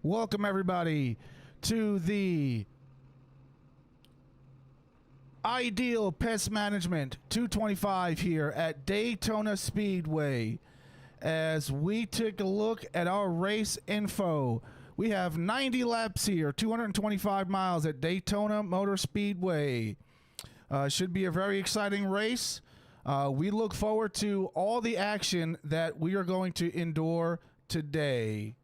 Welcome, everybody, to the Ideal Pest Management 225 here at Daytona Speedway. As we take a look at our race info, we have 90 laps here, 225 miles at Daytona Motor Speedway. Should be a very exciting race. We look forward to all the action that we are going to endure today.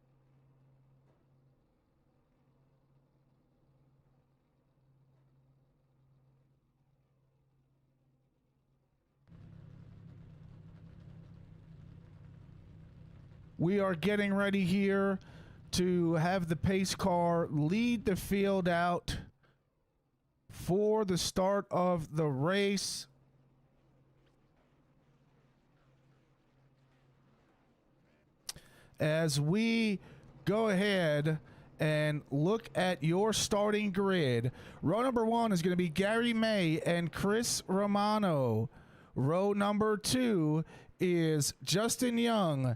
We are getting ready here to have the pace car lead the field out for the start of the race. As we go ahead and look at your starting grid, row number 1 is going to be Gary May and Chris Romano. Row number 2 is Justin Young.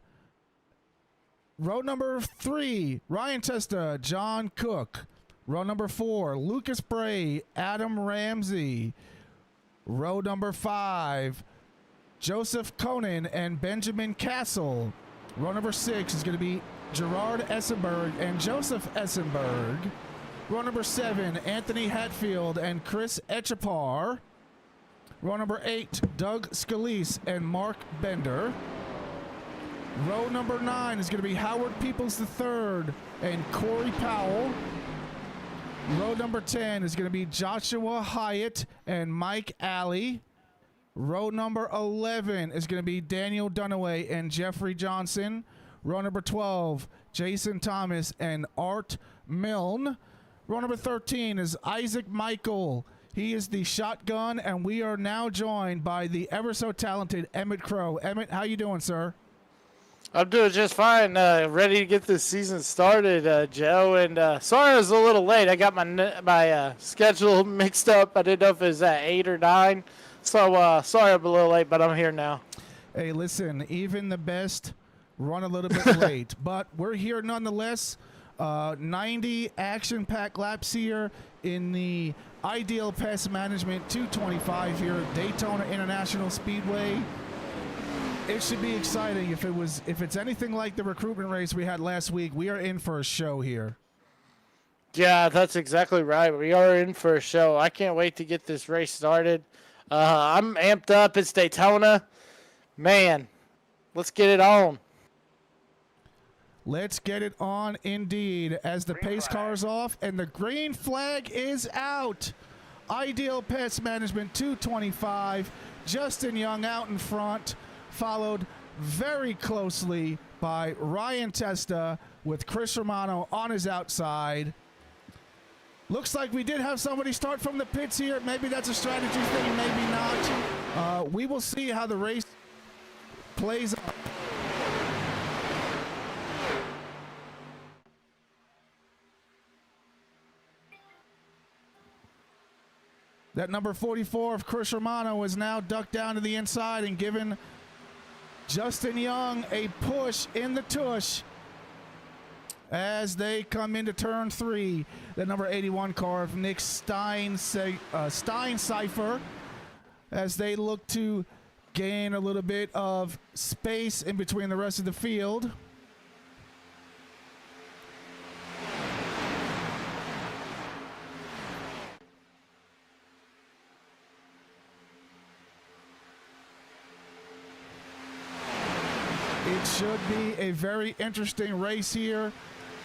Row number 3, Ryan Testa, John Cook. Row number 4, Lucas Bray, Adam Ramsey. Row number 5, Joseph Conan and Benjamin Castle. Row number 6 is going to be Gerard Essenberg and Joseph Essenberg. Row number 7, Anthony Hatfield and Chris Echapar. Row number 8, Doug Scalise and Mark Bender. Row number 9 is going to be Howard Peoples III and Corey Powell. Row number 10 is going to be Joshua Hyatt and Mike Alley. Row number 11 is going to be Daniel Dunaway and Jeffrey Johnson. Row number 12, Jason Thomas and Art Milne. Row number 13 is Isaac Michael. He is the shotgun, and we are now joined by the ever so talented Emmett Crow. Emmett, how you doing, sir? I'm doing just fine. Ready to get this season started, Joe. And sorry I was a little late. I got my schedule mixed up. I didn't know if it was at 8 or 9. So sorry I'm a little late, but I'm here now. Hey, listen, even the best run a little bit late. But we're here nonetheless. 90 action-packed laps here in the Ideal Pest Management 225 here at Daytona International Speedway. It should be exciting. If it's anything like the recruitment race we had last week, we are in for a show here. Yeah, that's exactly right. We are in for a show. I can't wait to get this race started. I'm amped up. It's Daytona. Man, let's get it on. Let's get it on indeed as the pace car is off and the green flag is out. Ideal Pest Management 225. Justin Young out in front, followed very closely by Ryan Testa with Chris Romano on his outside. Looks like we did have somebody start from the pits here. Maybe that's a strategy thing, maybe not. We will see how the race plays out. That number 44 of Chris Romano is now ducked down to the inside and given Justin Young a push in the tush as they come into turn 3. The number 81 car of Nick Steincypher as they look to gain a little bit of space in between the rest of the field. It should be a very interesting race here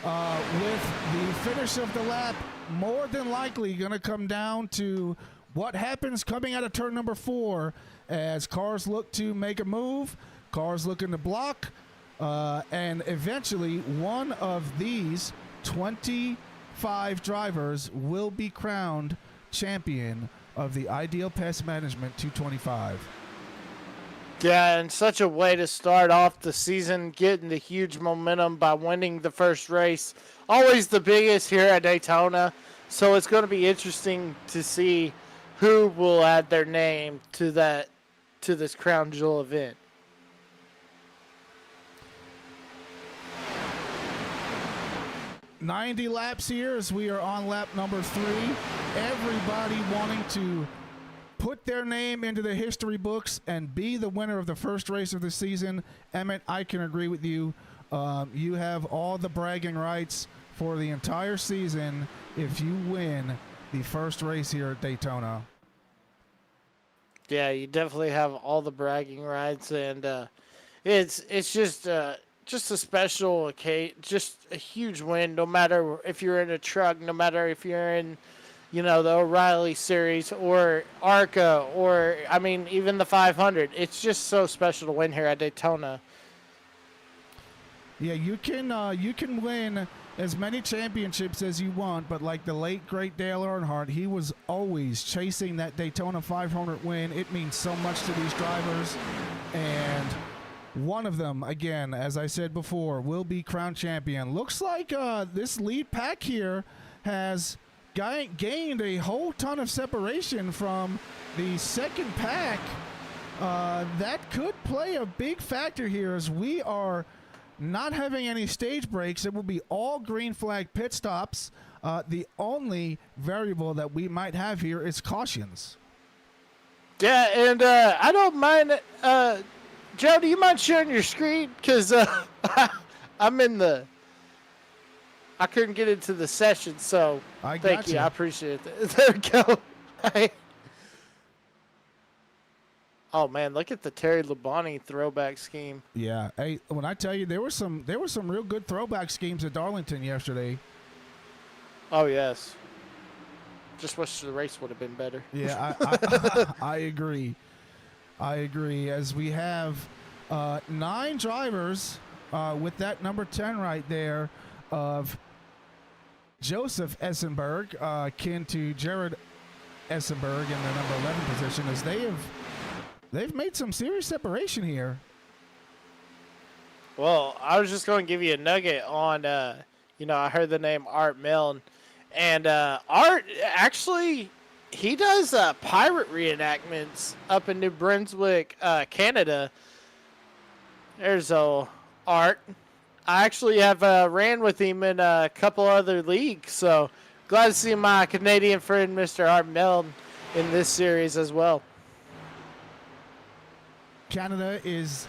with the finish of the lap more than likely going to come down to what happens coming out of turn number 4 as cars look to make a move, cars looking to block, and eventually one of these 25 drivers will be crowned champion of the Ideal Pest Management 225. Yeah, and such a way to start off the season, getting the huge momentum by winning the first race. Always the biggest here at Daytona, so it's going to be interesting to see who will add their name to this crown jewel event. 90 laps here as we are on lap number 3. Everybody wanting to put their name into the history books and be the winner of the first race of the season. Emmett, I can agree with you. You have all the bragging rights for the entire season if you win the first race here at Daytona. Yeah, you definitely have all the bragging rights, and it's just a special occasion, just a huge win. No matter if you're in a truck, no matter if you're in, the O'Reilly Series or ARCA, or I mean even the 500. It's just so special to win here at Daytona. Yeah, you can win as many championships as you want, but like the late great Dale Earnhardt, he was always chasing that Daytona 500 win. It means so much to these drivers, and one of them, again, as I said before, will be crowned champion. Looks like this lead pack here has gained a whole ton of separation from the second pack. That could play a big factor here as we are not having any stage breaks. It will be all green flag pit stops. The only variable that we might have here is cautions. Yeah, and I don't mind. Joe, do you mind sharing your screen? Because I'm in the... I couldn't get into the session, so thank you. I appreciate it. There we go. Oh man, look at the Terry Labonte throwback scheme. Yeah, hey, when I tell you there were some real good throwback schemes at Darlington yesterday. Oh yes. Just wish the race would have been better. Yeah, I agree. I agree. As we have 9 drivers with that number 10 right there of Joseph Essenberg, kin to Jared Essenberg in the number 11 position, as they've made some serious separation here. Well, I was just going to give you a nugget on, I heard the name Art Milne. And Art, actually, he does pirate reenactments up in New Brunswick, Canada. There's Art. I actually have ran with him in a couple other leagues, so glad to see my Canadian friend, Mr. Art Milne, in this series as well. Canada is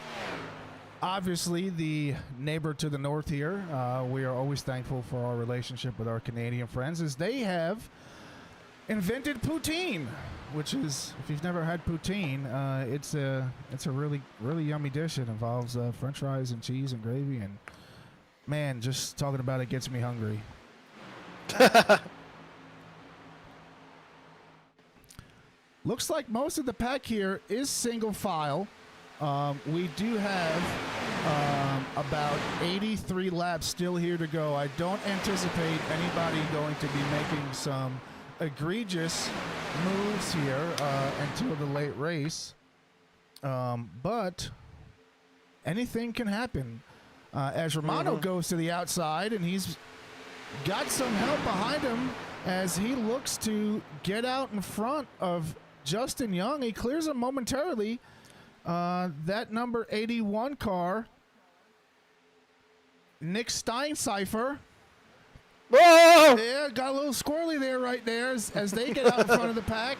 obviously the neighbor to the north here. We are always thankful for our relationship with our Canadian friends, as they have invented poutine, which is, if you've never had poutine, it's a really, really yummy dish. It involves French fries and cheese and gravy, and man, just talking about it gets me hungry. Looks like most of the pack here is single file. We do have about 83 laps still here to go. I don't anticipate anybody going to be making some egregious moves here until the late race. But anything can happen. As Romano goes to the outside, and he's got some help behind him as he looks to get out in front of Justin Young. He clears him momentarily. That number 81 car, Nick Steincypher. Whoa! Yeah, got a little squirrely there right there as they get out in front of the pack.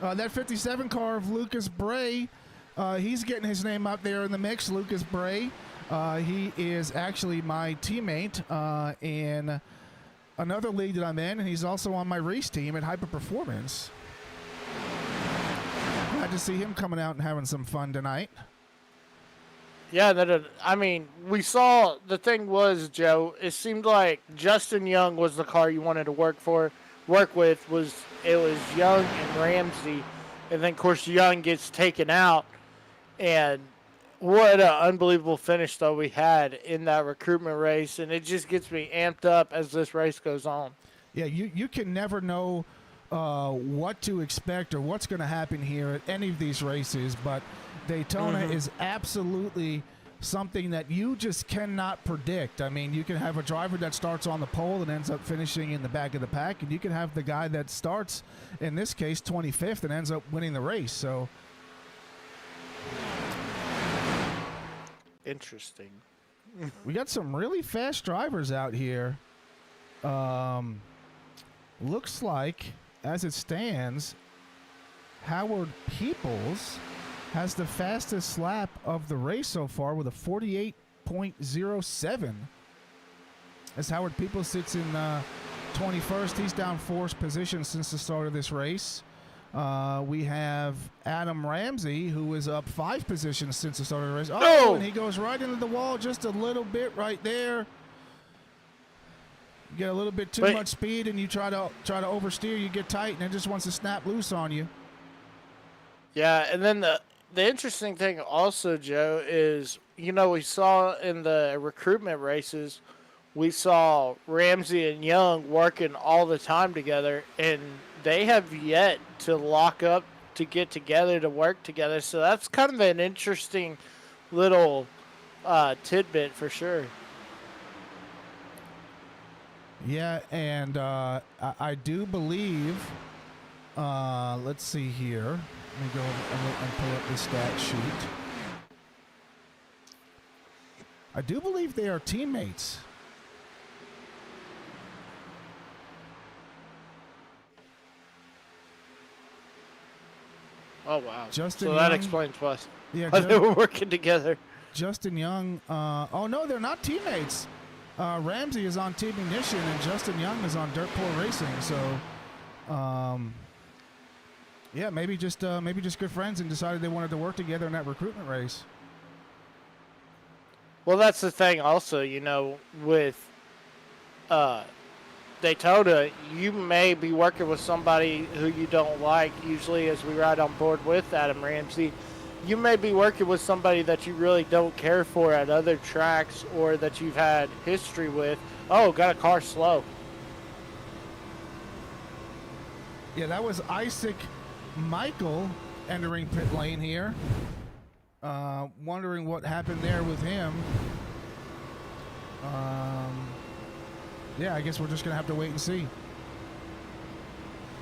That 57 car of Lucas Bray, he's getting his name up there in the mix. Lucas Bray, he is actually my teammate in another league that I'm in, and he's also on my race team at Hyper Performance. Glad to see him coming out and having some fun tonight. Yeah, I mean, we saw, the thing was, Joe, it seemed like Justin Young was the car you wanted to work with. It was Young and Ramsey, and then of course Young gets taken out, and what an unbelievable finish though we had in that recruitment race, and it just gets me amped up as this race goes on. Yeah, you can never know what to expect or what's going to happen here at any of these races, but Daytona is absolutely something that you just cannot predict. I mean, you can have a driver that starts on the pole and ends up finishing in the back of the pack, and you can have the guy that starts, in this case, 25th and ends up winning the race. So interesting. We got some really fast drivers out here. Looks like, as it stands, Howard Peoples has the fastest lap of the race so far with a 48.07. As Howard Peoples sits in 21st, he's down 4 positions since the start of this race. We have Adam Ramsey, who is up 5 positions since the start of the race. Oh, and he goes right into the wall just a little bit right there. You get a little bit too much speed, and you try to oversteer. You get tight, and it just wants to snap loose on you. Yeah, and then the interesting thing also, Joe, is, we saw in the recruitment races, we saw Ramsey and Young working all the time together, and they have yet to lock up to get together, to work together. So that's kind of an interesting little tidbit for sure. Yeah, and I do believe, let's see here. Let me go and pull up the stat sheet. I do believe they are teammates. Oh, wow. Justin so Young, that explains why yeah, they were working together. Justin Young, oh no, they're not teammates. Ramsey is on Team Ignition and Justin Young is on Dirt Poor Racing. So, yeah, maybe just good friends and decided they wanted to work together in that recruitment race. Well, that's the thing also, with Daytona, you may be working with somebody who you don't like. Usually, as we ride on board with Adam Ramsey, you may be working with somebody that you really don't care for at other tracks or that you've had history with. Oh, got a car slow. Yeah, that was Isaac Michael entering pit lane here. Wondering what happened there with him. Yeah, I guess we're just going to have to wait and see.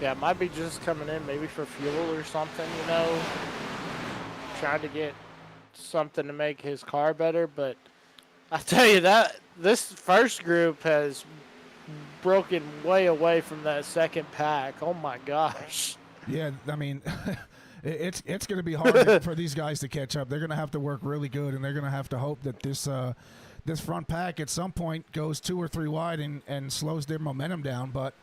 Yeah, it might be just coming in maybe for fuel or something, trying to get something to make his car better. But I tell you that this first group has broken way away from that second pack. Oh my gosh. Yeah, I mean, it's going to be hard for these guys to catch up. They're going to have to work really good, and they're going to have to hope that this front pack at some point goes 2 or 3 wide and slows their momentum down. But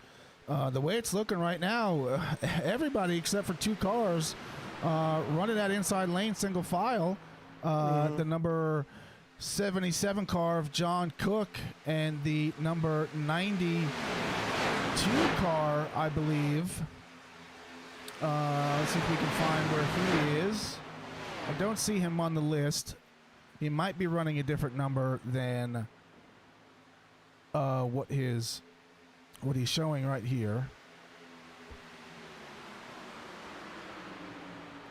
the way it's looking right now, everybody except for 2 cars running that inside lane single file. The number 77 car of John Cook and the number 92 car, I believe. Let's see if we can find where he is. I don't see him on the list. He might be running a different number than what he's showing right here.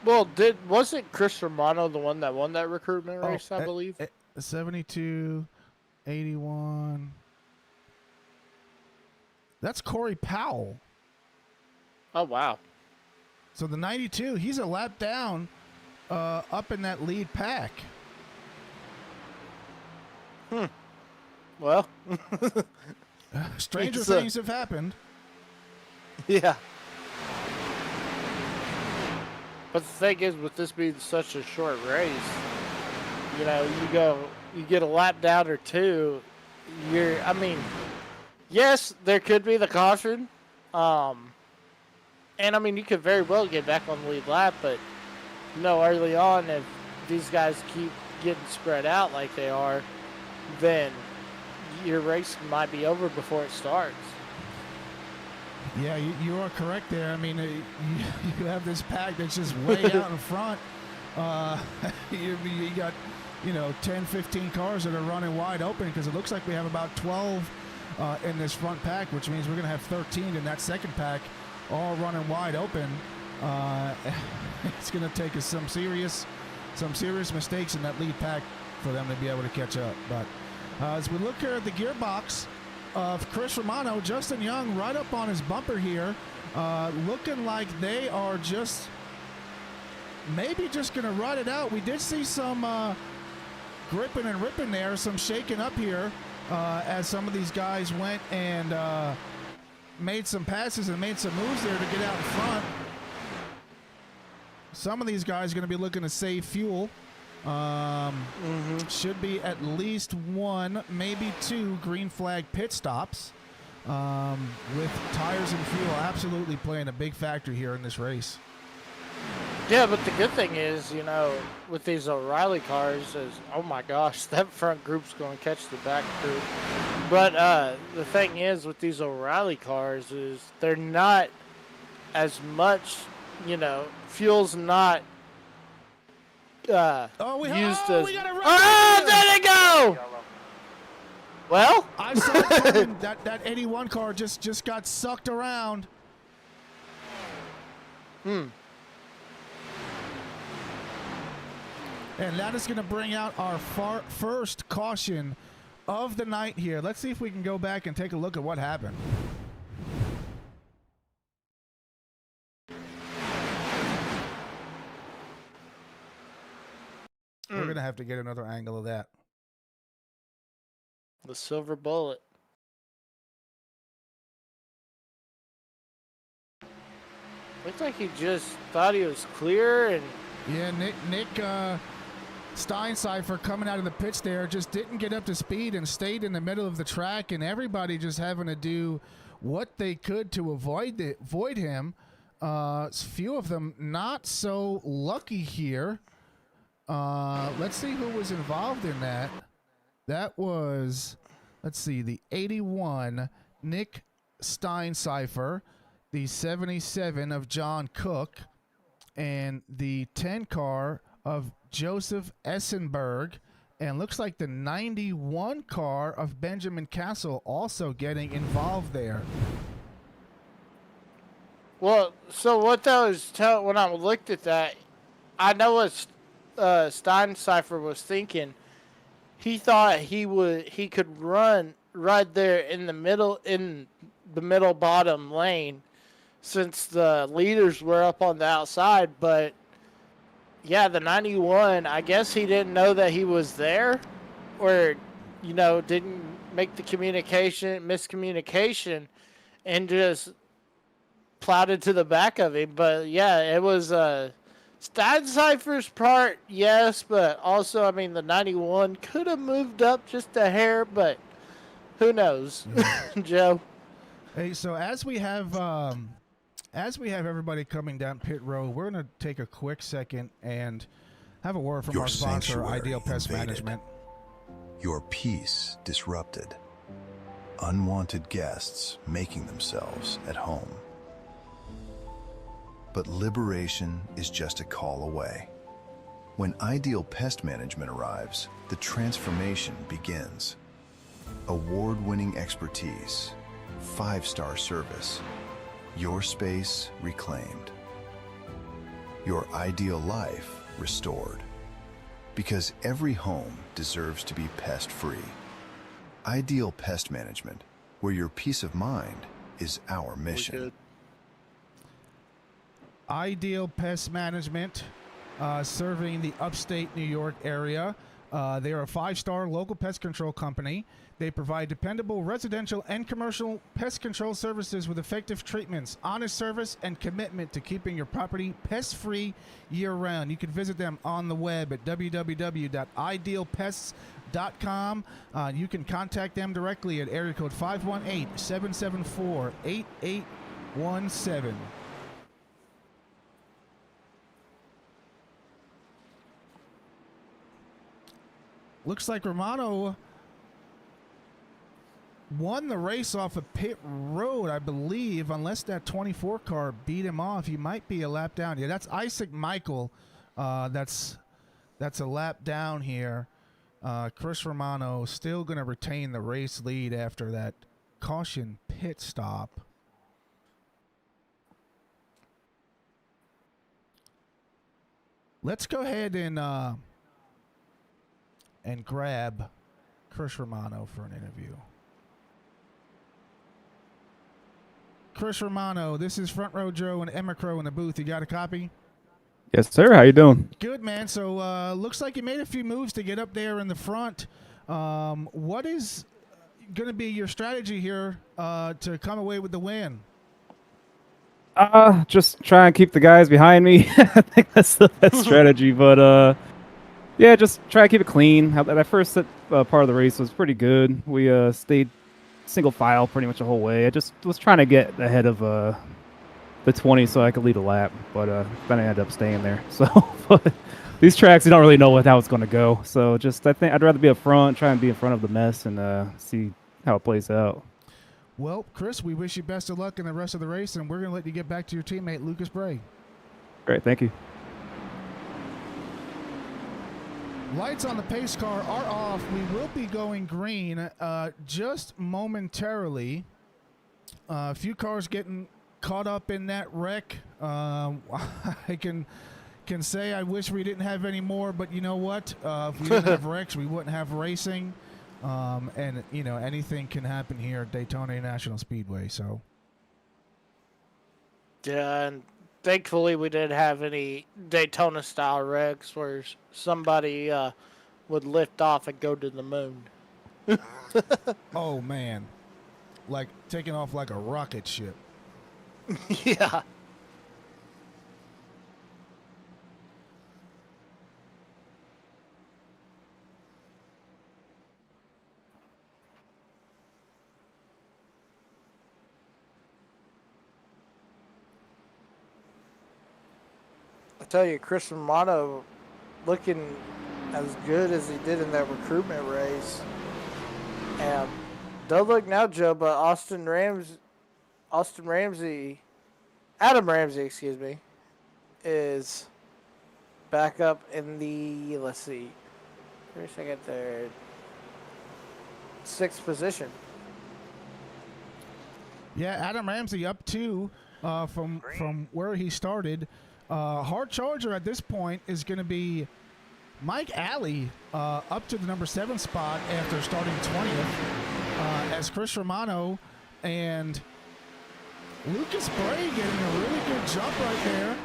Well, wasn't Chris Romano the one that won that recruitment race, I believe? 72, 81. That's Corey Powell. Oh, wow. So the 92, he's a lap down up in that lead pack. Well. Stranger things have happened. Yeah. But the thing is, with this being such a short race, you get a lap down or 2. Yes, there could be the caution. And, you could very well get back on the lead lap, but, early on, if these guys keep getting spread out like they are, then your race might be over before it starts. Yeah, you are correct there. You have this pack that's just way out in front. You got, 10, 15 cars that are running wide open because it looks like we have about 12 in this front pack, which means we're going to have 13 in that second pack, all running wide open. It's going to take us some serious mistakes in that lead pack for them to be able to catch up. But as we look here at the gearbox of Chris Romano, Justin Young right up on his bumper here, looking like they are maybe just going to ride it out. We did see some gripping and ripping there, some shaking up here as some of these guys went and made some passes and made some moves there to get out in front. Some of these guys are going to be looking to save fuel. Should be at least one, maybe two green flag pit stops with tires and fuel absolutely playing a big factor here in this race. Yeah, but the good thing is, you know, with these O'Reilly cars is, oh my gosh, that front group's going to catch the back group. But the thing is with these O'Reilly cars is they're not as much, you know, fuel's not used as. We got a oh, there they go! Well, I saw it coming. that 81 car just got sucked around. And that is going to bring out our first caution of the night here. Let's see if we can go back and take a look at what happened. We're going to have to get another angle of that. The silver bullet. Looks like he just thought he was clear and... Yeah, Nick Steincypher coming out of the pits there just didn't get up to speed and stayed in the middle of the track, and everybody just having to do what they could to avoid him. Few of them not so lucky here. Let's see who was involved in that. That was, let's see, the 81 Nick Steincypher, the 77 of John Cook, and the 10 car of Joseph Essenberg, and looks like the 91 car of Benjamin Castle also getting involved there. Well, so what that was when I looked at that, I know what Steincypher was thinking. He thought he could run right there in the middle bottom lane, since the leaders were up on the outside. But yeah, the 91, I guess he didn't know that he was there, or, you know, didn't make the miscommunication, and just plowed to the back of him. But yeah, it was Steincypher's part, yes, but also, I mean, the 91 could have moved up just a hair, but who knows, Joe? Hey, so as we have everybody coming down pit road, we're going to take a quick second and have a word from our sponsor, Ideal Pest Management. Your peace disrupted. Unwanted guests making themselves at home. But liberation is just a call away. When Ideal Pest Management arrives, the transformation begins. Award-winning expertise, 5-star service, your space reclaimed, your ideal life restored. Because every home deserves to be pest-free. Ideal Pest Management, where your peace of mind is our mission. Ideal Pest Management, serving the upstate New York area. They are a 5-star local pest control company. They provide dependable residential and commercial pest control services with effective treatments, honest service, and commitment to keeping your property pest-free year-round. You can visit them on the web at www.idealpests.com. You can contact them directly at area code 518-774-8817. Looks like Romano won the race off of pit road, I believe, unless that 24 car beat him off. He might be a lap down. Yeah, that's Isaac Michael. That's a lap down here. Chris Romano still going to retain the race lead after that caution pit stop. Let's go ahead and grab Chris Romano for an interview. Chris Romano, this is Front Row Joe and Emma Crow in the booth. You got a copy? Yes, sir. How you doing? Good, man. So looks like you made a few moves to get up there in the front. What is going to be your strategy here to come away with the win? Just try and keep the guys behind me. I think that's the best strategy. But yeah, just try to keep it clean. That first part of the race was pretty good. We stayed single file pretty much the whole way. I just was trying to get ahead of the 20 so I could lead a lap, but then I ended up staying there. So, but these tracks, you don't really know how it's going to go. So just I think I'd rather be up front, try and be in front of the mess, and see how it plays out. Well, Chris, we wish you best of luck in the rest of the race, and we're going to let you get back to your teammate, Lucas Bray. Great, thank you. Lights on the pace car are off. We will be going green just momentarily. A few cars getting caught up in that wreck. I can say I wish we didn't have any more, but you know what? If we didn't have wrecks, we wouldn't have racing. And, you know, anything can happen here at Daytona International Speedway. So, Yeah, and thankfully we didn't have any Daytona-style wrecks where somebody would lift off and go to the moon. oh, man. Like taking off like a rocket ship. Yeah. I tell you, Chris Romano looking as good as he did in that recruitment race. And don't look now, Joe, but Adam Ramsey, excuse me, is back up in the, let's see, first, second, third, 6th position. Yeah, Adam Ramsey up 2 from where he started. Hard charger at this point is going to be Mike Alley up to the number 7 spot after starting 20th, as Chris Romano and Lucas Bray getting a really good jump right there.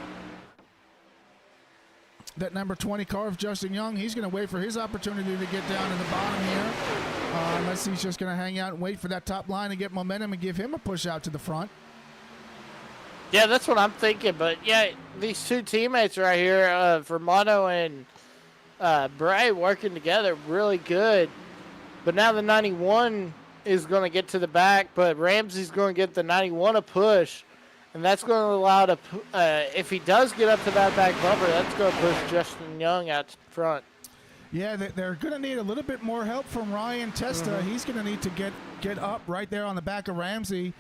That number 20 car of Justin Young, he's going to wait for his opportunity to get down in the bottom here, unless he's just going to hang out and wait for that top line to get momentum and give him a push out to the front. Yeah, that's what I'm thinking. But, yeah, these two teammates right here, Romano and Bray, working together really good. But now the 91 is going to get to the back, but Ramsey's going to get the 91 a push. And that's going to allow to, if he does get up to that back bumper, that's going to push Justin Young out front. Yeah, they're going to need a little bit more help from Ryan Testa. Mm-hmm. He's going to need to get up right there on the back of Ramsey,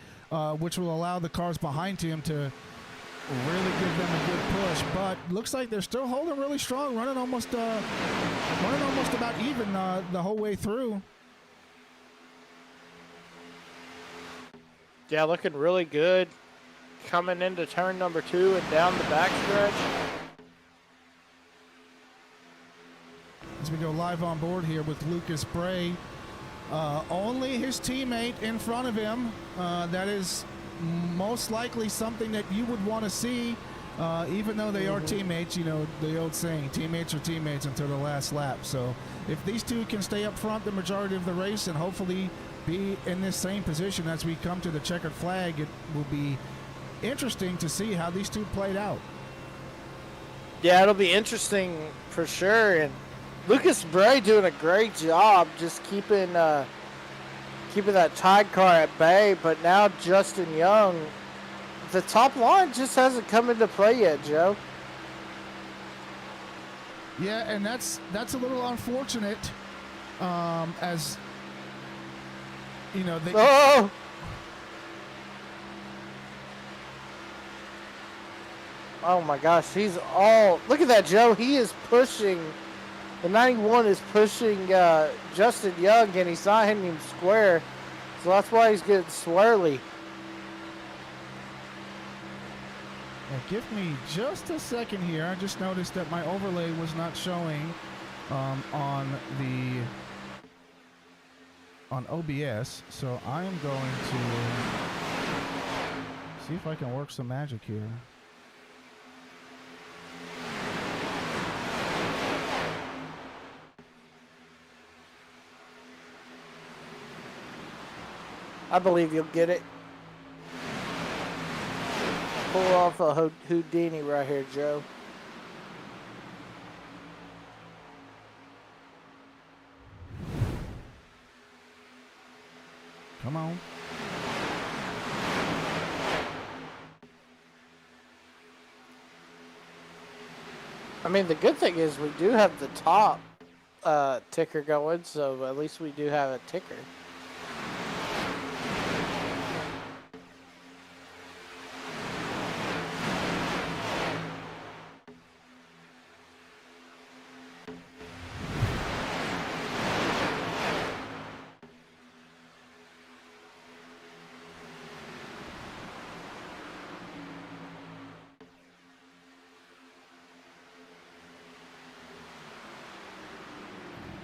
which will allow the cars behind him to really give them a good push. But looks like they're still holding really strong, running almost about even the whole way through. Yeah, looking really good. Coming into turn number 2 and down the backstretch. As we go live on board here with Lucas Bray, only his teammate in front of him. That is most likely something that you would want to see, even though they are teammates. You know, the old saying, teammates are teammates until the last lap. So if these two can stay up front the majority of the race and hopefully be in this same position as we come to the checkered flag, it will be interesting to see how these two played out. Yeah, it'll be interesting for sure. And Lucas Bray doing a great job just keeping that Tide car at bay. But now Justin Young, the top line just hasn't come into play yet, Joe. Yeah, and that's a little unfortunate, as you know. Oh my gosh, look at that, Joe. He is pushing, the 91 is pushing Justin Young, and he's not hitting him square. So that's why he's getting swirly. Yeah, give me just a second here. I just noticed that my overlay was not showing on OBS. So I am going to see if I can work some magic here. I believe you'll get it. Pull off a Houdini right here, Joe. Come on. I mean, the good thing is we do have the top ticker going, so at least we do have a ticker.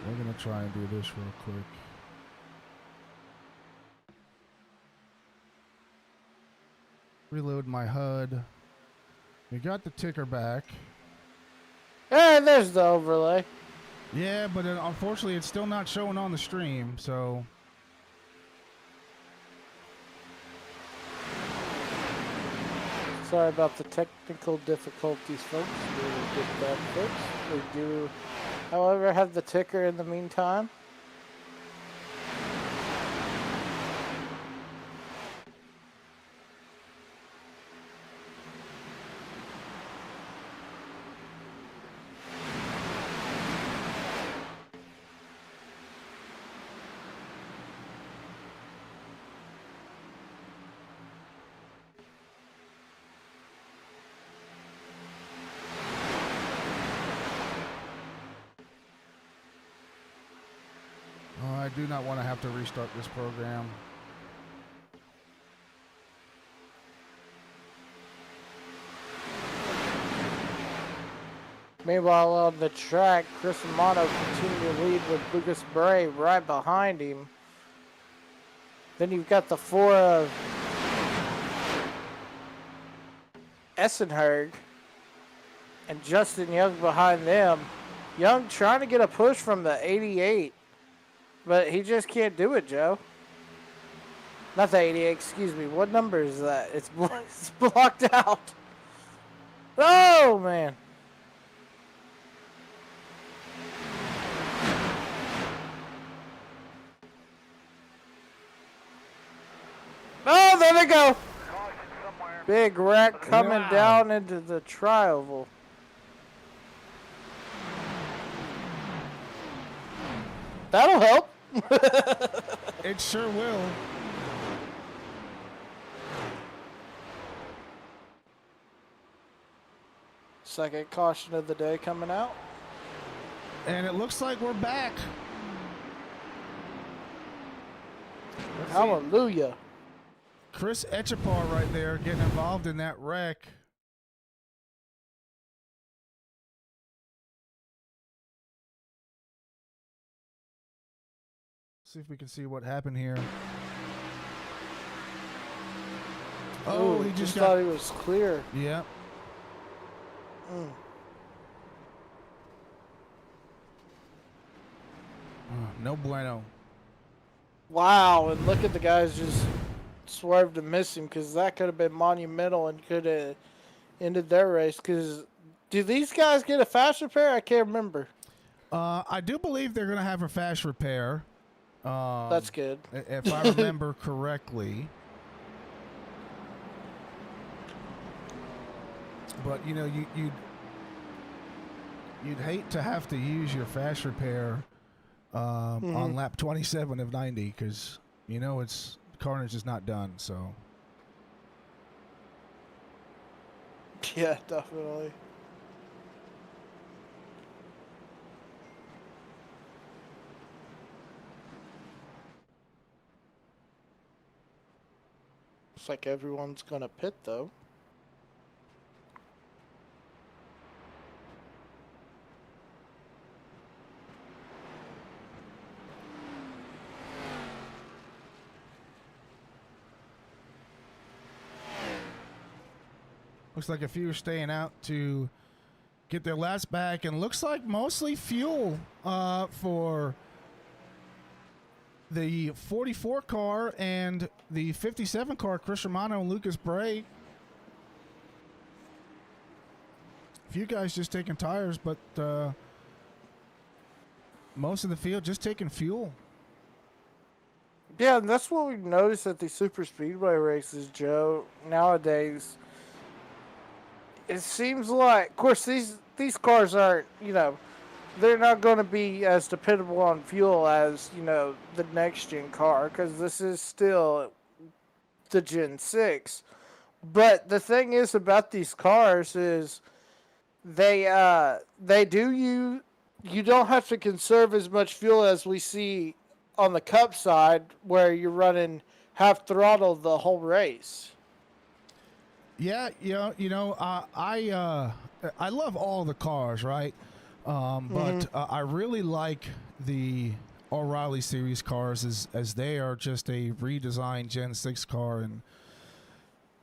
We're going to try and do this real quick. Reload my HUD. We got the ticker back. Hey, there's the overlay. Yeah, but unfortunately it's still not showing on the stream, so... Sorry about the technical difficulties, folks. We will get that fixed. We do, however, have the ticker in the meantime. I do not want to have to restart this program. Meanwhile, on the track, Chris Romano continued to lead with Lucas Bray right behind him. Then you've got the four of Essenherg and Justin Young behind them. Young trying to get a push from the 88, but he just can't do it, Joe. Not the 88, excuse me. What number is that? It's blocked out. Oh, man. Oh, there they go. Big wreck coming down into the tri-oval. That'll help. It sure will. Second caution of the day coming out. And it looks like we're back. Let's see. Hallelujah. Chris Etchapar right there getting involved in that wreck. See if we can see what happened here. Oh, Ooh, he just got... thought he was clear. Yeah. No bueno. Wow, and look at the guys just swerved to miss him, because that could have been monumental and could have ended their race. Because do these guys get a fast repair? I can't remember. I do believe they're going to have a fast repair. That's good. If I remember correctly. But, you know, you'd hate to have to use your fast repair on lap 27 of 90, because, you know, it's carnage is not done, so. Yeah, definitely. Looks like everyone's going to pit, though. Looks like a few are staying out to get their last back, and looks like mostly fuel for the 44 car and the 57 car, Chris Romano and Lucas Bray. A few guys just taking tires, but most of the field just taking fuel. Yeah, and that's what we've noticed at these super speedway races, Joe. Nowadays, it seems like, of course, these cars aren't, they're not going to be as dependable on fuel as, the next gen car, because this is still the Gen 6. But the thing is about these cars is you don't have to conserve as much fuel as we see on the Cup side, where you're running half throttle the whole race. Yeah, I love all the cars, right? But I really like the O'Reilly Series cars as they are just a redesigned Gen 6 car. And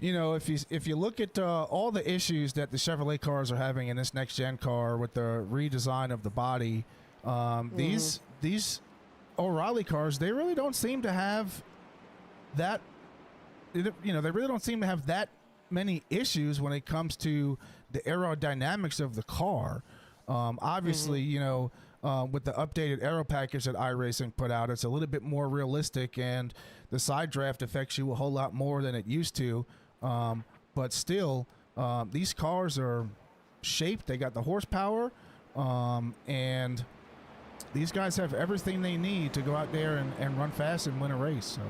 if you look at all the issues that the Chevrolet cars are having in this next gen car with the redesign of the body, these O'Reilly cars, they really don't seem to have that. They really don't seem to have that many issues when it comes to the aerodynamics of the car. Obviously, with the updated aero package that iRacing put out, it's a little bit more realistic, and the side draft affects you a whole lot more than it used to. But still, these cars are shaped. They got the horsepower, and these guys have everything they need to go out there and run fast and win a race. So.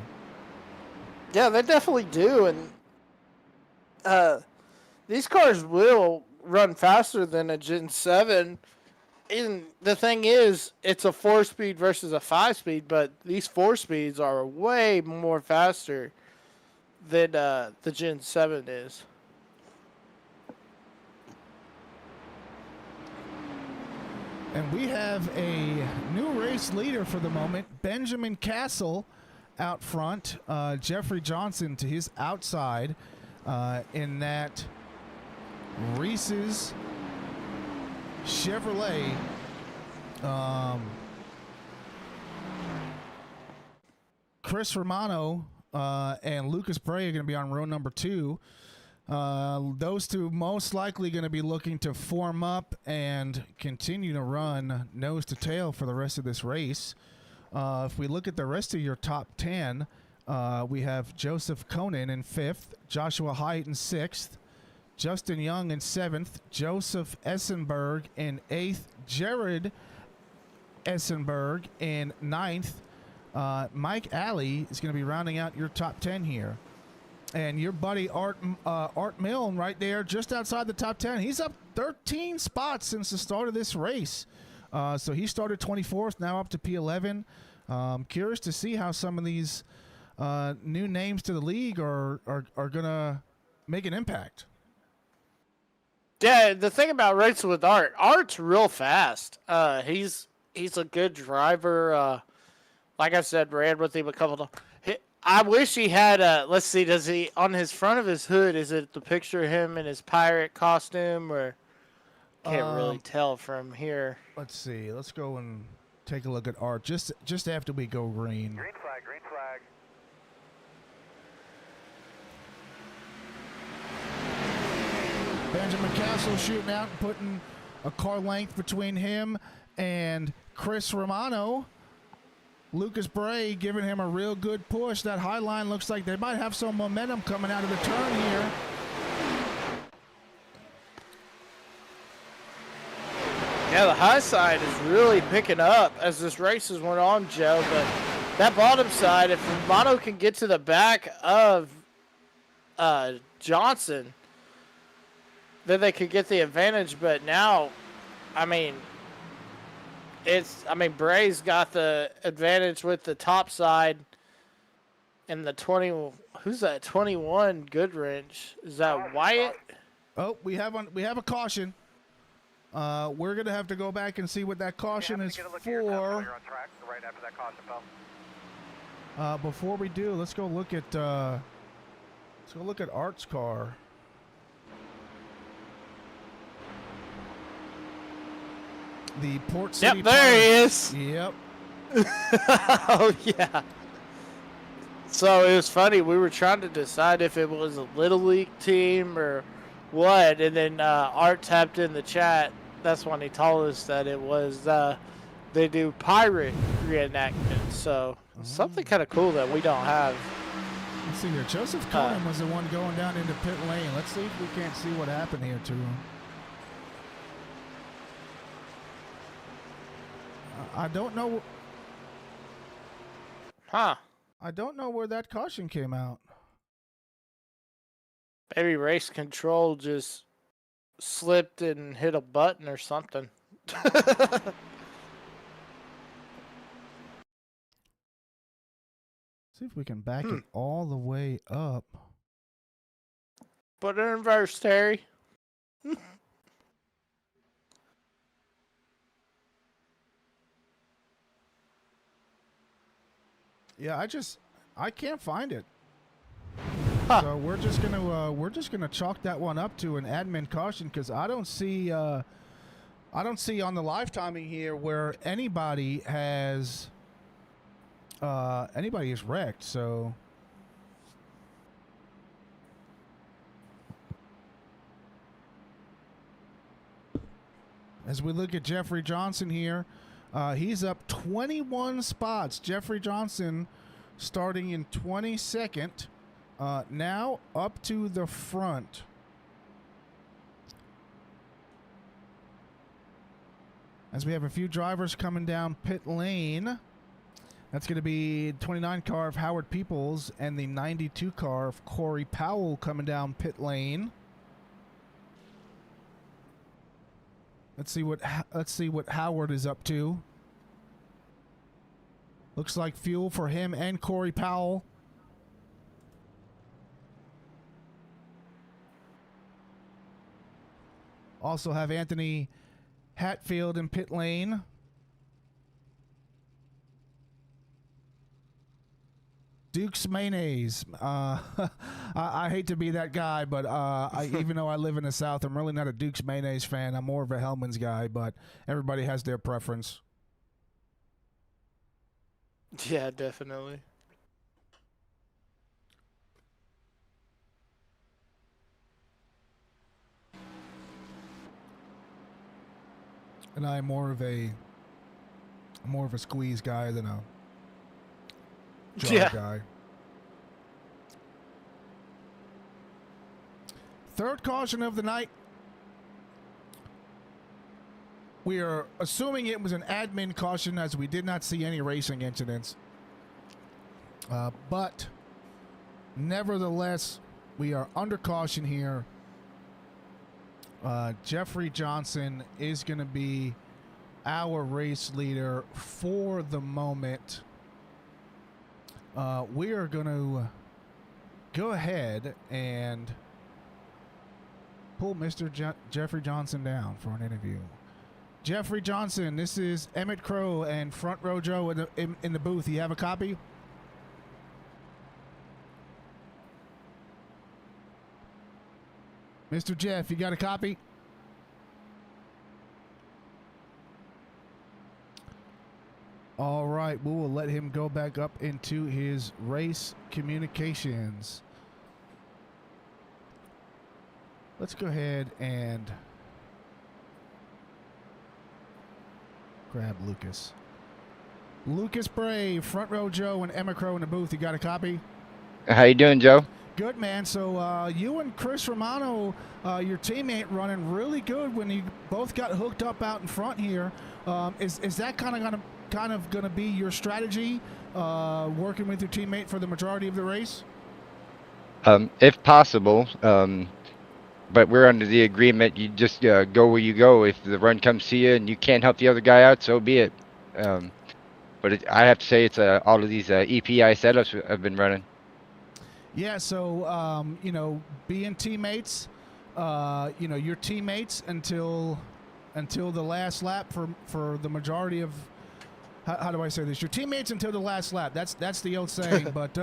Yeah, they definitely do, and these cars will run faster than a Gen 7. And the thing is, it's a 4-speed versus a 5-speed, but these 4-speeds are way more faster than the Gen 7 is. And we have a new race leader for the moment, Benjamin Castle out front, Jeffrey Johnson to his outside, in that Reese's Chevrolet Chris Romano and Lucas Bray are going to be on row number 2. Those two most likely going to be looking to form up and continue to run nose to tail for the rest of this race. If we look at the rest of your top 10, we have Joseph Conan in 5th, Joshua Hyatt in 6th, Justin Young in 7th, Joseph Essenberg in 8th, Jared Essenberg in 9th. Mike Alley is going to be rounding out your top 10 here. And your buddy Art Milne right there just outside the top 10. He's up 13 spots since the start of this race. So he started 24th, now up to P11. Curious to see how some of these new names to the league are going to make an impact. Yeah, the thing about racing with Art's real fast. He's a good driver. Like I said, ran with him a couple times. I wish he had let's see, does he, on his front of his hood, is it the picture of him in his pirate costume, or can't really tell from here. Let's see. Let's go and take a look at Art just after we go green. Green flag, green flag. Benjamin Castle shooting out and putting a car length between him and Chris Romano. Lucas Bray giving him a real good push. That high line looks like they might have some momentum coming out of the turn here. Yeah, the high side is really picking up as this race has went on, Joe. But that bottom side, if Romano can get to the back of Johnson, then they could get the advantage. But now, Bray's got the advantage with the top side and the 20. Who's that? 21 Goodwrench. Is that Wyatt? Oh, we have a caution. We're gonna have to go back and see what that caution is for. Right after that caution fell. Before we do, let's go look at Art's car. The Port City. Yep, there he is. Yep. Oh, yeah. So it was funny. We were trying to decide if it was a Little League team or what. And then Art tapped in the chat. That's when he told us that it was, they do pirate reenactment. So something kind of cool that we don't have. Let's see here. Joseph Cohen was the one going down into pit lane. Let's see if we can't see what happened here to him. I don't know. Huh. I don't know where that caution came out. Maybe race control just slipped and hit a button or something. See if we can back it all the way up. Put it in reverse, Terry. Yeah, I can't find it. Huh. So we're just gonna chalk that one up to an admin caution because I don't see on the live timing here where anybody is wrecked. So as we look at Jeffrey Johnson here, he's up 21 spots. Jeffrey Johnson starting in 22nd, now up to the front. As we have a few drivers coming down pit lane. That's going to be 29 car of Howard Peoples and the 92 car of Corey Powell coming down pit lane. Let's see what Howard is up to. Looks like fuel for him and Corey Powell. Also have Anthony Hatfield in pit lane. Duke's Mayonnaise. I hate to be that guy, but even though I live in the South, I'm really not a Duke's Mayonnaise fan. I'm more of a Hellman's guy, but everybody has their preference. Yeah, definitely. And I'm more of a squeeze guy than a jar guy. Third caution of the night. We are assuming it was an admin caution as we did not see any racing incidents. But nevertheless, we are under caution here. Jeffrey Johnson is going to be our race leader for the moment. We are going to go ahead and pull Mr. Jeffrey Johnson down for an interview. Jeffrey Johnson, this is Emmett Crow and Front Row Joe in the booth. You have a copy? Mr. Jeff, you got a copy? All right, we will let him go back up into his race communications. Let's go ahead and grab Lucas. Lucas Bray, Front Row Joe, and Emma Crow in the booth. You got a copy? How you doing, Joe? Good, man. So you and Chris Romano, your teammate, running really good when you both got hooked up out in front here. Is that kind of going to be your strategy, working with your teammate for the majority of the race? If possible, but we're under the agreement you just go where you go. If the run comes to you and you can't help the other guy out, so be it. But I have to say it's all of these EPI setups I've been running. Yeah, so, being teammates, your teammates until the last lap for the majority of, how do I say this? Your teammates until the last lap. That's the old saying, but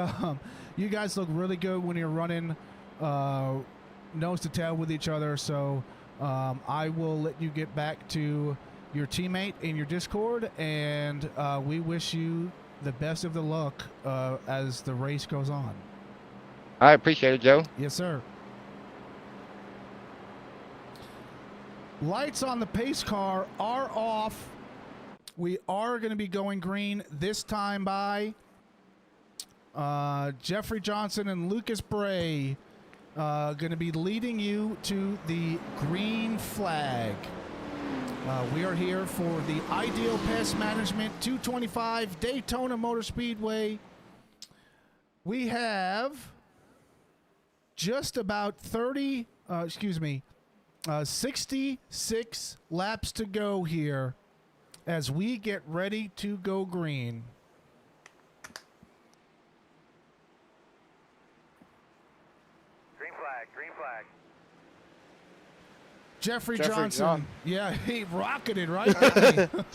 you guys look really good when you're running nose to tail with each other, so I will let you get back to your teammate in your Discord, and we wish you the best of the luck as the race goes on. I appreciate it, Joe. Yes, sir. Lights on the pace car are off. We are going to be going green this time by Jeffrey Johnson and Lucas Bray. Going to be leading you to the green flag. We are here for the Ideal Pest Management 225 Daytona Motor Speedway. We have just about 66 laps to go here as we get ready to go green. Green flag. Jeffrey Jeffrey Johnson. Yeah, he rocketed right.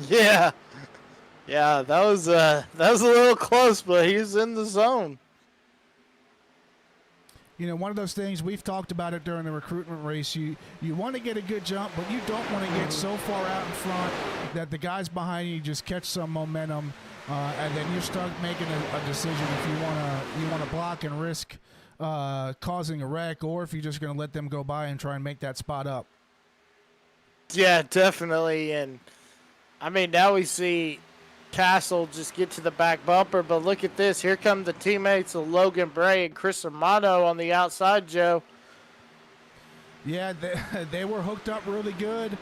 Yeah. Yeah, that was a little close, but he's in the zone. You know, one of those things, we've talked about it during the recruitment race. You want to get a good jump, but you don't want to get so far out in front that the guys behind you just catch some momentum, and then you start making a decision if you want to block and risk causing a wreck, or if you're just going to let them go by and try and make that spot up. Yeah, definitely. And I mean, now we see Castle just get to the back bumper, but look at this. Here come the teammates of Logan Bray and Chris Romano on the outside, Joe. Yeah, they were hooked up really good.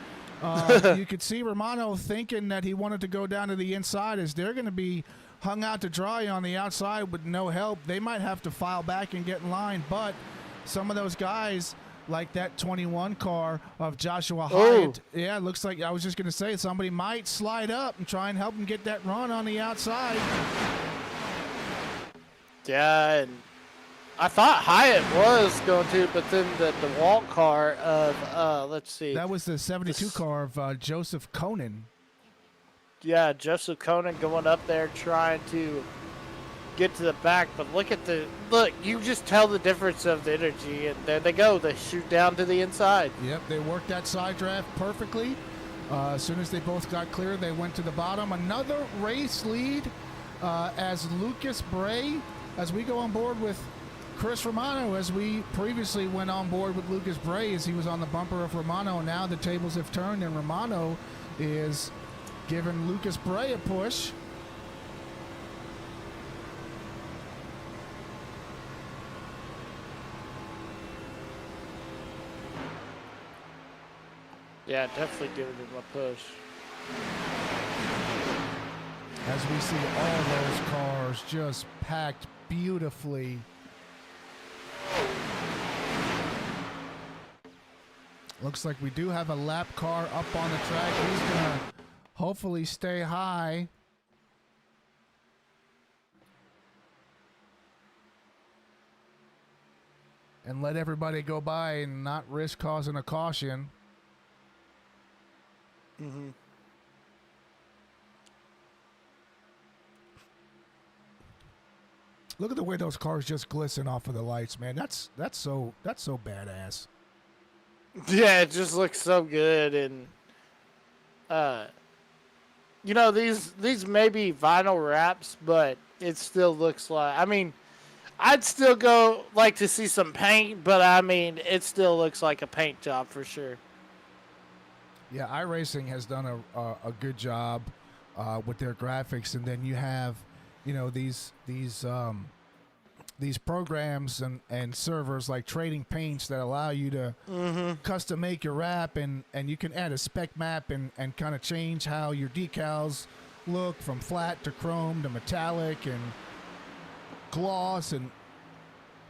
You could see Romano thinking that he wanted to go down to the inside, as they're going to be hung out to dry on the outside with no help. They might have to file back and get in line, but some of those guys, like that 21 car of Joshua Hyatt. Yeah, it looks like, I was just going to say, somebody might slide up and try and help him get that run on the outside. Yeah, and I thought Hyatt was going to, but then the Walt car of, let's see. That was the 72 car of Joseph Conan. Yeah, Joseph Conan going up there trying to get to the back, but look, you just tell the difference of the energy, and there they go. They shoot down to the inside. Yep, they worked that side draft perfectly. As soon as they both got clear, they went to the bottom. Another race lead as Lucas Bray, as we go on board with Chris Romano, as we previously went on board with Lucas Bray as he was on the bumper of Romano. Now the tables have turned, and Romano is giving Lucas Bray a push. Yeah, definitely giving him a push. As we see all those cars just packed beautifully. Looks like we do have a lap car up on the track. He's going to hopefully stay high. And let everybody go by and not risk causing a caution. Mm-hmm. Look at the way those cars just glisten off of the lights, man. That's so badass. Yeah, it just looks so good, and you know, these may be vinyl wraps, but it still looks like, I mean, I'd still like to see some paint, but I mean, it still looks like a paint job for sure. Yeah, iRacing has done a good job with their graphics, and then you have, you know, these programs and servers like Trading Paints that allow you to custom make your wrap, and you can add a spec map and kind of change how your decals look from flat to chrome to metallic and gloss, and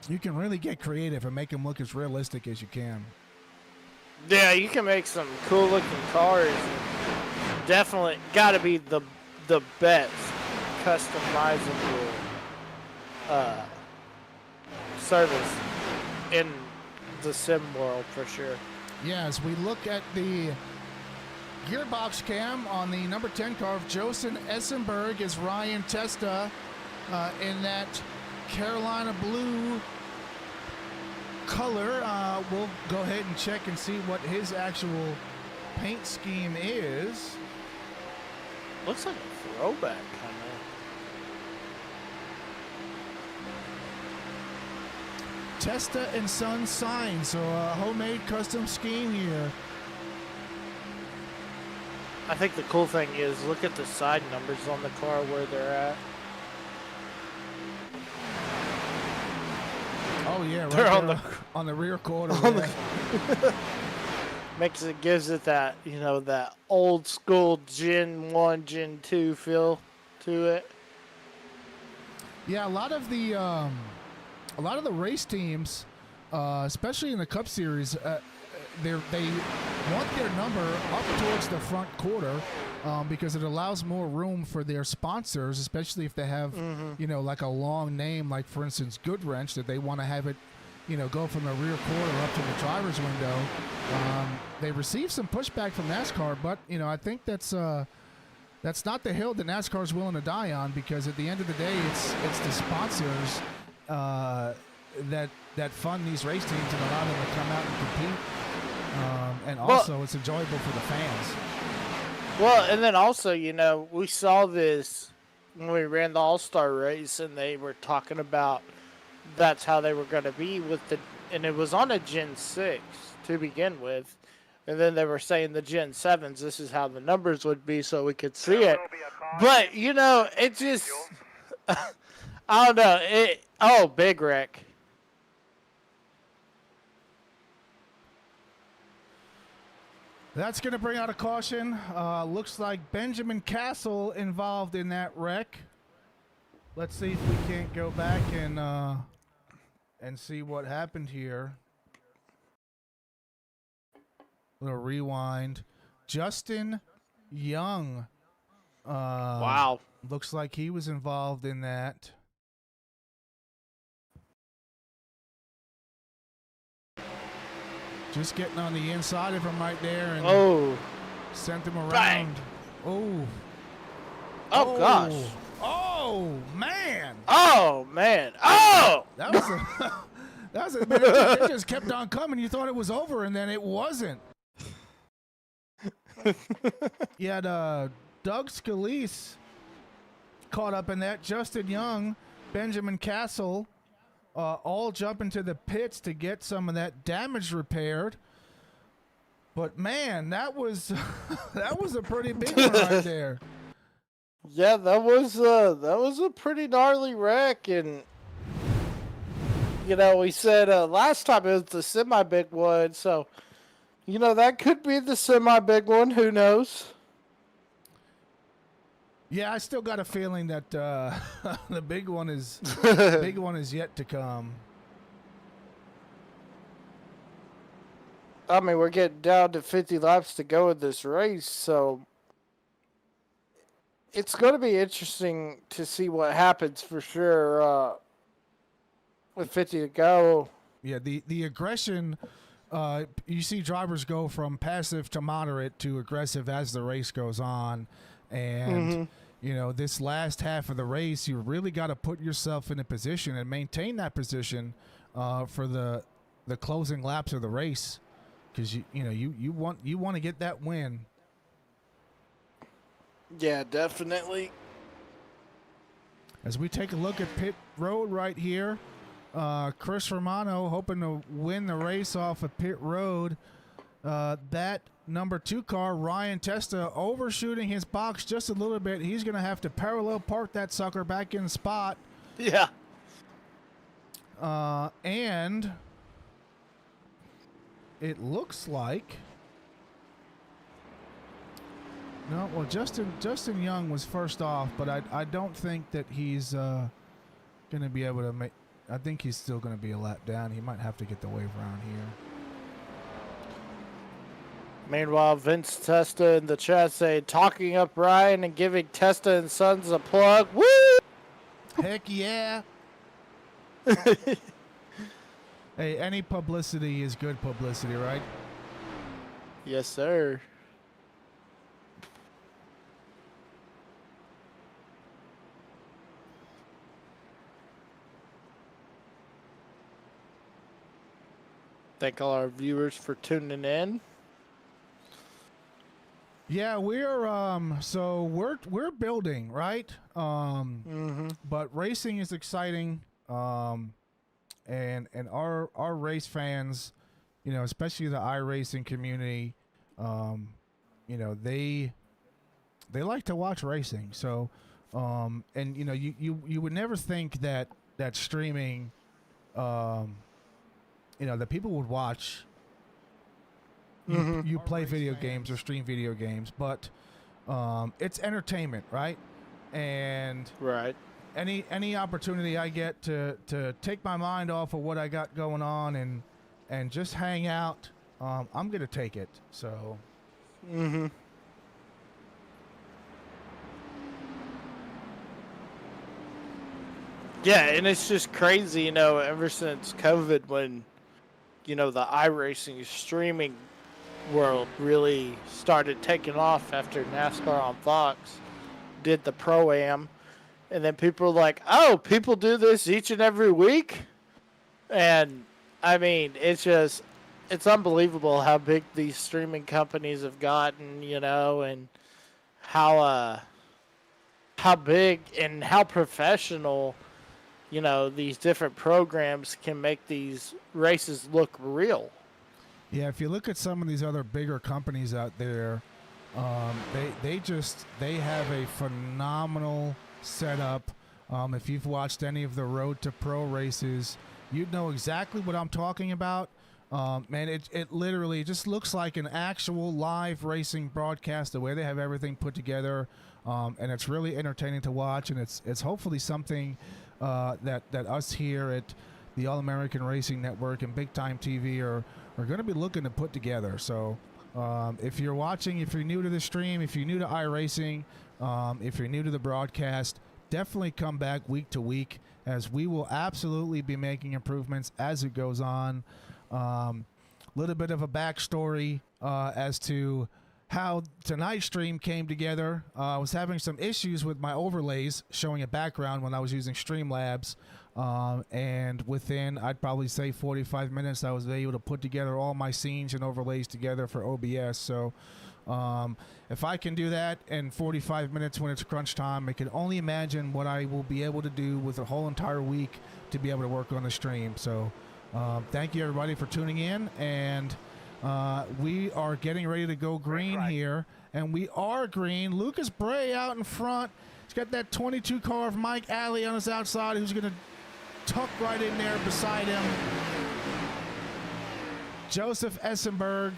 you can really get creative and make them look as realistic as you can. Yeah, you can make some cool looking cars. Definitely got to be the best customizable service in the sim world for sure. Yeah, as we look at the gearbox cam on the number 10 car of Josen Essenberg, is Ryan Testa in that Carolina blue color. We'll go ahead and check and see what his actual paint scheme is. Looks like a throwback kind of. Testa and Son sign, so a homemade custom scheme here. I think the cool thing is look at the side numbers on the car where they're at. Oh yeah, right They're there on on the rear quarter. Gives it that, you know, that old school Gen 1, Gen 2 feel to it. Yeah, a lot of the race teams, especially in the Cup Series, they want their number up towards the front quarter because it allows more room for their sponsors, especially if they have, you know, like a long name, like for instance Goodwrench, that they want to have it, you know, go from the rear quarter up to the driver's window. They received some pushback from NASCAR, but you know, I think that's not the hill that NASCAR is willing to die on, because at the end of the day, it's the sponsors that fund these race teams and allow them to come out and compete. And also, it's enjoyable for the fans. Well, and then also, you know, we saw this when we ran the All-Star race, and they were talking about that's how they were going to be with the, and it was on a Gen 6 to begin with, and then they were saying the Gen 7s, this is how the numbers would be so we could see it. But, you know, it just, I don't know, big wreck. That's going to bring out a caution. Looks like Benjamin Castle involved in that wreck. Let's see if we can't go back and see what happened here. Little rewind. Justin Young. Wow. Looks like he was involved in that. Just getting on the inside of him right there and sent him around. Bang. Oh, gosh. Oh, man. Oh, man. Oh! That was a man, it just kept on coming. You thought it was over, and then it wasn't. You had Doug Scalise caught up in that. Justin Young, Benjamin Castle, all jump into the pits to get some of that damage repaired. But man, that was a pretty big one right there. Yeah, that was a pretty gnarly wreck, and you know, we said last time it was the semi-big one, so you know that could be the semi-big one. Who knows? Yeah, I still got a feeling that the big one is yet to come. I mean, we're getting down to 50 laps to go in this race, so it's going to be interesting to see what happens for sure with 50 to go. Yeah, the aggression, you see drivers go from passive to moderate to aggressive as the race goes on. And, you know, this last half of the race, you really got to put yourself in a position and maintain that position for the closing laps of the race. Because, you want to get that win. Yeah, definitely. As we take a look at pit road right here, Chris Romano hoping to win the race off of pit road. That number 2 car, Ryan Testa, overshooting his box just a little bit. He's going to have to parallel park that sucker back in spot. Yeah. And it looks like... No, well, Justin Young was first off, but I don't think that he's going to be able to make... I think he's still going to be a lap down. He might have to get the wave around here. Meanwhile, Vince Testa in the chat saying, talking up Ryan and giving Testa and Sons a plug. Woo! Heck yeah. Hey, any publicity is good publicity, right? Yes, sir. Thank all our viewers for tuning in. Yeah, we're building, right? But racing is exciting. And our race fans, especially the iRacing community, they like to watch racing. So, and you would never think that streaming, that people would watch you play video games or stream video games, but it's entertainment, right? And Right. any opportunity I get to take my mind off of what I got going on and just hang out, I'm gonna take it. So. Yeah, and it's just crazy, ever since COVID, when the iRacing streaming world really started taking off after NASCAR on Fox did the Pro-Am. And then people were like, oh, people do this each and every week? And, I mean, it's unbelievable how big these streaming companies have gotten, and how big and how professional, these different programs can make these races look real. Yeah, if you look at some of these other bigger companies out there, they have a phenomenal setup. If you've watched any of the Road to Pro races, you'd know exactly what I'm talking about. Man, it literally just looks like an actual live racing broadcast, the way they have everything put together, and it's really entertaining to watch, and it's hopefully something that us here at the All American Racing Network and Big Time TV are going to be looking to put together. So if you're watching, if you're new to the stream, if you're new to iRacing, if you're new to the broadcast, definitely come back week to week, as we will absolutely be making improvements as it goes on. Little bit of a backstory as to how tonight's stream came together. I was having some issues with my overlays showing a background when I was using Streamlabs. And within, I'd probably say 45 minutes, I was able to put together all my scenes and overlays together for OBS. So if I can do that in 45 minutes when it's crunch time, I can only imagine what I will be able to do with a whole entire week to be able to work on the stream. So thank you, everybody, for tuning in. And we are getting ready to go green here. And we are green. Lucas Bray out in front. He's got that 22 car of Mike Alley on his outside, who's going to tuck right in there beside him. Joseph Essenberg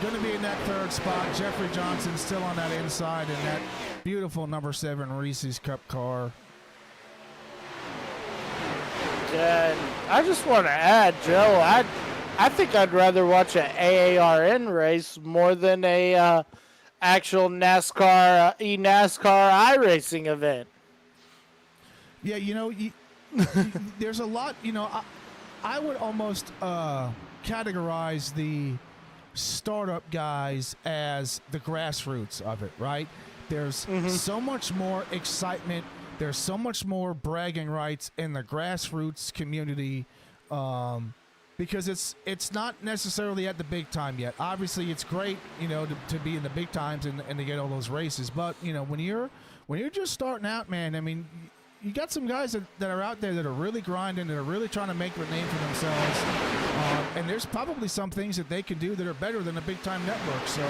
going to be in that third spot. Jeffrey Johnson still on that inside in that beautiful number 7 Reese's Cup car. And I just want to add, Joe, I think I'd rather watch an AARN race more than a actual NASCAR, iRacing event. Yeah, there's a lot, I would almost categorize the startup guys as the grassroots of it, right? There's so much more excitement. There's so much more bragging rights in the grassroots community because it's not necessarily at the big time yet. Obviously, it's great, to be in the big times and to get all those races. But, when you're just starting out, man, I mean, you got some guys that are out there that are really grinding, that are really trying to make a name for themselves. And there's probably some things that they can do that are better than a big-time network. So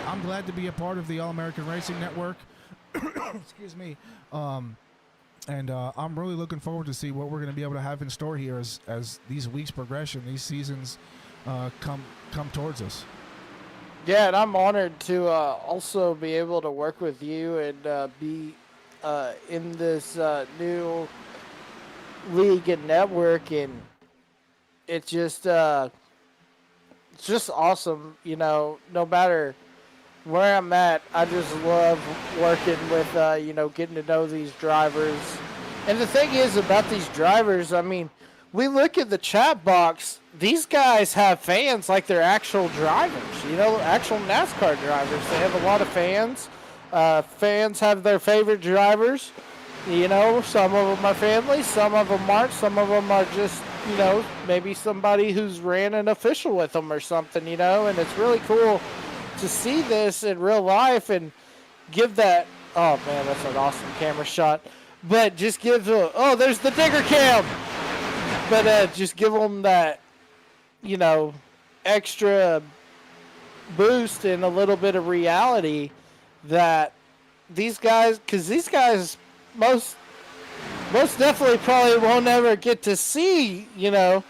I'm glad to be a part of the All-American Racing Network. Excuse me. And I'm really looking forward to see what we're going to be able to have in store here as these weeks progression, these seasons come towards us. Yeah, and I'm honored to also be able to work with you and be in this new league and network, and it's just awesome. No matter where I'm at, I just love working with getting to know these drivers. And the thing is about these drivers, I mean, we look at the chat box, these guys have fans like they're actual drivers, actual NASCAR drivers. They have a lot of fans. Fans have their favorite drivers. Some of them are family, some of them aren't, some of them are just, maybe somebody who's ran an official with them or something, and it's really cool to see this in real life and give that. Oh man, that's an awesome camera shot. But just give there's the digger cam. But just give them that, extra boost and a little bit of reality that these guys, because these guys most definitely probably won't ever get to see, the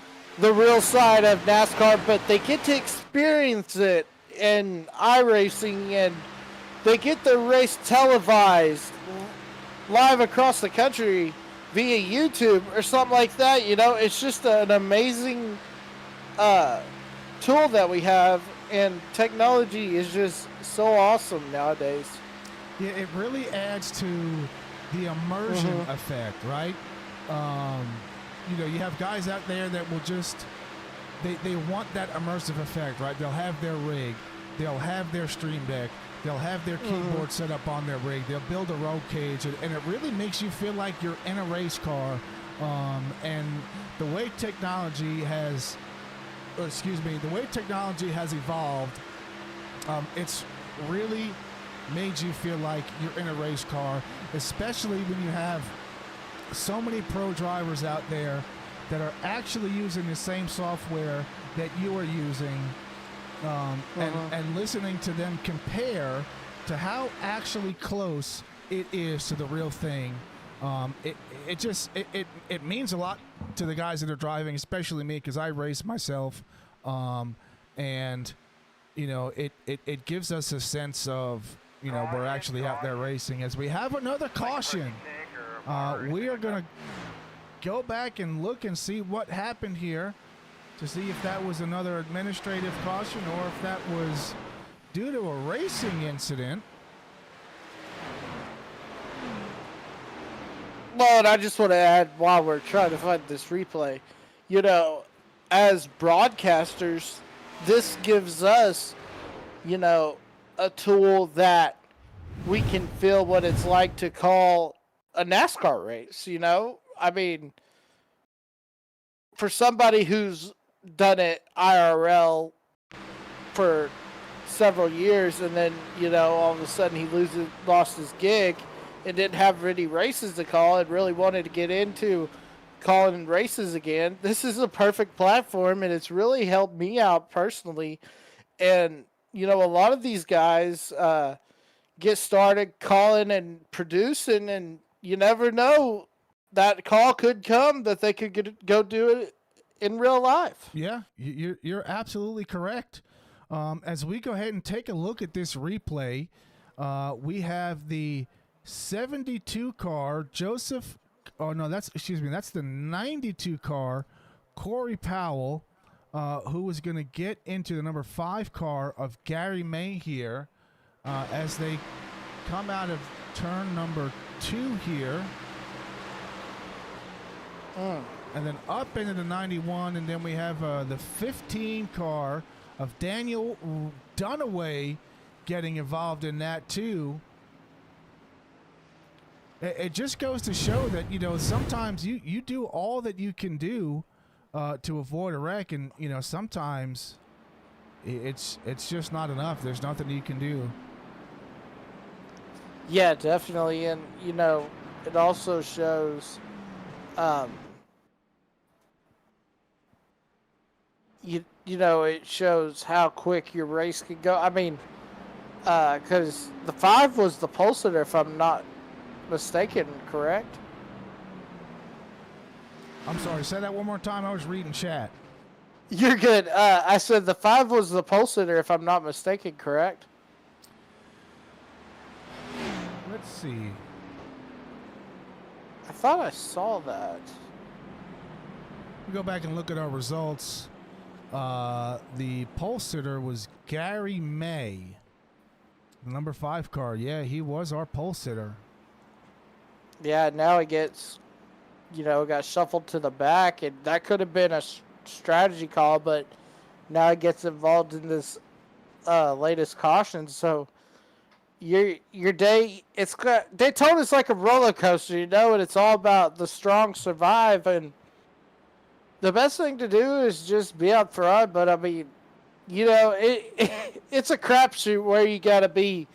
real side of NASCAR, but they get to experience it in iRacing, and they get the race televised live across the country via YouTube or something like that. It's just an amazing tool that we have, and technology is just so awesome nowadays. Yeah, it really adds to the immersion effect, right? You have guys out there that will just, they want that immersive effect, right? They'll have their rig, they'll have their stream deck, they'll have their keyboard set up on their rig, they'll build a roll cage, and it really makes you feel like you're in a race car. And the way technology has, evolved, it's really made you feel like you're in a race car, especially when you have so many pro drivers out there that are actually using the same software that you are using, and listening to them compare to how actually close it is to the real thing. It means a lot to the guys that are driving, especially me, because I race myself, and it gives us a sense of we're actually out there racing. As we have another caution, we are going to go back and look and see what happened here to see if that was another administrative caution or if that was due to a racing incident. Well, and I just want to add, while we're trying to find this replay, as broadcasters, this gives us, a tool that we can feel what it's like to call a NASCAR race. I mean, for somebody who's done it IRL for several years, and then all of a sudden he lost his gig and didn't have any races to call and really wanted to get into calling races again, this is a perfect platform, and it's really helped me out personally. And a lot of these guys get started calling and producing, and you never know, that call could come that they could go do it in real life. Yeah, you're absolutely correct. As we go ahead and take a look at this replay, we have the 72 car Joseph. Oh no, that's the 92 car Corey Powell, who was going to get into the number 5 car of Gary May here, as they come out of turn number 2 here. And then up into the 91, and then we have the 15 car of Daniel Dunaway getting involved in that too. It just goes to show that, sometimes you do all that you can do to avoid a wreck, and, sometimes it's just not enough. There's nothing you can do. Yeah, definitely. And, it also shows, it shows how quick your race can go. I mean, because the 5 was the pole sitter, if I'm not mistaken, correct? I'm sorry, say that one more time. I was reading chat. You're good. I said the 5 was the pole sitter, if I'm not mistaken, correct? Let's see. I thought I saw that. We go back and look at our results. The pole sitter was Gary May, the number 5 car. Yeah, he was our pole sitter. Yeah, now it gets, got shuffled to the back, and that could have been a strategy call, but now it gets involved in this latest caution. So your day, Daytona's like a roller coaster, and it's all about the strong survive, and the best thing to do is just be up front. But I mean, you know, it's a crapshoot where you got to be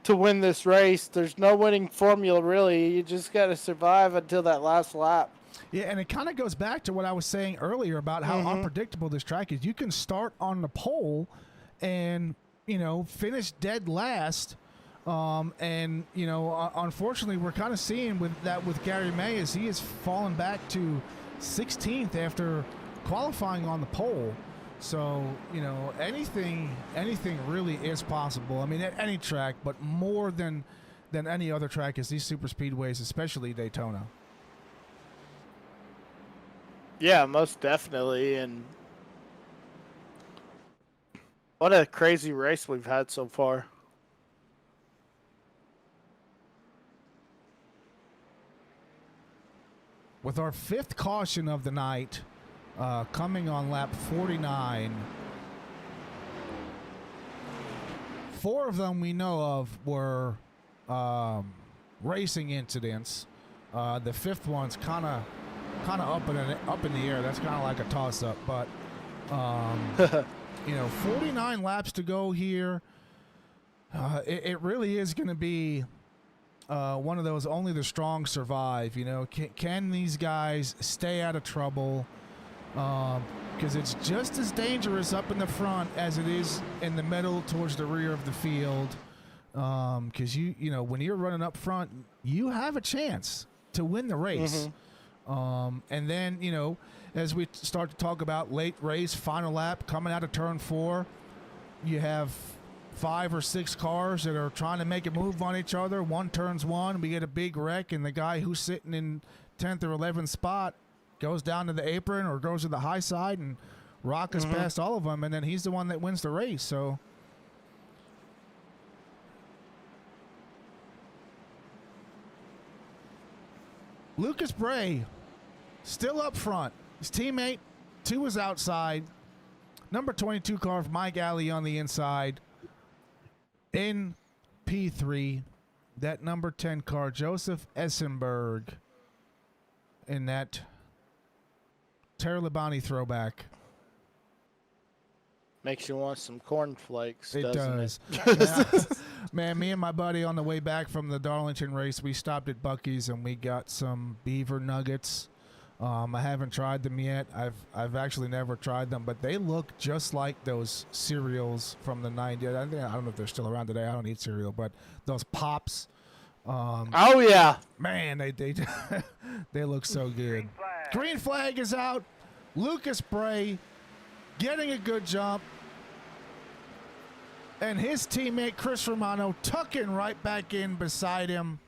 to win this race. There's no winning formula, really. You just got to survive until that last lap. Yeah, and it kind of goes back to what I was saying earlier about how unpredictable this track is. You can start on the pole and, finish dead last. And, unfortunately, we're kind of seeing with Gary May as he has fallen back to 16th after qualifying on the pole. So, anything really is possible. I mean, at any track, but more than any other track is these super speedways, especially Daytona. Yeah, most definitely. And what a crazy race we've had so far. With our 5th caution of the night coming on lap 49, 4 of them we know of were racing incidents. The 5th one's kind of up in the air. That's kind of like a toss-up, but 49 laps to go here. It really is going to be one of those only the strong survive. Can these guys stay out of trouble? Because it's just as dangerous up in the front as it is in the middle towards the rear of the field. Because when you're running up front, you have a chance to win the race. And then, as we start to talk about late race, final lap, coming out of turn 4, you have 5 or 6 cars that are trying to make a move on each other. One turns one, we get a big wreck, and the guy who's sitting in 10th or 11th spot goes down to the apron or goes to the high side and rockets past all of them, and then he's the one that wins the race. So Lucas Bray still up front. His teammate, 2 is outside. Number 22 car for Mike Alley on the inside. In P3, that number 10 car, Joseph Essenberg, in that Terry Labonte throwback. Makes you want some cornflakes, It doesn't does. it? Man, me and my buddy on the way back from the Darlington race, we stopped at Buc-ee's and we got some beaver nuggets. I haven't tried them yet. I've actually never tried them, but they look just like those cereals from the 90s. I don't know if they're still around today. I don't eat cereal, but those Pops. Oh, yeah. Man, they they look so good. Green flag is out. Lucas Bray getting a good jump. And his teammate, Chris Romano, tucking right back in beside him.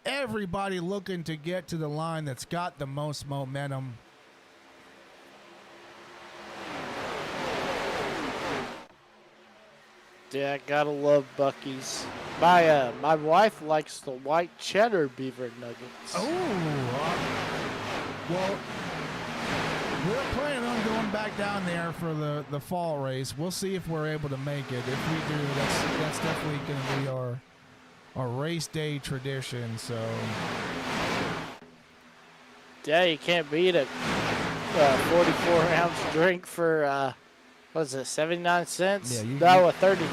Everybody looking to get to the line that's got the most momentum. Yeah, gotta love Buc-ee's. My wife likes the white cheddar beaver nuggets. Oh, well, we're planning on going back down there for the fall race. We'll see if we're able to make it. If we do, that's definitely going to be our race day tradition. So, Yeah, you can't beat a 44-ounce drink for, what is it, 79 cents? Yeah, No, a 32.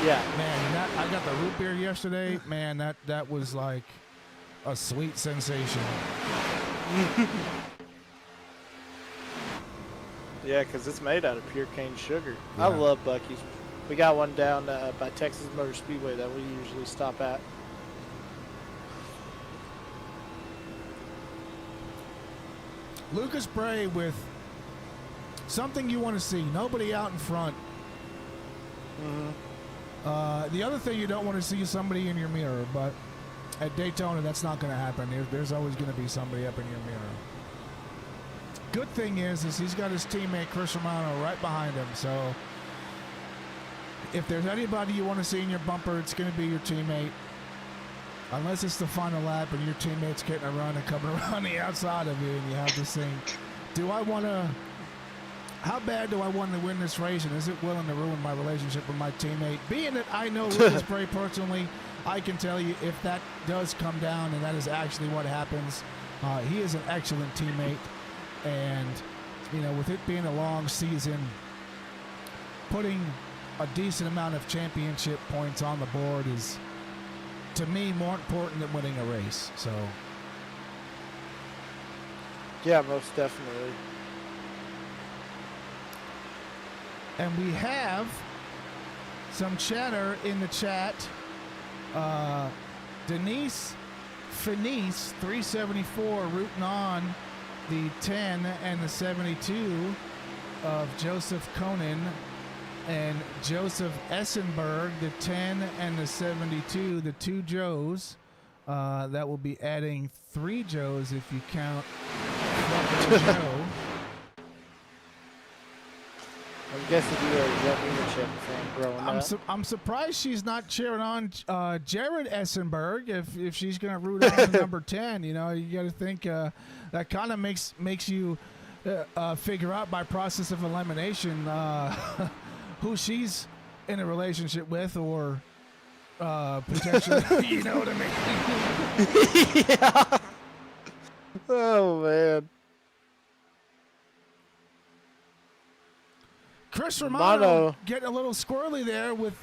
Yeah. Man, I got the root beer yesterday. Man, that was like a sweet sensation. Yeah, because it's made out of pure cane sugar. Yeah. I love Buc-ee's. We got one down by Texas Motor Speedway that we usually stop at. Lucas Bray with something you want to see. Nobody out in front. The other thing you don't want to see is somebody in your mirror, but at Daytona, that's not going to happen. There's always going to be somebody up in your mirror. Good thing is he's got his teammate Chris Romano right behind him, so if there's anybody you want to see in your bumper, it's going to be your teammate. Unless it's the final lap and your teammate's getting a run and coming around the outside of you, and you have to think, how bad do I want to win this race, and is it willing to ruin my relationship with my teammate? Being that I know Lucas Bray personally, I can tell you if that does come down and that is actually what happens, he is an excellent teammate. And, with it being a long season, putting a decent amount of championship points on the board is, to me, more important than winning a race. So, Yeah, most definitely. and we have some chatter in the chat. Denise Finice, 374, rooting on the 10 and the 72 of Joseph Conan, and Joseph Essenberg, the 10 and the 72, the two Joes. That will be adding 3 Joes if you count Flubber Joe. I'm guessing you were a championship fan growing up. I'm surprised she's not cheering on Jared Essenberg if she's going to root on the number 10. You know, you got to think that kind of makes you figure out by process of elimination who she's in a relationship with, or potentially, you know what I mean? Yeah. Oh, man. Chris Romano. Romano getting a little squirrely there with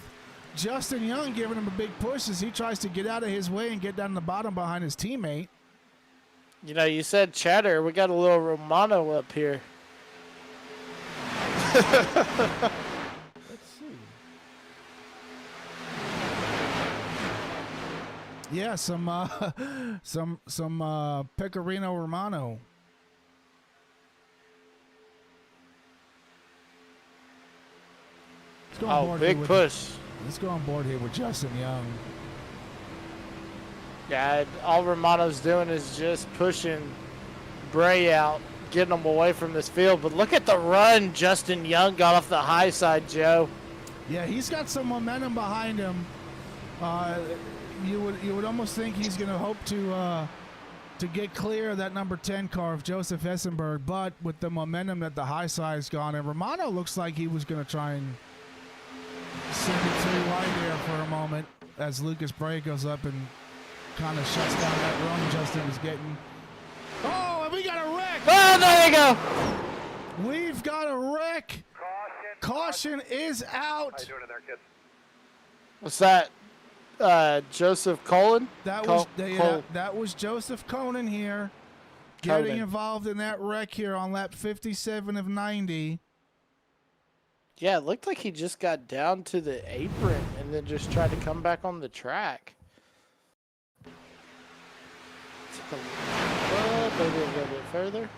Justin Young giving him a big push as he tries to get out of his way and get down the bottom behind his teammate. You know, you said chatter. We got a little Romano up here. Let's see. Yeah, some Pecorino Romano. Let's go on Oh, board big here with- push. Let's go on board here with Justin Young. Yeah, all Romano's doing is just pushing Bray out, getting him away from this field. But look at the run Justin Young got off the high side, Joe. Yeah, he's got some momentum behind him. You would almost think he's going to hope to get clear of that number 10 car of Joseph Essenberg, but with the momentum that the high side's gone, and Romano looks like he was going to try and send it 3 wide there for a moment as Lucas Bray goes up and kind of shuts down that run Justin was getting. Oh, and we got a wreck! Oh, there you go. We've got a wreck! Caution is out! How you doing in there, kid? What's that? Joseph Colin? That Col- was Col- that was Joseph Conan here, getting Conan. involved in that wreck here on lap 57 of 90. Yeah, it looked like he just got down to the apron and then just tried to come back on the track. Took a little bit further.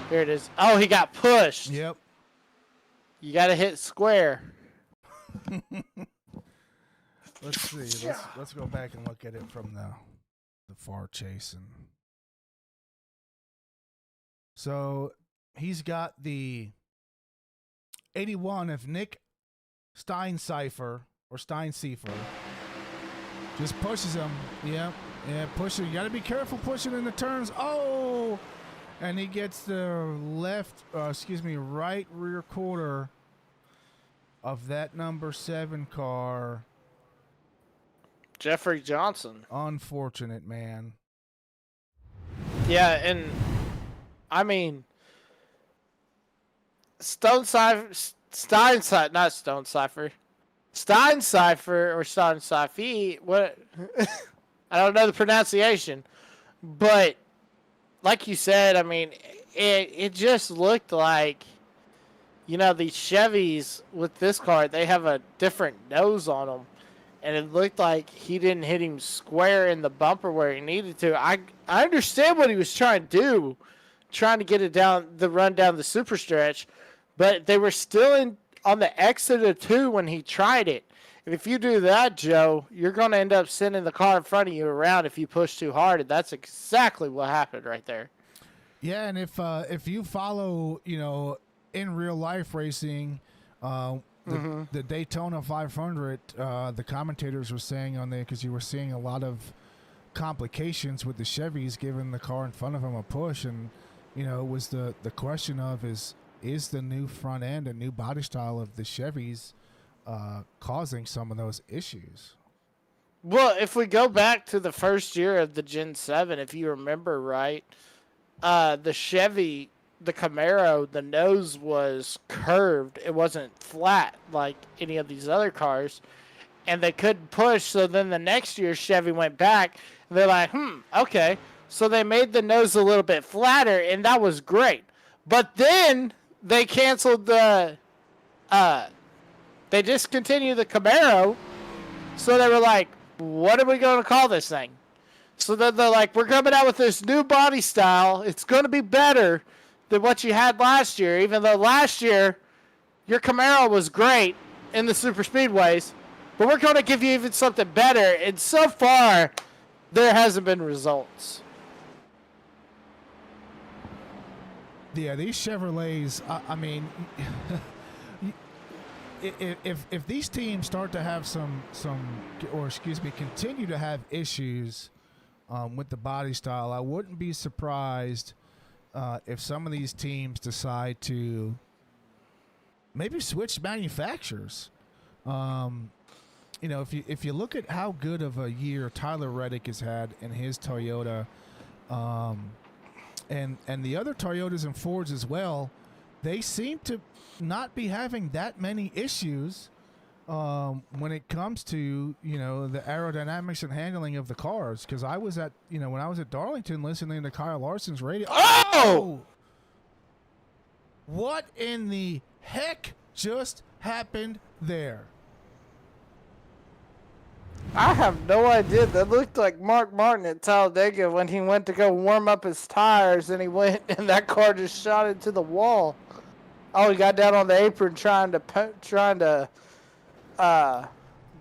There it is. Oh, he got pushed. Yep. You got to hit square. Let's see. Let's go back and look at it from the far chase. And so he's got the 81 of Nick Steinseifer or Steinseifer. Just pushes him. Yeah, pushing. You got to be careful pushing in the turns. Oh, and he gets the right rear quarter of that number 7 car. Jeffrey Johnson. Unfortunate, man. Yeah, and I mean, Steinseifer, not Stonecipher. Steinseifer or Steinseifer, what? I don't know the pronunciation, but like you said, I mean, it just looked like, you know, these Chevys with this car, they have a different nose on them, and it looked like he didn't hit him square in the bumper where he needed to. I understand what he was trying to do, trying to get it down, the run down the super stretch, but they were still on the exit of 2 when he tried it. And if you do that, Joe, you're going to end up sending the car in front of you around if you push too hard, and that's exactly what happened right there. Yeah, and if you follow, you know, in real life racing, the Daytona 500, the commentators were saying on there, because you were seeing a lot of complications with the Chevys giving the car in front of them a push, and you know, it was the question of is the new front end and new body style of the Chevys causing some of those issues? Well, if we go back to the first year of the Gen 7, if you remember right, the Chevy the Camaro, the nose was curved. It wasn't flat like any of these other cars. And they couldn't push, so then the next year Chevy went back. And they're like, okay. So they made the nose a little bit flatter, and that was great. But then they canceled they discontinued the Camaro. So they were like, what are we going to call this thing? So then they're like, we're coming out with this new body style. It's going to be better than what you had last year, even though last year your Camaro was great in the super speedways. But we're going to give you even something better. And so far, there hasn't been results. Yeah, these Chevrolets, I mean, if these teams start to have continue to have issues with the body style, I wouldn't be surprised if some of these teams decide to maybe switch manufacturers. If you look at how good of a year Tyler Reddick has had in his Toyota, and the other Toyotas and Fords as well, they seem to not be having that many issues when it comes to the aerodynamics and handling of the cars. Because I was at when I was at Darlington listening to Kyle Larson's radio. Oh! What in the heck just happened there? I have no idea. That looked like Mark Martin at Talladega when he went to go warm up his tires, and he went, and that car just shot into the wall. Oh, he got down on the apron trying to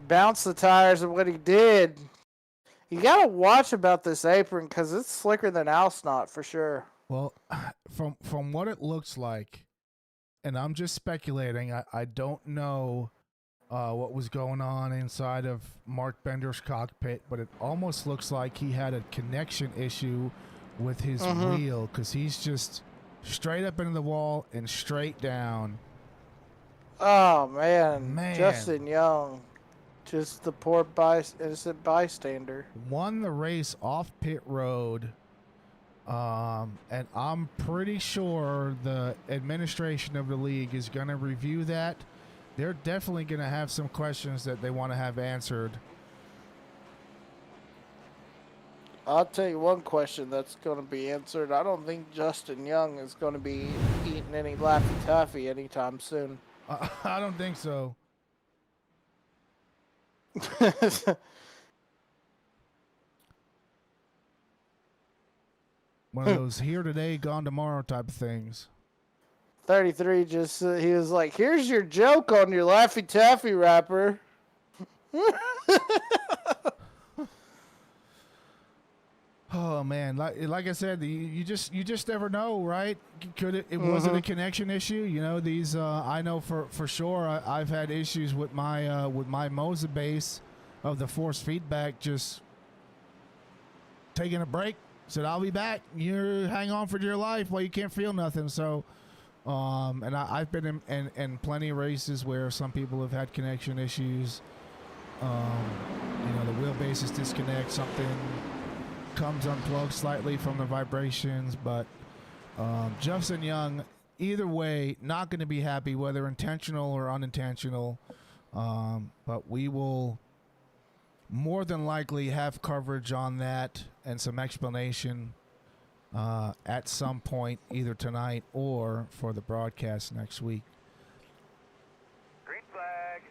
bounce the tires, and what he did, you gotta watch about this apron because it's slicker than Alsnot for sure. Well, from what it looks like, and I'm just speculating, I don't know what was going on inside of Mark Bender's cockpit, but it almost looks like he had a connection issue with his wheel, because he's just straight up into the wall and straight down. Oh, man. Justin Young, just the poor innocent bystander. Won the race off pit road, and I'm pretty sure the administration of the league is going to review that. They're definitely going to have some questions that they want to have answered. I'll tell you one question that's going to be answered. I don't think Justin Young is going to be eating any Laffy Taffy anytime soon. I don't think so. One of those here today, gone tomorrow type of things. 33 just, he was like, here's your joke on your Laffy Taffy wrapper. Oh man, like I said, you just never know, right? Could it was it a connection issue? These I know for sure. I've had issues with my Moza base of the force feedback just taking a break. Said I'll be back. You hang on for dear life while you can't feel nothing. So, and I've been in plenty of races where some people have had connection issues. The wheelbases disconnect, something comes unplugged slightly from the vibrations, but Justin Young, either way, not going to be happy, whether intentional or unintentional. But we will more than likely have coverage on that and some explanation at some point, either tonight or for the broadcast next week. Green flag.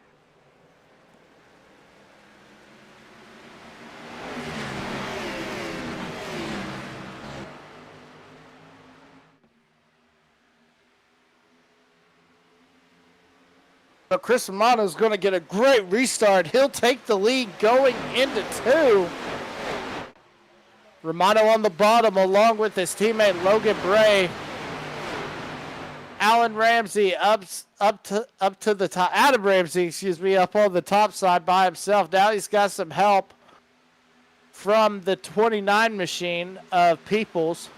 But Chris Romano's going to get a great restart. He'll take the lead going into 2. Romano on the bottom along with his teammate Logan Bray. Alan Ramsey up to the top. Adam Ramsey, up on the top side by himself. Now he's got some help from the 29 machine of Peoples.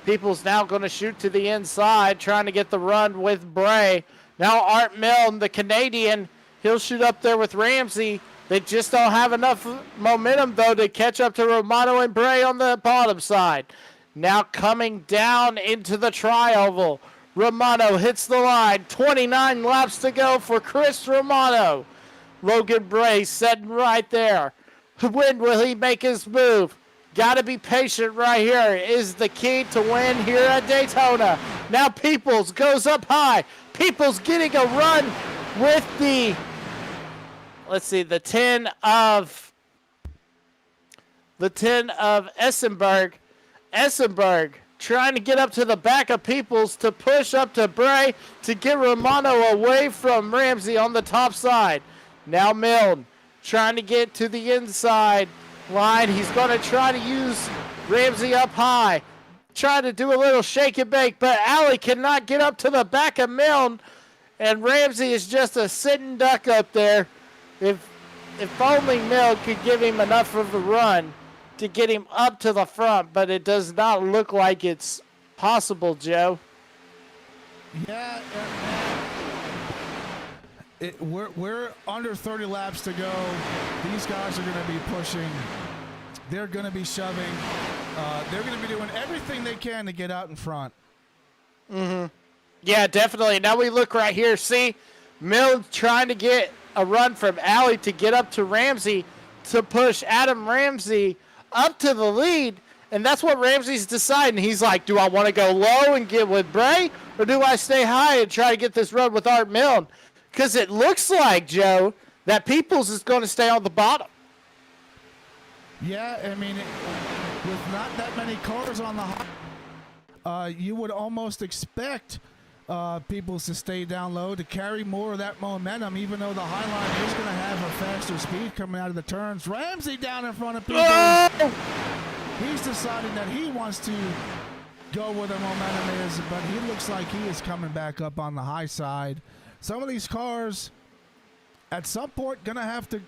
Peoples now going to shoot to the inside, trying to get the run with Bray. Now Art Milne, the Canadian, he'll shoot up there with Ramsey. They just don't have enough momentum, though, to catch up to Romano and Bray on the bottom side. Now coming down into the tri-oval. Romano hits the line. 29 laps to go for Chris Romano. Logan Bray sitting right there. When will he make his move? Got to be patient right here is the key to win here at Daytona. Now Peoples goes up high. Peoples getting a run with the, let's see, the 10 of Essenberg. Essenberg trying to get up to the back of Peoples to push up to Bray to get Romano away from Ramsey on the top side. Now Milne trying to get to the inside line. He's going to try to use Ramsey up high. Try to do a little shake and bake, but Alley cannot get up to the back of Milne, and Ramsey is just a sitting duck up there. If only Milne could give him enough of a run to get him up to the front, but it does not look like it's possible, Joe. Yeah, we're under 30 laps to go. These guys are going to be pushing. They're going to be shoving. They're going to be doing everything they can to get out in front. Yeah, definitely. Now we look right here. See, Milne trying to get a run from Alley to get up to Ramsey to push Adam Ramsey up to the lead, and that's what Ramsey's deciding. He's like, do I want to go low and get with Bray, or do I stay high and try to get this run with Art Milne? Because it looks like, Joe, that Peoples is going to stay on the bottom. Yeah, I mean, with not that many cars on the high, you would almost expect Peoples to stay down low to carry more of that momentum, even though the high line is going to have a faster speed coming out of the turns. Ramsey down in front of Peoples. Oh! He's deciding that he wants to go where the momentum is, but he looks like he is coming back up on the high side. Some of these cars, at some point, going to have to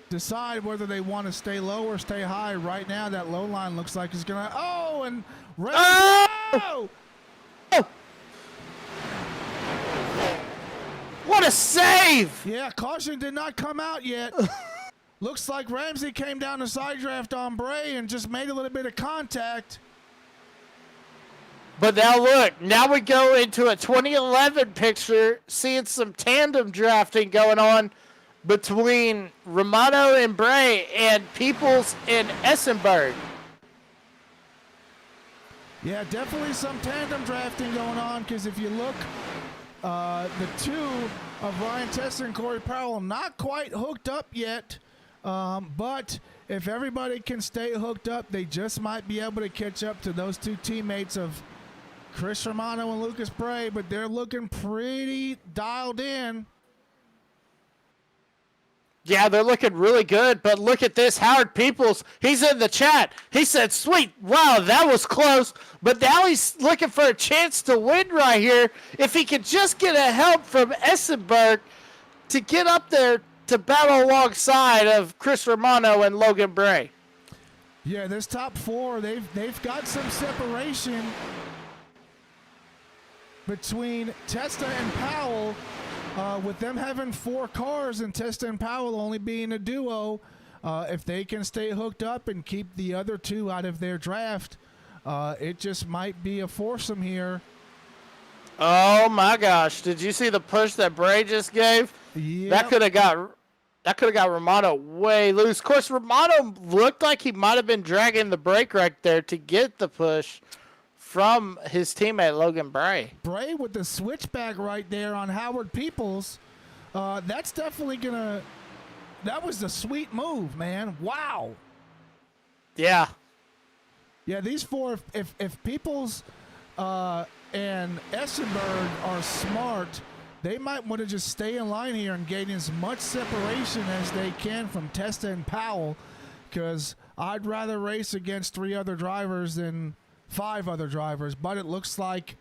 decide whether they want to stay low or stay high. Right now, that low line looks like it's going to... Oh, and... Oh! What a save! Yeah, caution did not come out yet. Looks like Ramsey came down the side draft on Bray and just made a little bit of contact. But now look, now we go into a 2011 picture, seeing some tandem drafting going on between Romano and Bray and Peoples and Essenberg. Yeah, definitely some tandem drafting going on, because if you look, the two of Ryan Testa and Corey Powell not quite hooked up yet, but if everybody can stay hooked up, they just might be able to catch up to those two teammates of Chris Romano and Lucas Bray, but they're looking pretty dialed in. Yeah, they're looking really good, but look at this. Howard Peoples, he's in the chat. He said, sweet, wow, that was close, but now he's looking for a chance to win right here. If he could just get a help from Essenberg to get up there to battle alongside of Chris Romano and Logan Bray. Yeah, this top four, they've got some separation between Testa and Powell, with them having four cars and Testa and Powell only being a duo. If they can stay hooked up and keep the other two out of their draft, it just might be a foursome here. Oh my gosh! Did you see the push that Bray just gave? Yep. That could have got Romano way loose. Of course, Romano looked like he might have been dragging the brake right there to get the push from his teammate Logan Bray. Bray with the switchback right there on Howard Peoples. That's definitely gonna. That was the sweet move, man. Wow. Yeah. Yeah, these four. If Peoples and Essenberg are smart, they might want to just stay in line here and gain as much separation as they can from Testa and Powell, because I'd rather race against three other drivers than five other drivers. But it looks like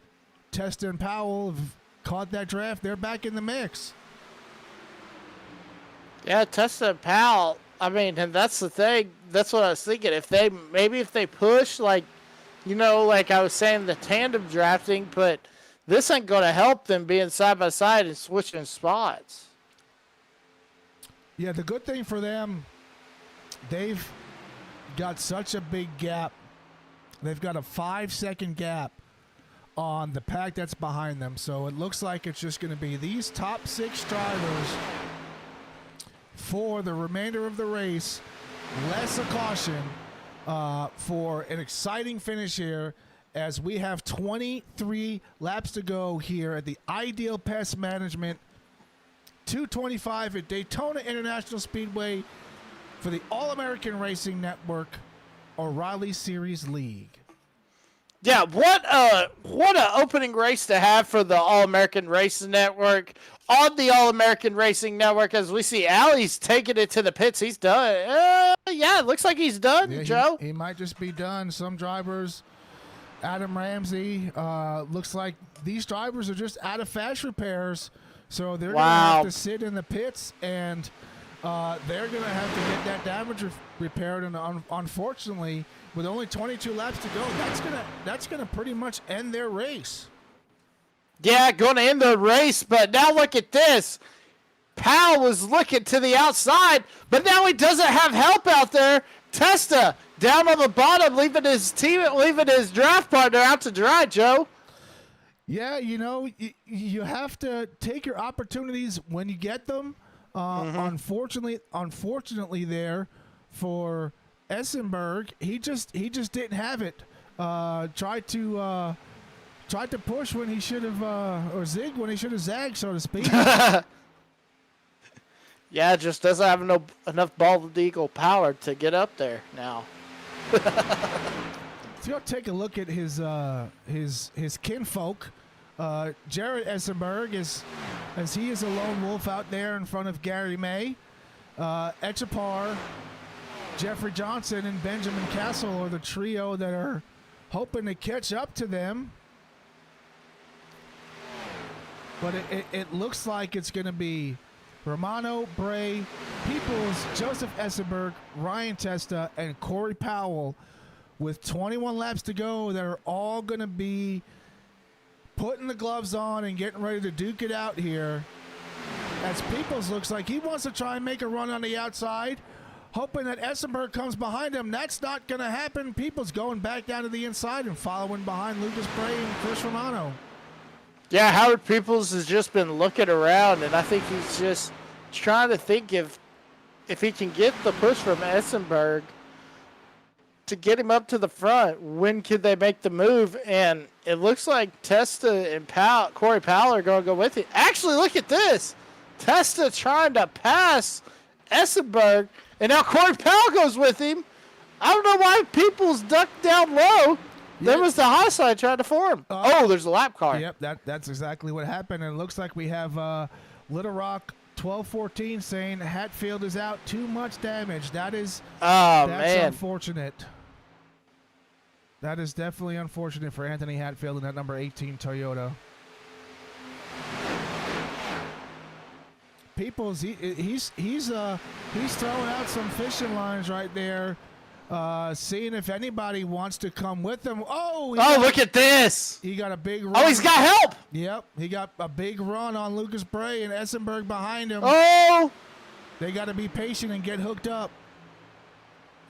Testa and Powell have caught that draft. They're back in the mix. Yeah, Testa and Powell. I mean, and that's the thing. That's what I was thinking. If they push, like, you know, like I was saying, the tandem drafting, but this ain't going to help them being side by side and switching spots. Yeah, the good thing for them, they've got such a big gap They've got a 5-second gap on the pack that's behind them. So it looks like it's just going to be these top 6 drivers for the remainder of the race. Less a caution for an exciting finish here as we have 23 laps to go here at the Ideal Pest Management 225 at Daytona International Speedway for the All-American Racing Network O'Reilly Series League. Yeah, what a opening race to have for the All-American Racing Network. On the All-American Racing Network, as we see Allie's taking it to the pits. He's done. Yeah, it looks like he's done, Yeah, Joe. He might just be done. Some drivers, Adam Ramsey, looks like these drivers are just out of fast repairs. So they're going to have to sit in the pits, and they're going to have to get that damage repaired. And unfortunately, with only 22 laps to go, that's gonna pretty much end their race. Yeah, going to end the race, but now look at this. Powell was looking to the outside, but now he doesn't have help out there. Testa down on the bottom, leaving his draft partner out to dry, Joe. Yeah, you have to take your opportunities when you get them. Unfortunately there for Essenberg, he just didn't have it. Tried to push when he should have, or zig when he should have zagged, so to speak. Yeah, just doesn't have enough bald eagle power to get up there now. Let's go take a look at his kinfolk. Jared Essenberg as he is a lone wolf out there in front of Gary May. Echapar, Jeffrey Johnson, and Benjamin Castle are the trio that are hoping to catch up to them. But it looks like it's going to be Romano, Bray, Peoples, Joseph Essenberg, Ryan Testa, and Corey Powell with 21 laps to go that are all going to be putting the gloves on and getting ready to duke it out here. As Peoples looks like he wants to try and make a run on the outside, hoping that Essenberg comes behind him. That's not going to happen. Peoples going back down to the inside and following behind Lucas Bray and Chris Romano. Yeah, Howard Peoples has just been looking around, and I think he's just trying to think if he can get the push from Essenberg to get him up to the front. When could they make the move? And it looks like Testa and Corey Powell are going to go with it. Actually, look at this. Testa trying to pass Essenberg, and now Corey Powell goes with him. I don't know why Peoples ducked down low. There was the high side trying to form. There's a lap car. Yep, that's exactly what happened. And it looks like we have Little Rock 1214 saying Hatfield is out. Too much damage. That's unfortunate. That is definitely unfortunate for Anthony Hatfield in that number 18 Toyota. Peoples, he's throwing out some fishing lines right there. Seeing if anybody wants to come with him. Look at this. He got a big run. Oh, he's got help. Yep, he got a big run on Lucas Bray and Essenberg behind him. Oh. They got to be patient and get hooked up.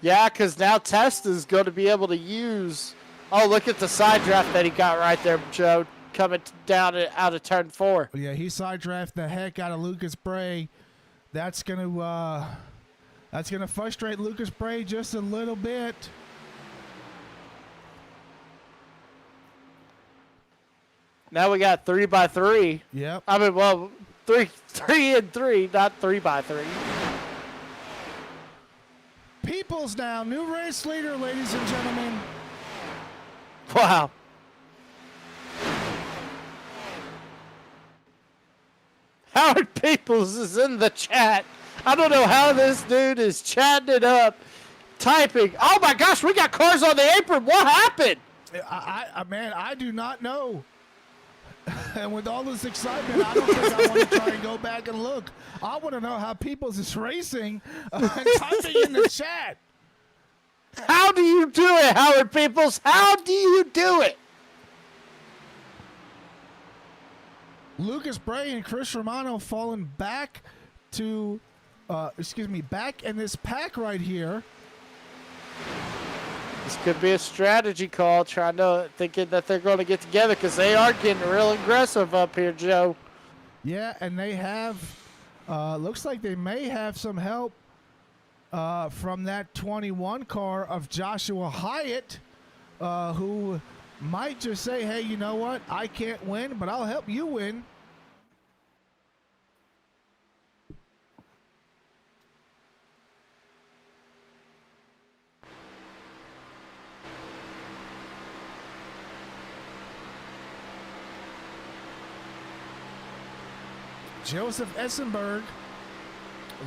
Yeah, because now Testa's going to be able to use. Oh, look at the side draft that he got right there, Joe, coming down out of turn 4. Yeah, he side draft the heck out of Lucas Bray. That's going to frustrate Lucas Bray just a little bit. Now we got 3x3. Yep. I mean, 3 and 3, not 3x3. Peoples now, new race leader, ladies and gentlemen. Wow. Howard Peoples is in the chat. I don't know how this dude is chatting it up, typing. Oh my gosh, we got cars on the apron. What happened? I do not know. And with all this excitement, I don't think I want to try and go back and look. I want to know how Peoples is racing and typing in the chat. How do you do it, Howard Peoples? How do you do it? Lucas Bray and Chris Romano falling back to, back in this pack right here. This could be a strategy call, thinking that they're going to get together because they are getting real aggressive up here, Joe. Yeah, and they have, looks like they may have some help from that 21 car of Joshua Hyatt, who might just say, hey, you know what? I can't win, but I'll help you win. Joseph Essenberg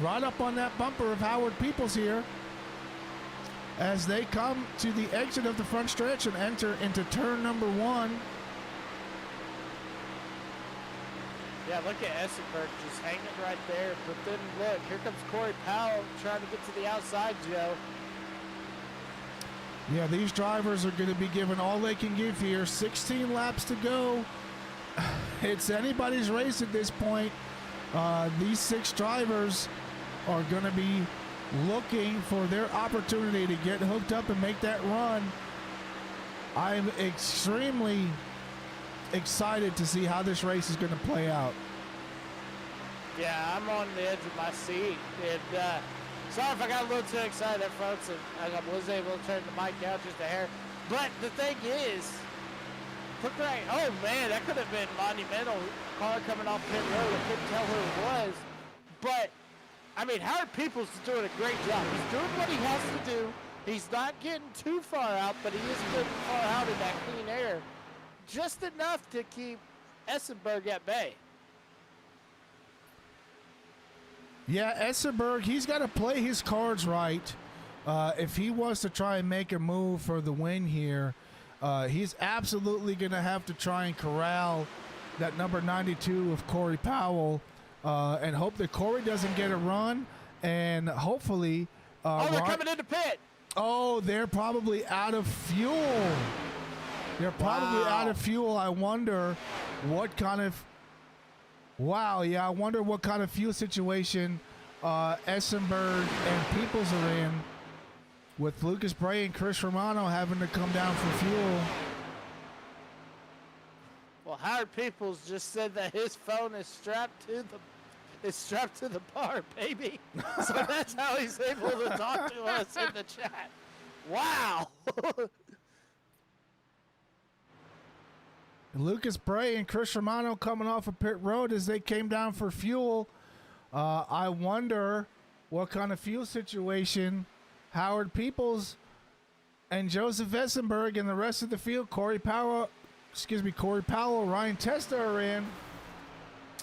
right up on that bumper of Howard Peoples here as they come to the exit of the front stretch and enter into turn number 1. Yeah, look at Essenberg just hanging right there. But then look, here comes Corey Powell trying to get to the outside, Joe. Yeah, these drivers are going to be given all they can give here. 16 laps to go. It's anybody's race at this point. These 6 drivers are going to be looking for their opportunity to get hooked up and make that run. I'm extremely excited to see how this race is going to play out. Yeah, I'm on the edge of my seat. And sorry if I got a little too excited there, folks, and I was able to turn the mic down just a hair. But the thing is, look right. Oh man, that could have been monumental. Car coming off pit road. I couldn't tell who it was. But I mean, Howard Peoples is doing a great job. He's doing what he has to do. He's not getting too far out, but he is getting far out in that clean air, just enough to keep Essenberg at bay. Yeah, Essenberg, he's got to play his cards right. If he wants to try and make a move for the win here, he's absolutely going to have to try and corral that number 92 of Corey Powell and hope that Corey doesn't get a run. And hopefully... they're coming into pit. Oh, they're probably out of fuel. They're probably out of fuel. I wonder what kind of... Wow, yeah, I wonder what kind of fuel situation Essenberg and Peoples are in, with Lucas Bray and Chris Romano having to come down for fuel. Well, Howard Peoples just said that his phone is strapped to the bar, baby. So that's how he's able to talk to us in the chat. Wow. Lucas Bray and Chris Romano coming off of pit road as they came down for fuel. I wonder what kind of fuel situation Howard Peoples and Joseph Essenberg and the rest of the field, Corey Powell, Ryan Testa are in.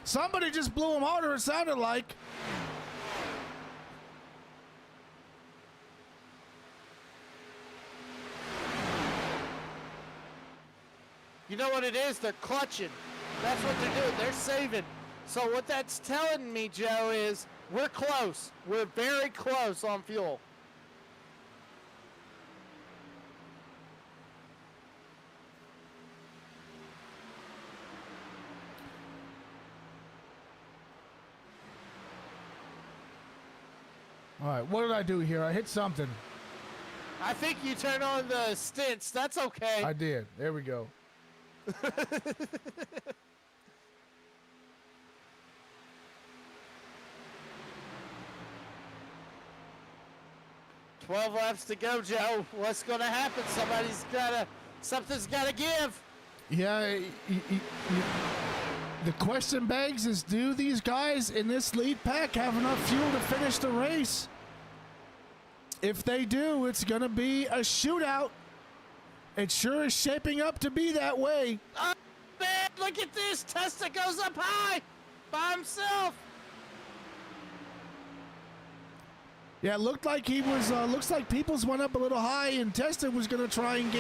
Somebody just blew him harder, it sounded like. You know what it is? They're clutching. That's what they're doing. They're saving. So what that's telling me, Joe, is we're close. We're very close on fuel. All right, what did I do here? I hit something. I think you turned on the stints. That's okay. I did. There we go. 12 laps to go, Joe. What's going to happen? Something's got to give. Yeah, the question begs is, do these guys in this lead pack have enough fuel to finish the race? If they do, it's going to be a shootout. It sure is shaping up to be that way. Oh, man, look at this. Testa goes up high by himself. Yeah, it looked like he was, looks like Peoples went up a little high and Testa was going to try and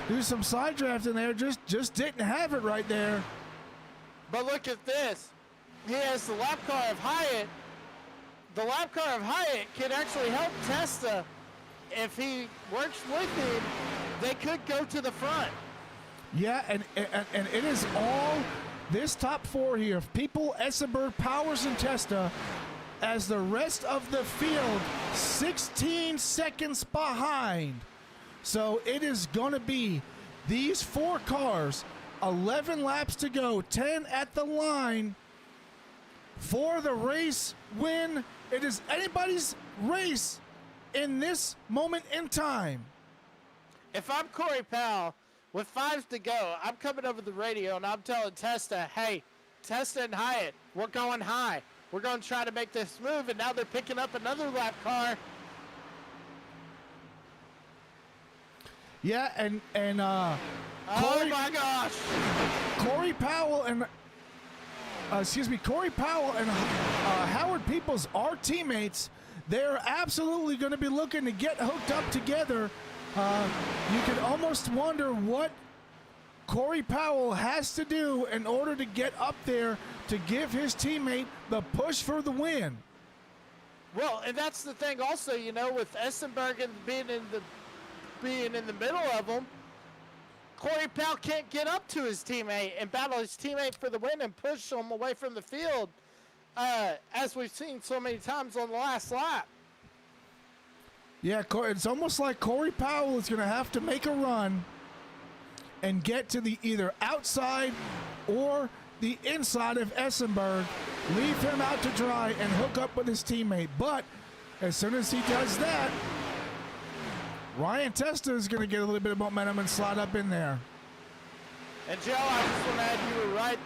do some side draft in there. Just didn't have it right there. But look at this. He has the lap car of Hyatt. The lap car of Hyatt can actually help Testa. If he works with him, they could go to the front. Yeah, and it is all this top four here. People, Essenberg, Powers, and Testa, as the rest of the field 16 seconds behind So it is going to be these 4 cars, 11 laps to go, 10 at the line for the race win. It is anybody's race in this moment in time. If I'm Corey Powell, with 5 to go, I'm coming over the radio and I'm telling Testa, hey, Testa and Hyatt, we're going high. We're going to try to make this move, and now they're picking up another lap car. Yeah, and Oh my gosh! Corey Powell and Howard Peoples are teammates. They're absolutely going to be looking to get hooked up together. You can almost wonder what Corey Powell has to do in order to get up there to give his teammate the push for the win. Well, and that's the thing also, you know, with Essenberg being in the middle of them, Corey Powell can't get up to his teammate and battle his teammate for the win and push him away from the field, as we've seen so many times on the last lap. Yeah, it's almost like Corey Powell is going to have to make a run and get to the either outside or the inside of Essenberg, leave him out to dry and hook up with his teammate. But as soon as he does that, Ryan Testa is going to get a little bit of momentum and slide up in there. And Joe, I just want to add, you were right.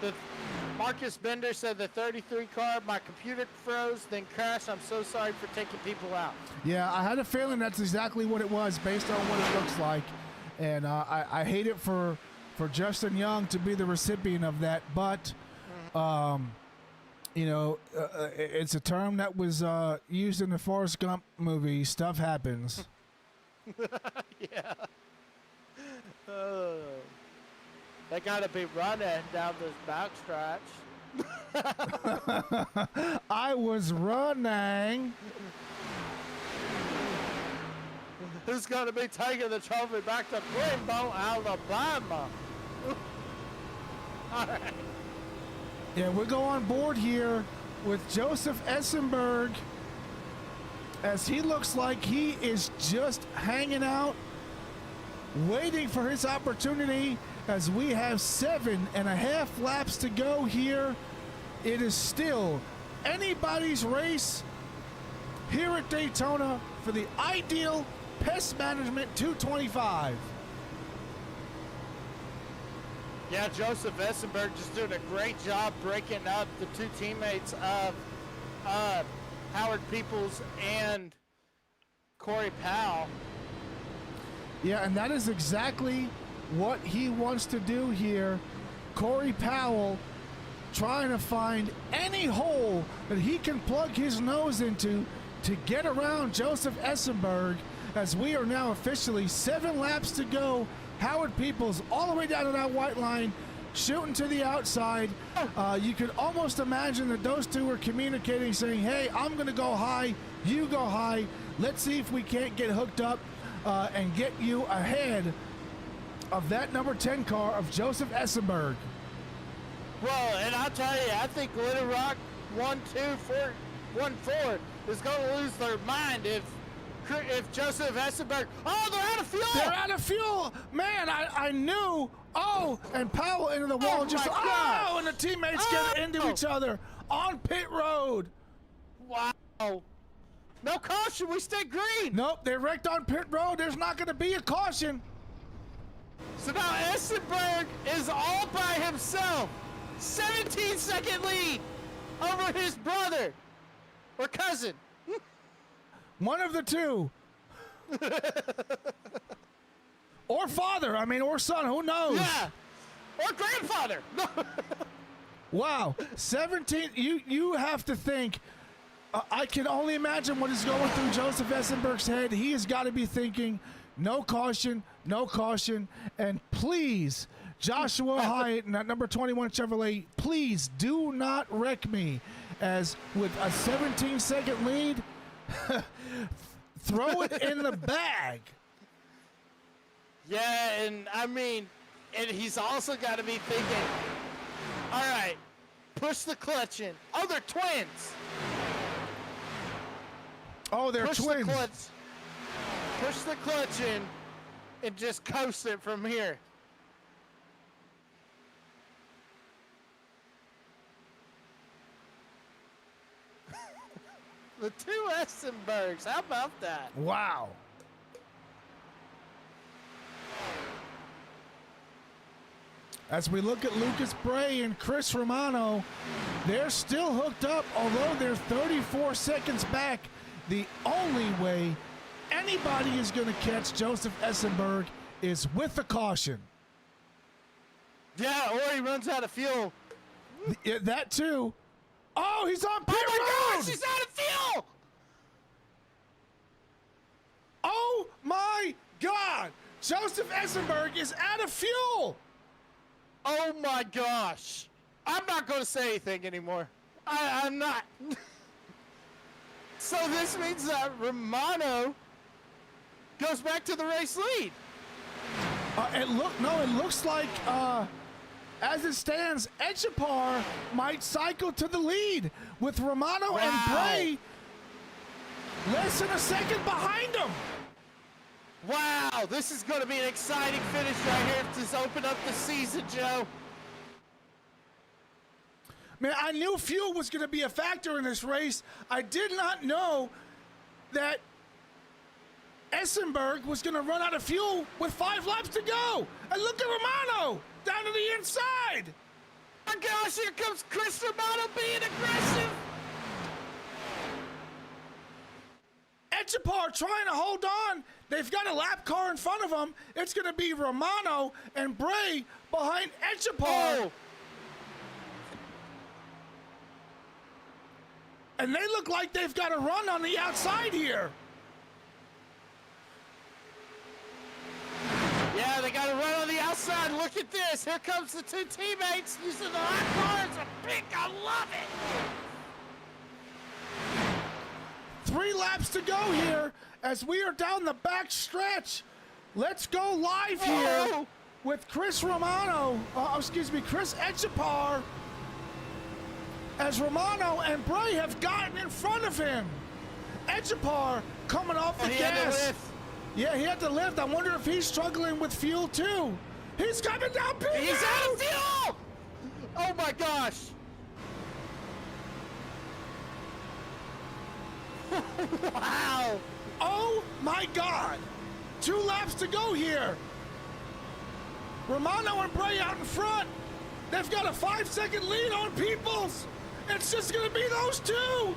Marcus Bender said the 33 car, my computer froze, then crashed. I'm so sorry for taking people out. Yeah, I had a feeling that's exactly what it was based on what it looks like. And I hate it for Justin Young to be the recipient of that. But, it's a term that was used in the Forrest Gump movie. Stuff happens. Yeah. They got to be running down this backstretch. I was running. Who's going to be taking the trophy back to Greenbow, Alabama? All right. Yeah, we'll go on board here with Joseph Essenberg as he looks like he is just hanging out, waiting for his opportunity as we have 7.5 laps to go here. It is still anybody's race here at Daytona for the Ideal Pest Management 225. Yeah, Joseph Essenberg just doing a great job breaking up the 2 teammates of Howard Peoples and Corey Powell. Yeah, and that is exactly what he wants to do here. Corey Powell trying to find any hole that he can plug his nose into to get around Joseph Essenberg, as we are now officially 7 laps to go. Howard Peoples all the way down to that white line, shooting to the outside. You could almost imagine that those two were communicating, saying, hey, I'm going to go high, you go high. Let's see if we can't get hooked up and get you ahead of that number 10 car of Joseph Essenberg. Well, and I'll tell you, I think Little Rock 1-2-4-1-4 is going to lose their mind if Joseph Essenberg. Oh, they're out of fuel! They're out of fuel! Man, I knew. Oh, and Powell into the wall. And the teammates get into each other on pit road. Wow. No caution. We stay green. Nope, they wrecked on pit road. There's not going to be a caution. So now Essenberg is all by himself. 17-second lead over his brother or cousin. One of the two. Or father, or son, who knows? Yeah. Or grandfather. Wow. 17, you have to think, I can only imagine what is going through Joseph Essenberg's head. He has got to be thinking, no caution, and please, Joshua Hyatt and that number 21 Chevrolet, please do not wreck me, as with a 17-second lead, throw it in the bag. Yeah, and and he's also got to be thinking, all right, push the clutch in. Oh, they're twins. Oh, they're twins. Push the clutch in. and just coast it from here. The two Essenbergs. How about that? Wow. As we look at Lucas Bray and Chris Romano, they're still hooked up, although they're 34 seconds back. The only way anybody is going to catch Joseph Essenberg is with a caution. Yeah, or he runs out of fuel. Yeah, that too. Oh, he's on pit Oh my road! gosh, he's out of fuel! Oh my God! Joseph Essenberg is out of fuel! Oh my gosh. I'm not going to say anything anymore. I'm not. So this means that Romano goes back to the race lead. It looks like, as it stands, Echapar might cycle to the lead with Romano and Bray less than a second behind him. Wow, this is going to be an exciting finish right here to open up the season, Joe. Man, I knew fuel was going to be a factor in this race. I did not know that Essenberg was going to run out of fuel with 5 laps to go. And look at Romano down to the inside. Oh my gosh, here comes Chris Romano being aggressive. Echapar trying to hold on. They've got a lap car in front of them. It's going to be Romano and Bray behind Echapar. Oh. And they look like they've got a run on the outside here. Yeah, they got to run on the outside. Look at this. Here comes the two teammates using the lap cars. I love it. 3 laps to go here as we are down the back stretch. Let's go live here with Chris Romano, Chris Echapar, as Romano and Bray have gotten in front of him. Echapar coming off the gas. Yeah, he had to lift. I wonder if he's struggling with fuel too. He's coming down pit road. He's out of fuel! Oh my gosh. Wow. Oh my God. 2 laps to go here. Romano and Bray out in front. They've got a 5-second lead on Peoples. It's just going to be those two.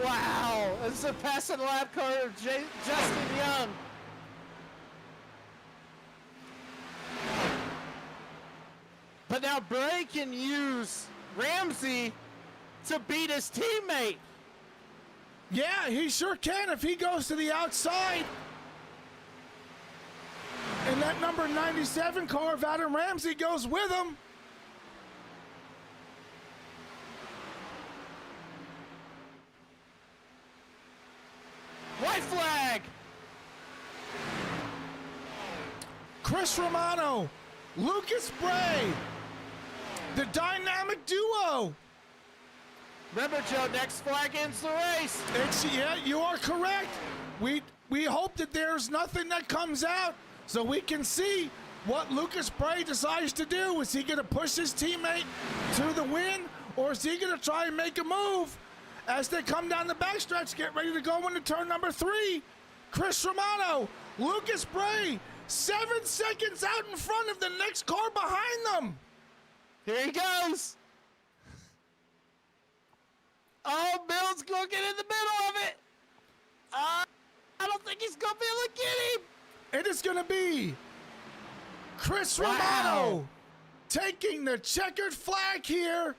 Wow. It's a passing lap car of Justin Young. But now Bray can use Ramsey to beat his teammate. Yeah, he sure can if he goes to the outside. And that number 97 car of Adam Ramsey goes with him. White flag! Chris Romano, Lucas Bray, the dynamic duo. Remember, Joe, next flag ends the race. Yeah, you are correct. We hope that there's nothing that comes out so we can see what Lucas Bray decides to do. Is he going to push his teammate to the win, or is he going to try and make a move as they come down the backstretch, get ready to go into turn number 3? Chris Romano, Lucas Bray, 7 seconds out in front of the next car behind them. Here he goes. Oh, Bill's going to get in the middle of it. I don't think he's going to be able to get him. It is going to be Chris Romano taking the checkered flag here.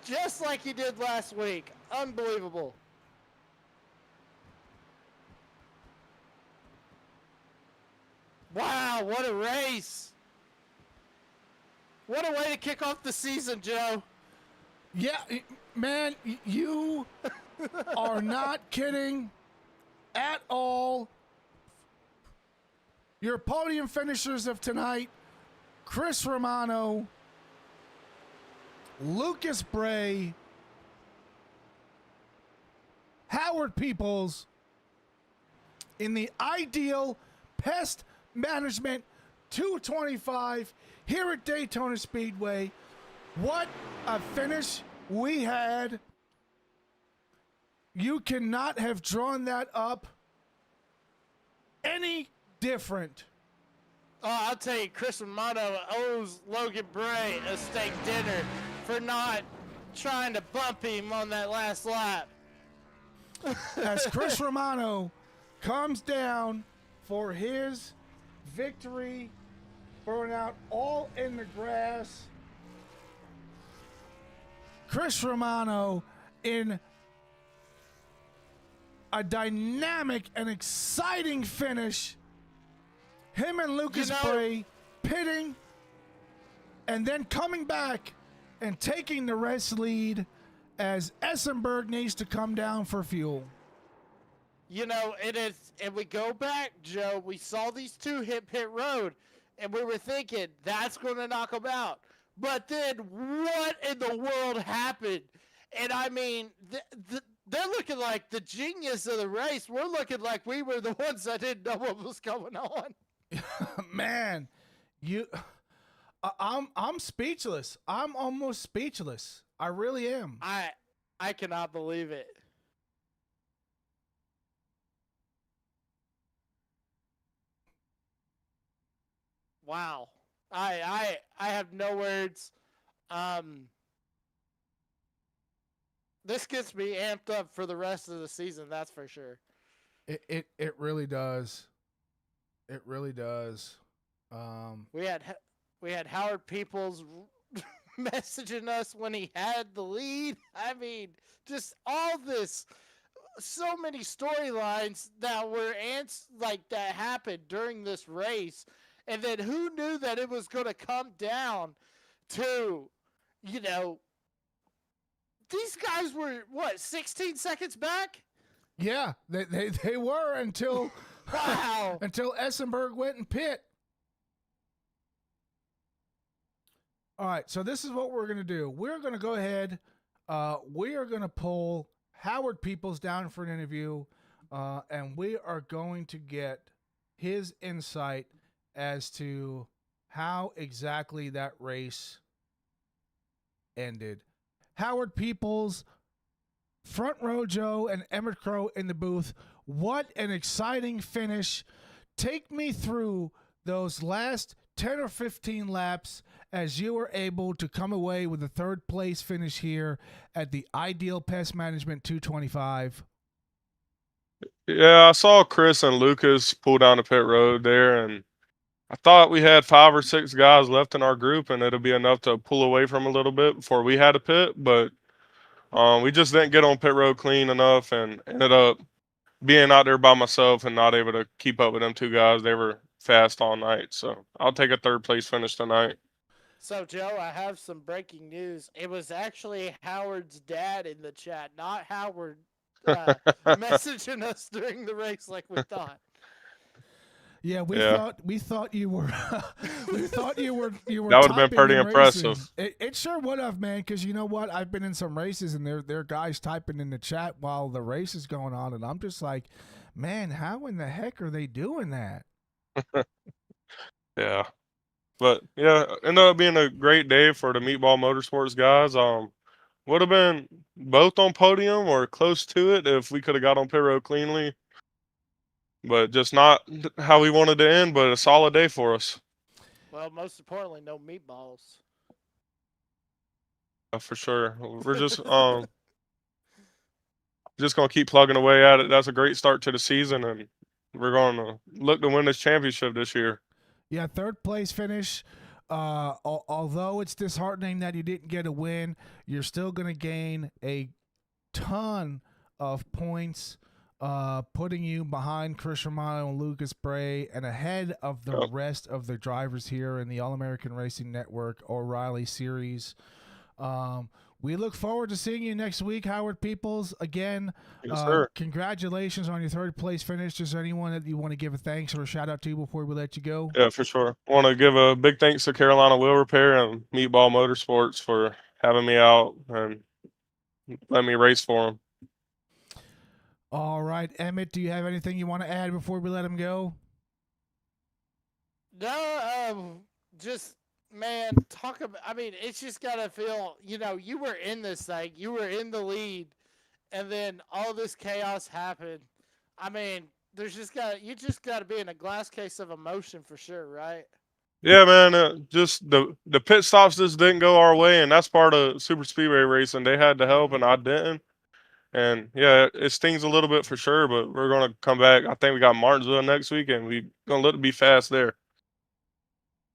Just like he did last week. Unbelievable. Wow, what a race. What a way to kick off the season, Joe. Yeah, man, you are not kidding at all. Your podium finishers of tonight, Chris Romano, Lucas Bray, Howard Peoples, in the Ideal Pest Management 225 here at Daytona Speedway. What a finish we had. You cannot have drawn that up any different. Oh, I'll tell you, Chris Romano owes Logan Bray a steak dinner for not trying to bump him on that last lap. As Chris Romano comes down for his victory, burnout all in the grass. Chris Romano in a dynamic and exciting finish. Him and Lucas Bray pitting and then coming back and taking the race lead as Essenberg needs to come down for fuel. You know, and we go back, Joe, we saw these two hit pit road, and we were thinking, that's going to knock them out. But then what in the world happened? And I mean, they're looking like the genius of the race. We're looking like we were the ones that didn't know what was going on. Man, I'm speechless. I'm almost speechless. I really am. I cannot believe it. Wow. I have no words. This gets me amped up for the rest of the season, that's for sure. It really does. It really does. We had Howard Peoples messaging us when he had the lead. I mean, just all this, so many storylines that were that happened during this race, and then who knew that it was going to come down to, you know, these guys were what, 16 seconds back? Yeah, they were until wow. until Essenberg went and pit. All right, so this is what we're going to do. We're going to go ahead. We are going to pull Howard Peoples down for an interview, and we are going to get his insight as to how exactly that race ended. Howard Peoples, Front Row Joe, and Emmett Crow in the booth. What an exciting finish. Take me through those last 10 or 15 laps as you were able to come away with a third place finish here at the Ideal Pest Management 225. Yeah, I saw Chris and Lucas pull down the pit road there, and I thought we had 5 or 6 guys left in our group, and it'll be enough to pull away from a little bit before we had a pit, but we just didn't get on pit road clean enough and ended up being out there by myself and not able to keep up with them 2 guys. They were fast all night, so I'll take a third place finish tonight. So, Joe, I have some breaking news. It was actually Howard's dad in the chat, not Howard messaging us during the race like we thought. Yeah, we thought you were we thought you were That would have been pretty impressive. It sure would have, man, because you know what? I've been in some races and there are guys typing in the chat while the race is going on, and I'm just like, man, how in the heck are they doing that? Yeah. But yeah, ended up being a great day for the Meatball Motorsports guys. Would have been both on podium or close to it if we could have got on pit road cleanly. But just not how we wanted to end, but a solid day for us. Well, most importantly, no meatballs. For sure. We're just gonna keep plugging away at it. That's a great start to the season, and we're gonna look to win this championship this year. Yeah, third place finish. Although it's disheartening that you didn't get a win, you're still going to gain a ton of points, putting you behind Chris Romano and Lucas Bray and ahead of the rest of the drivers here in the All-American Racing Network O'Reilly Series. We look forward to seeing you next week, Howard Peoples. Again, yes, sir. Congratulations on your third place finish. Is there anyone that you want to give a thanks or a shout out to before we let you go? Yeah, for sure. I want to give a big thanks to Carolina Wheel Repair and Meatball Motorsports for having me out and letting me race for them. All right, Emmett, do you have anything you want to add before we let him go? No, just man, talk about. I mean, it's just gotta feel. You were in this thing, you were in the lead, and then all this chaos happened. I mean, you just gotta be in a glass case of emotion for sure, right? Yeah, man. Just the pit stops just didn't go our way, and that's part of super speedway racing. They had to help, and I didn't. And yeah, it stings a little bit for sure, but we're gonna come back. I think we got Martinsville next week, and we gonna let it be fast there.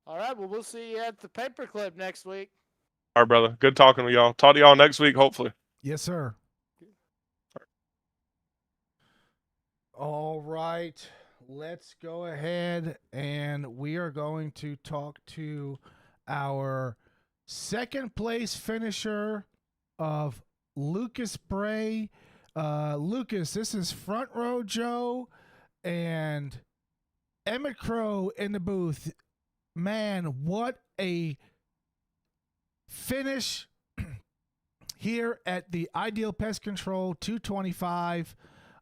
All right, well, we'll see you at the paperclip next week. All right, brother. Good talking with y'all. Talk to y'all next week, hopefully. Yes, sir. All right, let's go ahead and we are going to talk to our second place finisher of Lucas Bray. Lucas, this is Front Row Joe and Emmett Crow in the booth. Man, what a finish here at the Ideal Pest Control 225.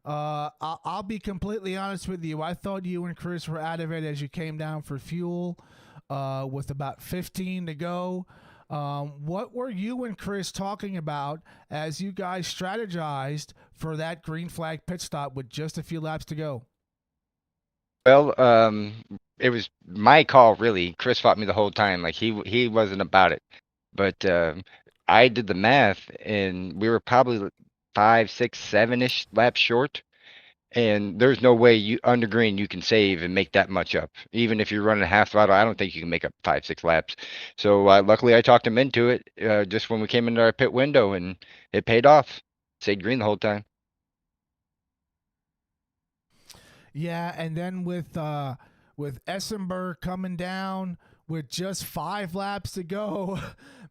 I'll be completely honest with you. I thought you and Chris were out of it as you came down for fuel with about 15 to go. What were you and Chris talking about as you guys strategized for that green flag pit stop with just a few laps to go? Well, it was my call really. Chris fought me the whole time. Like he wasn't about it. But I did the math, and we were probably 5, 6, 7-ish laps short. And there's no way you under green you can save and make that much up. Even if you're running half throttle, I don't think you can make up 5, 6 laps. So luckily I talked him into it just when we came into our pit window, and it paid off. Stayed green the whole time. Yeah, and then with Essenberg coming down with just 5 laps to go,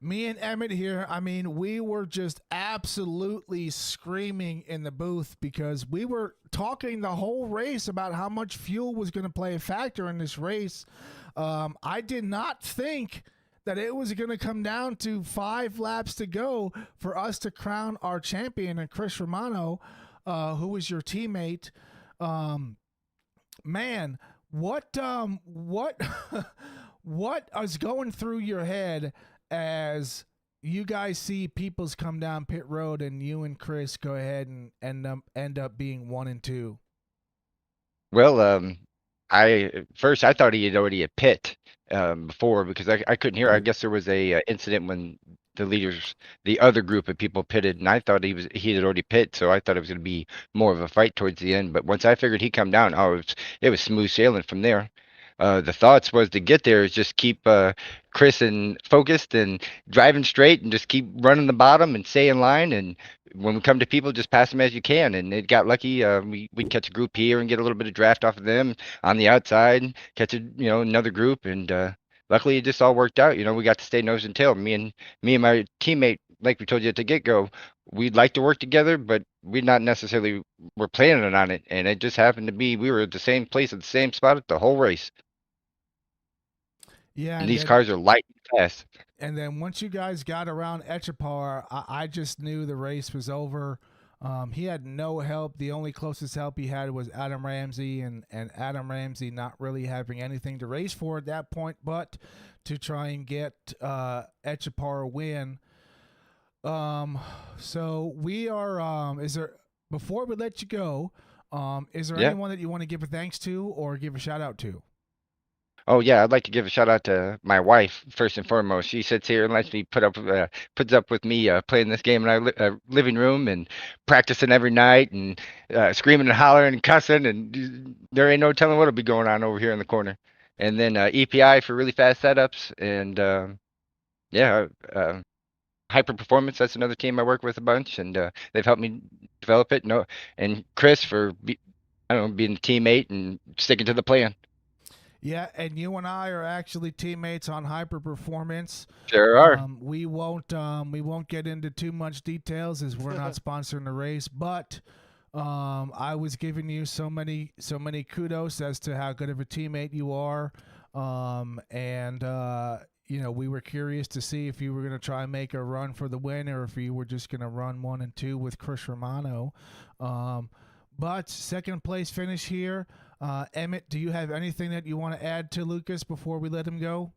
me and Emmett here, I mean, we were just absolutely screaming in the booth because we were talking the whole race about how much fuel was going to play a factor in this race. I did not think that it was going to come down to 5 laps to go for us to crown our champion, and Chris Romano, who was your teammate. Man, what what is going through your head as you guys see Peoples come down pit road and you and Chris go ahead and end up being 1 and 2? Well, I thought he had already hit pit before because I couldn't hear. I guess there was a incident when the other group of people pitted, and I thought he had already pit, so I thought it was going to be more of a fight towards the end. But once I figured he'd come down, it was smooth sailing from there. The thoughts was to get there is just keep Chris and focused and driving straight and just keep running the bottom and stay in line. And when we come to people, just pass them as you can. And it got lucky. We'd catch a group here and get a little bit of draft off of them on the outside, catch another group, and luckily it just all worked out. We got to stay nose and tail. Me and my teammate, like we told you at the get-go, we'd like to work together, but we not necessarily were planning on it. And it just happened to be we were at the same place at the same spot at the whole race. Yeah, And these cars are light and fast. And then once you guys got around Etchapar, I just knew the race was over. He had no help. The only closest help he had was Adam Ramsey, and Adam Ramsey not really having anything to race for at that point, but to try and get Etchapar a win. So we are. Is there, before we let you go, is there anyone that you want to give a thanks to or give a shout out to? Oh yeah, I'd like to give a shout out to my wife first and foremost. She sits here and lets me puts up with me playing this game in our living room and practicing every night and screaming and hollering and cussing, and there ain't no telling what'll be going on over here in the corner. And then EPI for really fast setups, and Hyper Performance. That's another team I work with a bunch, and they've helped me develop it. And Chris for being a teammate and sticking to the plan. Yeah, and you and I are actually teammates on Hyper Performance. Sure are. We won't get into too much details as we're not sponsoring the race, but I was giving you so many kudos as to how good of a teammate you are, and we were curious to see if you were going to try and make a run for the win or if you were just going to run 1 and 2 with Chris Romano. but second place finish here. Emmett, do you have anything that you want to add to Lucas before we let him go?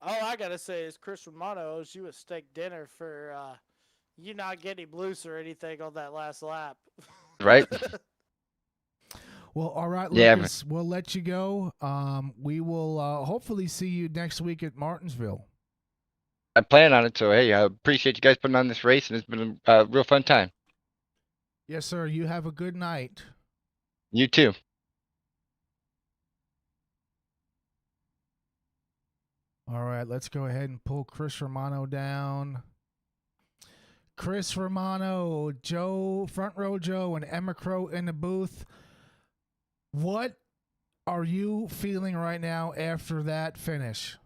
All I gotta say is Chris Romano owes you a steak dinner for you not getting loose or anything on that last lap. Right? Well, all right, Yeah, Lucas, we'll let you go. We will hopefully see you next week at Martinsville. I plan on it. So hey, I appreciate you guys putting on this race, and it's been a real fun time. Yes, sir. You have a good night. You too. All right, let's go ahead and pull Chris Romano down. Chris Romano, Joe, Front Row Joe, and Emma Crow in the booth. What are you feeling right now after that finish?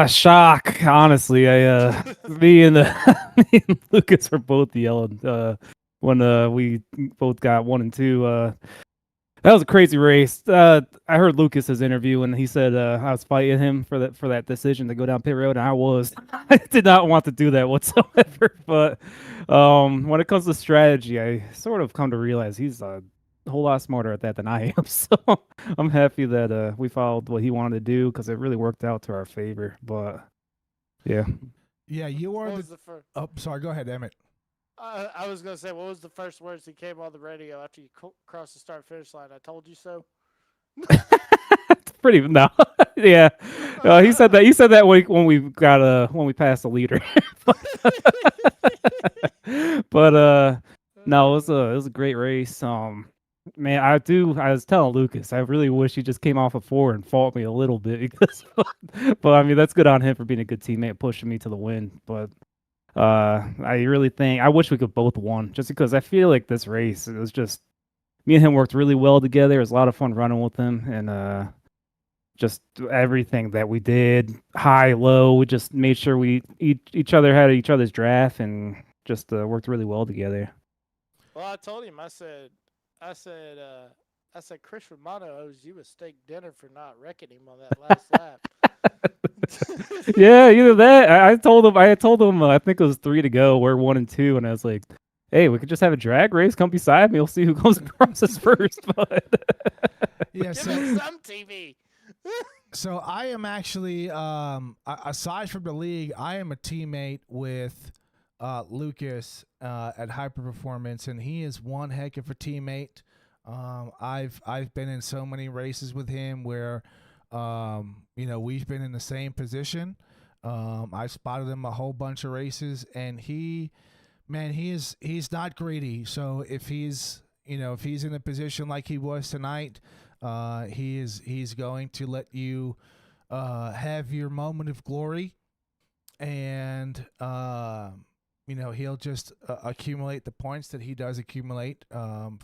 Shock. Honestly, me and me and Lucas were both yelling when we both got 1 and 2. That was a crazy race. I heard Lucas's interview and he said I was fighting him for that decision to go down pit road, and I was. I did not want to do that whatsoever. But when it comes to strategy, I sort of come to realize he's a whole lot smarter at that than I am. So I'm happy that we followed what he wanted to do because it really worked out to our favor. But yeah. Yeah, you are What the. was the first? Oh, sorry. Go ahead, Emmett. I was gonna say, what was the first words he came on the radio after you crossed the start finish line? I told you so. It's pretty no, yeah. He said that. He said that when we passed the leader. But no, it was a great race. Man, I was telling Lucas, I really wish he just came off of 4 and fought me a little bit because, but I mean that's good on him for being a good teammate, pushing me to the win. But I really think I wish we could both won just because I feel like this race it was just me and him worked really well together. It was a lot of fun running with him, and just everything that we did, high, low, we just made sure we each other had each other's draft and just worked really well together. Well, I told him. I said, Chris Romano owes you a steak dinner for not wrecking him on that last lap. Yeah, either that. I told him. I think it was 3 to go. We're 1 and 2, and I was like, "Hey, we could just have a drag race. Come beside me. We'll see who comes across us first." But Yeah, Give him some TV. So I am actually, aside from the league, I am a teammate with Lucas at Hyper Performance, and he is one heck of a teammate. I've been in so many races with him where, we've been in the same position. I spotted him a whole bunch of races, and he's not greedy. So if he's in a position like he was tonight, he's going to let you have your moment of glory, and he'll just accumulate the points that he does accumulate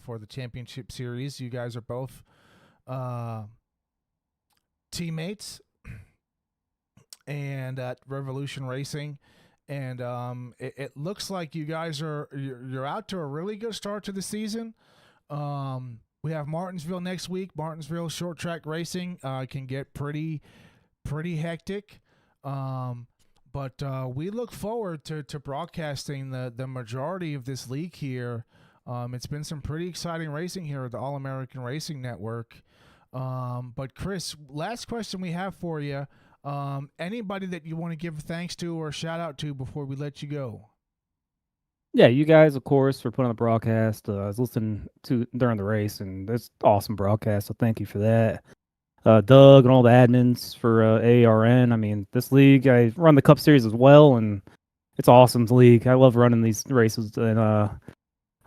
for the championship series. You guys are both teammates and at Revolution Racing, and it looks like you guys you're out to a really good start to the season. We have Martinsville next week. Martinsville short track racing can get pretty hectic. But we look forward to broadcasting the majority of this league here. It's been some pretty exciting racing here at the All-American Racing Network. But Chris, last question we have for you. Anybody that you want to give thanks to or shout out to before we let you go? yeah, you guys, of course, for putting on the broadcast. I was listening to during the race, and it's awesome broadcast. So thank you for that. Doug and all the admins for AARN. I mean, this league, I run the Cup Series as well, and it's awesome league. I love running these races. And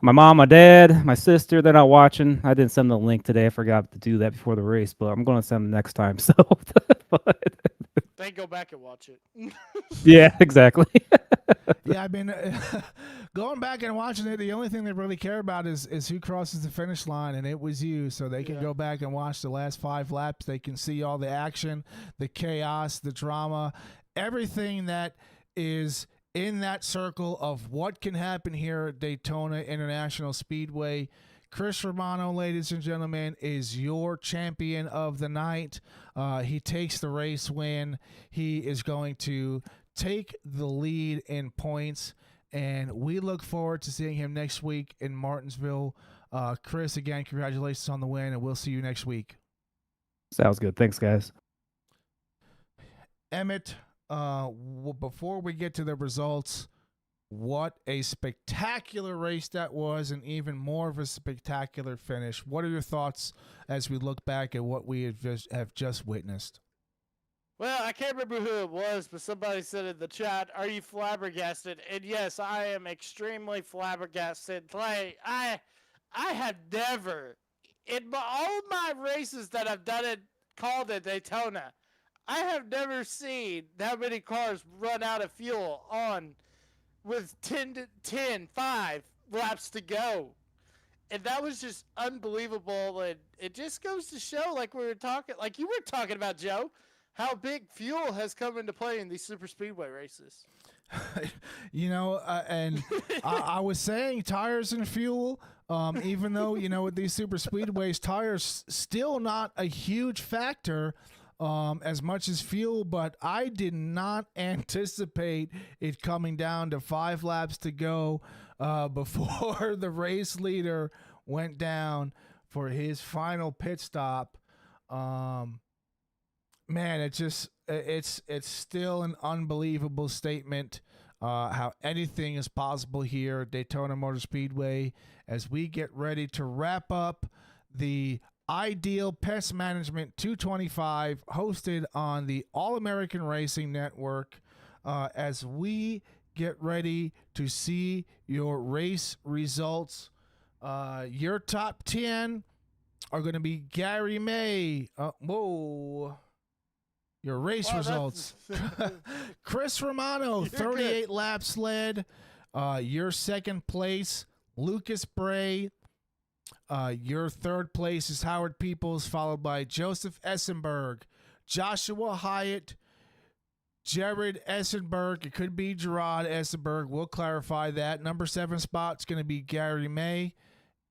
my mom, my dad, my sister, they're not watching. I didn't send them the link today. I forgot to do that before the race, but I'm going to send them next time. So, Then go back and watch it. yeah, exactly. Yeah, I've been going back and watching it. The only thing they really care about is who crosses the finish line, and it was you. So they can go back and watch the last 5 laps. They can see all the action, the chaos, the drama, everything that is in that circle of what can happen here at Daytona International Speedway. Chris Romano, ladies and gentlemen, is your champion of the night. He takes the race win. He is going to take the lead in points and we look forward to seeing him next week in Martinsville. Chris, again, congratulations on the win, and we'll see you next week. Sounds good. Thanks, guys. Emmett, before we get to the results, what a spectacular race that was, and even more of a spectacular finish. What are your thoughts as we look back at what we have just witnessed? Well, I can't remember who it was, but somebody said in the chat, "Are you flabbergasted?" And yes, I am extremely flabbergasted. Like I have never, in all my races that I've done it called at Daytona, I have never seen that many cars run out of fuel on with 5 laps to go. And that was just unbelievable. And it just goes to show, like you were talking about, Joe, how big fuel has come into play in these super speedway races. And I was saying tires and fuel, even though, with these super speedways, tires still not a huge factor as much as fuel, but I did not anticipate it coming down to 5 laps to go before the race leader went down for his final pit stop. Man, it's still an unbelievable statement how anything is possible here at Daytona Motor Speedway as we get ready to wrap up the Ideal Pest Management 225 hosted on the All-American Racing Network as we get ready to see your race results. Your top 10 are going to be Gary May. Your race results. Chris Romano, 38 laps led. Your second place, Lucas Bray. Your third place is Howard Peoples, followed by Joseph Essenberg, Joshua Hyatt, Jared Essenberg. It could be Gerard Essenberg. We'll clarify that. Number 7 spot is going to be Gary May.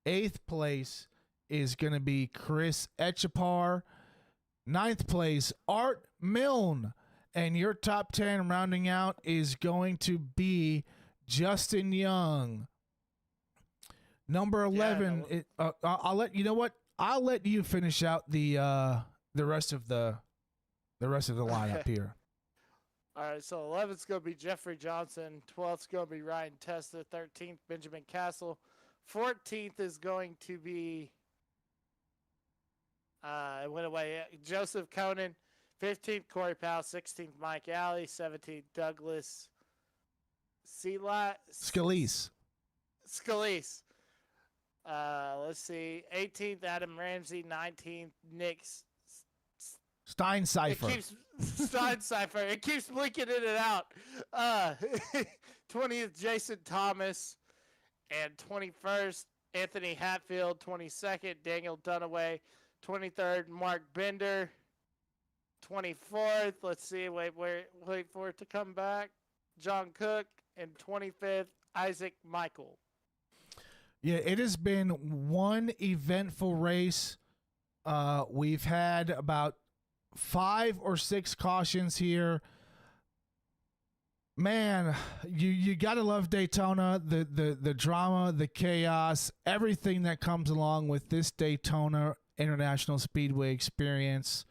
8th place is going to be Chris Etchapar. 9th place, Art Milne. And your top 10 rounding out is going to be Justin Young. Number 11, I'll let I'll let you finish out the rest of the lineup here. All right, so 11th's going to be Jeffrey Johnson, 12th's going to be Ryan Testa, 13th Benjamin Castle, 14th is going to be it went away. Joseph Conan, 15th Corey Powell, 16th Mike Alley, 17th Douglas Scalise. Let's see. 18th Adam Ramsey, 19th Nick Steincipher. Steincipher. It keeps blinking in and out. 20th Jason Thomas, and 21st Anthony Hatfield, 22nd Daniel Dunaway, 23rd Mark Bender, 24th, let's see, wait for it to come back, John Cook, and 25th Isaac Michael. Yeah, it has been one eventful race. We've had about 5 or 6 cautions here. Man, you gotta love Daytona, the drama, the chaos, everything that comes along with this Daytona International Speedway experience.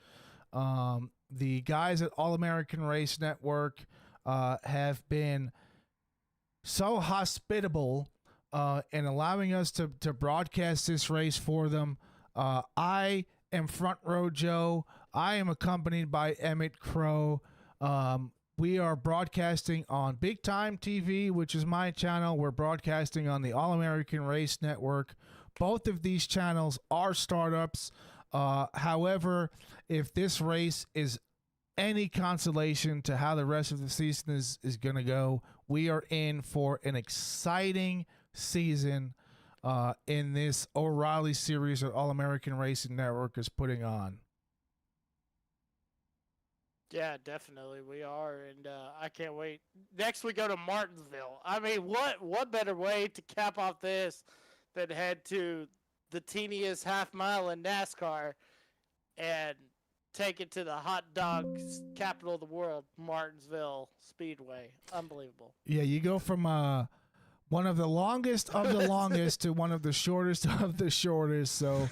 The guys at All American Race Network have been so hospitable in allowing us to broadcast this race for them. I am Front Row Joe. I am accompanied by Emmett Crow. We are broadcasting on Big Time TV, which is my channel. We're broadcasting on the All American Race Network. Both of these channels are startups. However, if this race is any consolation to how the rest of the season is going to go, we are in for an exciting season in this O'Reilly series that All American Racing Network is putting on. Yeah, definitely we are, and I can't wait. Next we go to Martinsville. I mean, what better way to cap off this than head to the teeniest half mile in NASCAR and take it to the hot dog capital of the world, Martinsville Speedway. Unbelievable. Yeah, you go from one of the longest of the longest to one of the shortest of the shortest. So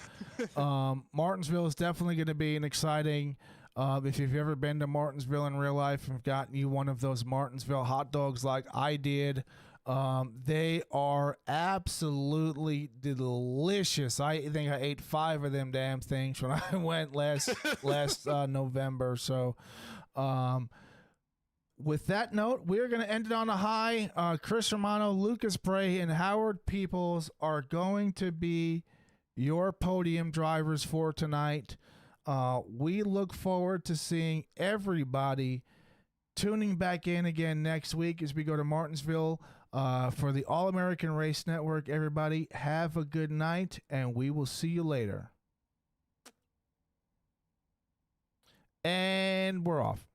Martinsville is definitely going to be an exciting. If you've ever been to Martinsville in real life and gotten you one of those Martinsville hot dogs like I did, they are absolutely delicious. I think I ate 5 of them damn things when I went last November. So with that note, we're going to end it on a high. Chris Romano, Lucas Bray, and Howard Peoples are going to be your podium drivers for tonight. We look forward to seeing everybody tuning back in again next week as we go to Martinsville for the All-American Race Network. Everybody, have a good night, and we will see you later. And we're off.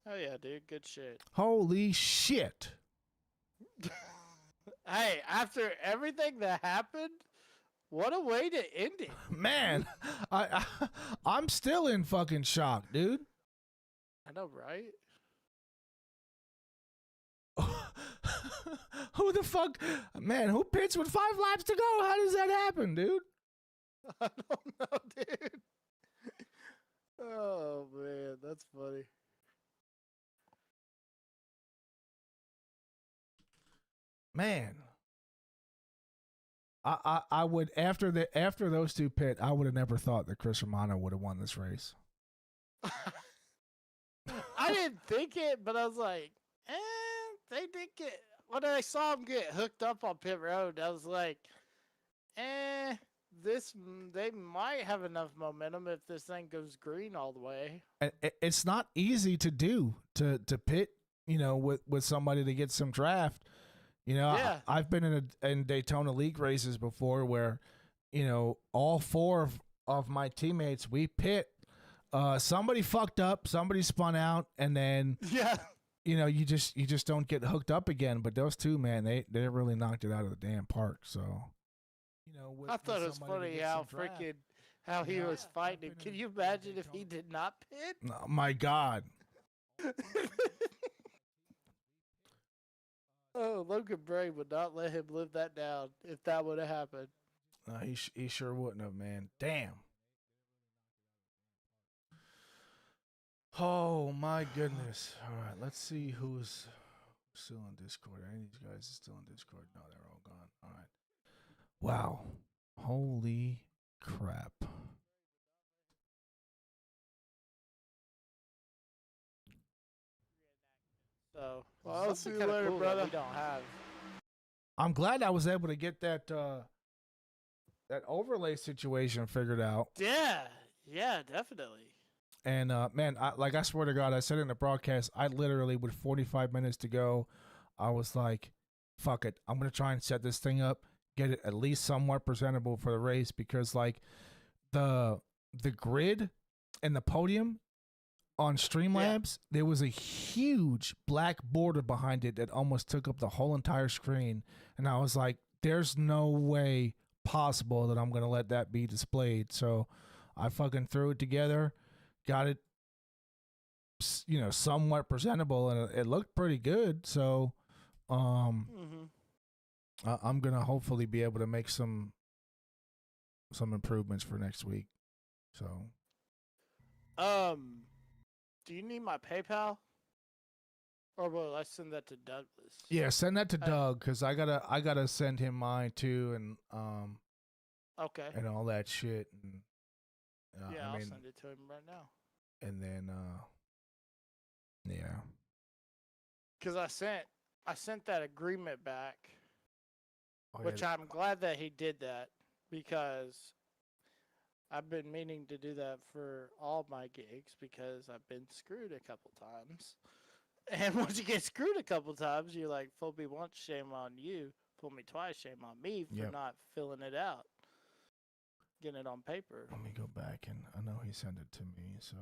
Oh, yeah, dude. Good shit. Holy shit. Hey, after everything that happened, what a way to end it. Man, I'm still in fucking shock, dude. I know, right? Who the fuck? Man, who pits with 5 laps to go? How does that happen, dude? I don't know, dude. Oh, man. That's funny. Man. I would after those 2 pit, I would have never thought that Chris Romano would have won this race. I didn't think it, but I was like, they did get. When I saw him get hooked up on pit road, I was like, they might have enough momentum if this thing goes green all the way. And it's not easy to do to pit, with somebody to get some draft. Yeah. I've been in Daytona League races before where, all 4 of my teammates, we pit. Somebody fucked up, somebody spun out, and then Yeah. you just don't get hooked up again. But those 2, man, they really knocked it out of the damn park. So, I thought it was funny how he was fighting. Can you imagine if he did not pit? Oh, my God. Oh, Logan Bray would not let him live that down if that would have happened. No, he sure wouldn't have, man. Damn. Oh my goodness. All right, let's see who's still in Discord. Any of these guys are still in Discord? No, they're all gone. All right. Wow. Holy crap. So, well, I'll see you later, brother. We don't have. I'm glad I was able to get that overlay situation figured out. Yeah, definitely. And man, I swear to God, I said in the broadcast, I literally, with 45 minutes to go, I was like, fuck it. I'm going to try and set this thing up, get it at least somewhat presentable for the race, because like the grid and the podium on Streamlabs, there was a huge black border behind it that almost took up the whole entire screen. And I was like, there's no way possible that I'm going to let that be displayed. So I fucking threw it together, got it, somewhat presentable, and it looked pretty good. So I'm going to hopefully be able to make some improvements for next week. So do you need my PayPal? Or will I send that to Douglas? yeah, send that to Doug, because I gotta send him mine too, and okay, and all that shit. And yeah, I'll send it to him right now. And then yeah, because I sent that agreement back, which yeah. I'm glad that he did that, because I've been meaning to do that for all my gigs, because I've been screwed a couple times. And once you get screwed a couple times, you're like, fool me once, shame on you. Fool me twice, shame on me for not filling it out. Getting it on paper. Let me go back, and I know he sent it to me, so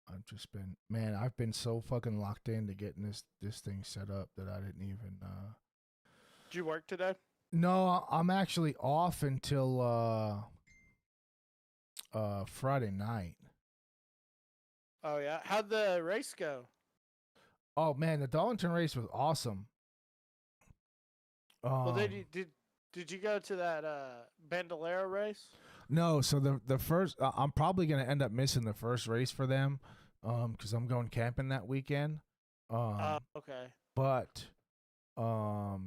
I've been so fucking locked into getting this thing set up that I didn't even Did you work today? No, I'm actually off until Friday night. Oh yeah, how'd the race go? Oh man, the Darlington race was awesome. Well, did you go to that Bandolero race? No, so the first I'm probably gonna end up missing the first race for them, because I'm going camping that weekend. Okay. But I'll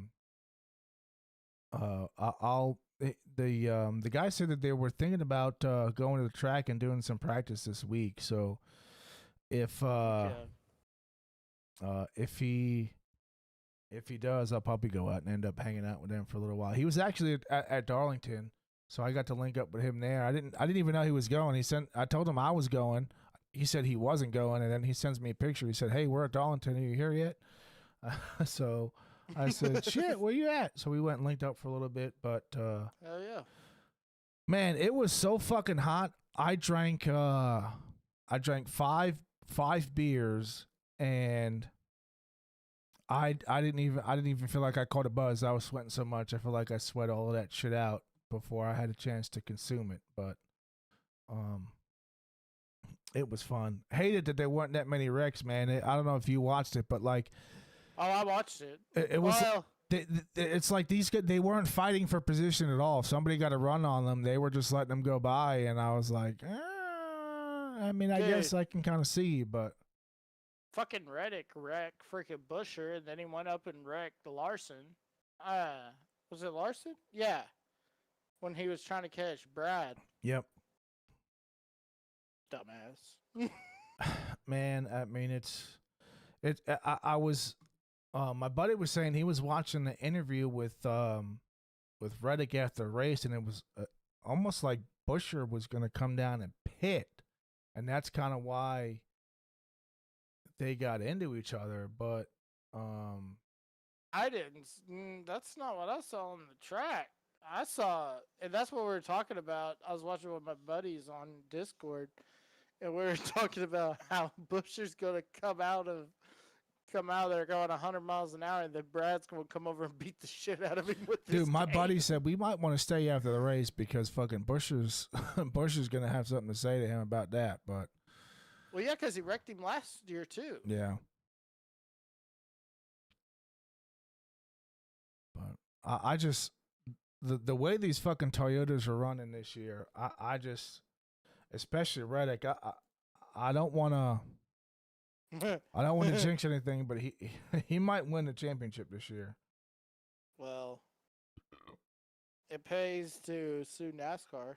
the guy said that they were thinking about going to the track and doing some practice this week. So if if he does, I'll probably go out and end up hanging out with him for a little while. He was actually at Darlington, so I got to link up with him there. I didn't even know he was going. I told him I was going. He said he wasn't going, and then he sends me a picture. He said, "Hey, we're at Darlington. Are you here yet?" So I said, "Shit, where you at?" So we went and linked up for a little bit. But hell yeah, man, it was so fucking hot. I drank five beers, and I didn't even feel like I caught a buzz. I was sweating so much. I feel like I sweat all of that shit out before I had a chance to consume it. But it was fun. Hated that there weren't that many wrecks, man. I don't know if you watched it, but like, oh, I watched it. It was. Well, It's like they weren't fighting for position at all. If somebody got a run on them, they were just letting them go by, and I was like, I mean, I guess I can kind of see, but fucking Reddick wrecked freaking Busher, and then he went up and wrecked Larson. Was it Larson? Yeah, when he was trying to catch Brad. Yep. Dumbass. Man, I mean, I was, my buddy was saying he was watching the interview with Reddick after the race, and it was almost like Busher was going to come down and pit, and that's kind of why they got into each other. But I didn't. That's not what I saw on the track. I saw, and that's what we were talking about. I was watching with my buddies on Discord, and we were talking about how Busher's going to come out there going 100 miles an hour, and then Brad's going to come over and beat the shit out of him with this. Dude, my buddy said we might want to stay after the race because fucking Busher's going to have something to say to him about that. But well, yeah, because he wrecked him last year too. Yeah. But I just the way these fucking Toyotas are running this year, I just, especially Reddick, I don't want to jinx anything, but he might win the championship this year. Well, it pays to sue NASCAR.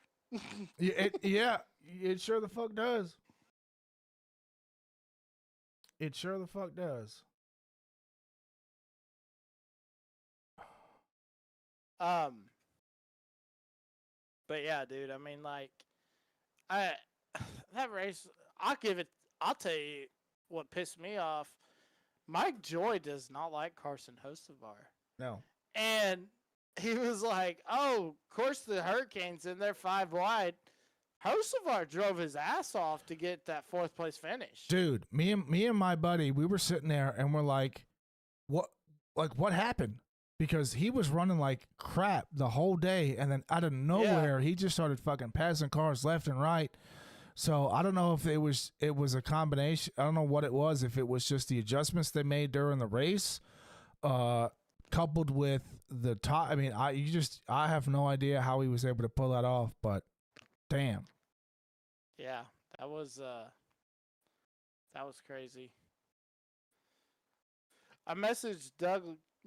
It sure the fuck does. It sure the fuck does. But yeah, dude, I mean, like, that race, I'll tell you what pissed me off. Mike Joy does not like Carson Hocevar. No. And he was like, oh, of course the Hurricanes in there 5 wide. Hocevar drove his ass off to get that 4th place finish. Dude, me and my buddy, we were sitting there and we're like, what happened? Because he was running like crap the whole day, and then out of nowhere, he just started fucking passing cars left and right. So I don't know if it was a combination. I don't know what it was. If it was just the adjustments they made during the race, coupled with the top. I mean, I have no idea how he was able to pull that off, but damn. Yeah, that was crazy. I messaged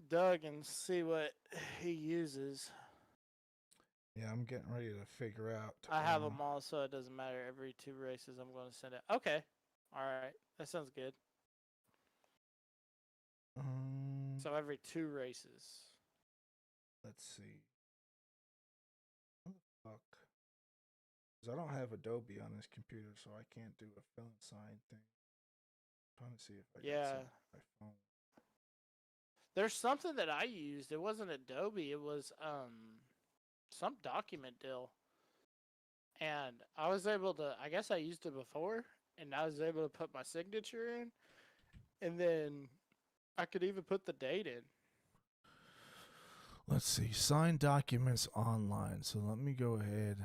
Doug and see what he uses. Yeah, I'm getting ready to figure out. I have them all, so it doesn't matter. Every 2 races, I'm going to send it. Okay, all right, that sounds good. So every 2 races. Let's see. What the fuck? Because I don't have Adobe on this computer, so I can't do a fill and sign thing. I'm trying to see if I got something on my phone. There's something that I used. It wasn't Adobe. It was some document deal. And I was able to, I guess I used it before, and I was able to put my signature in. And then I could even put the date in. Let's see. Sign documents online. So let me go ahead.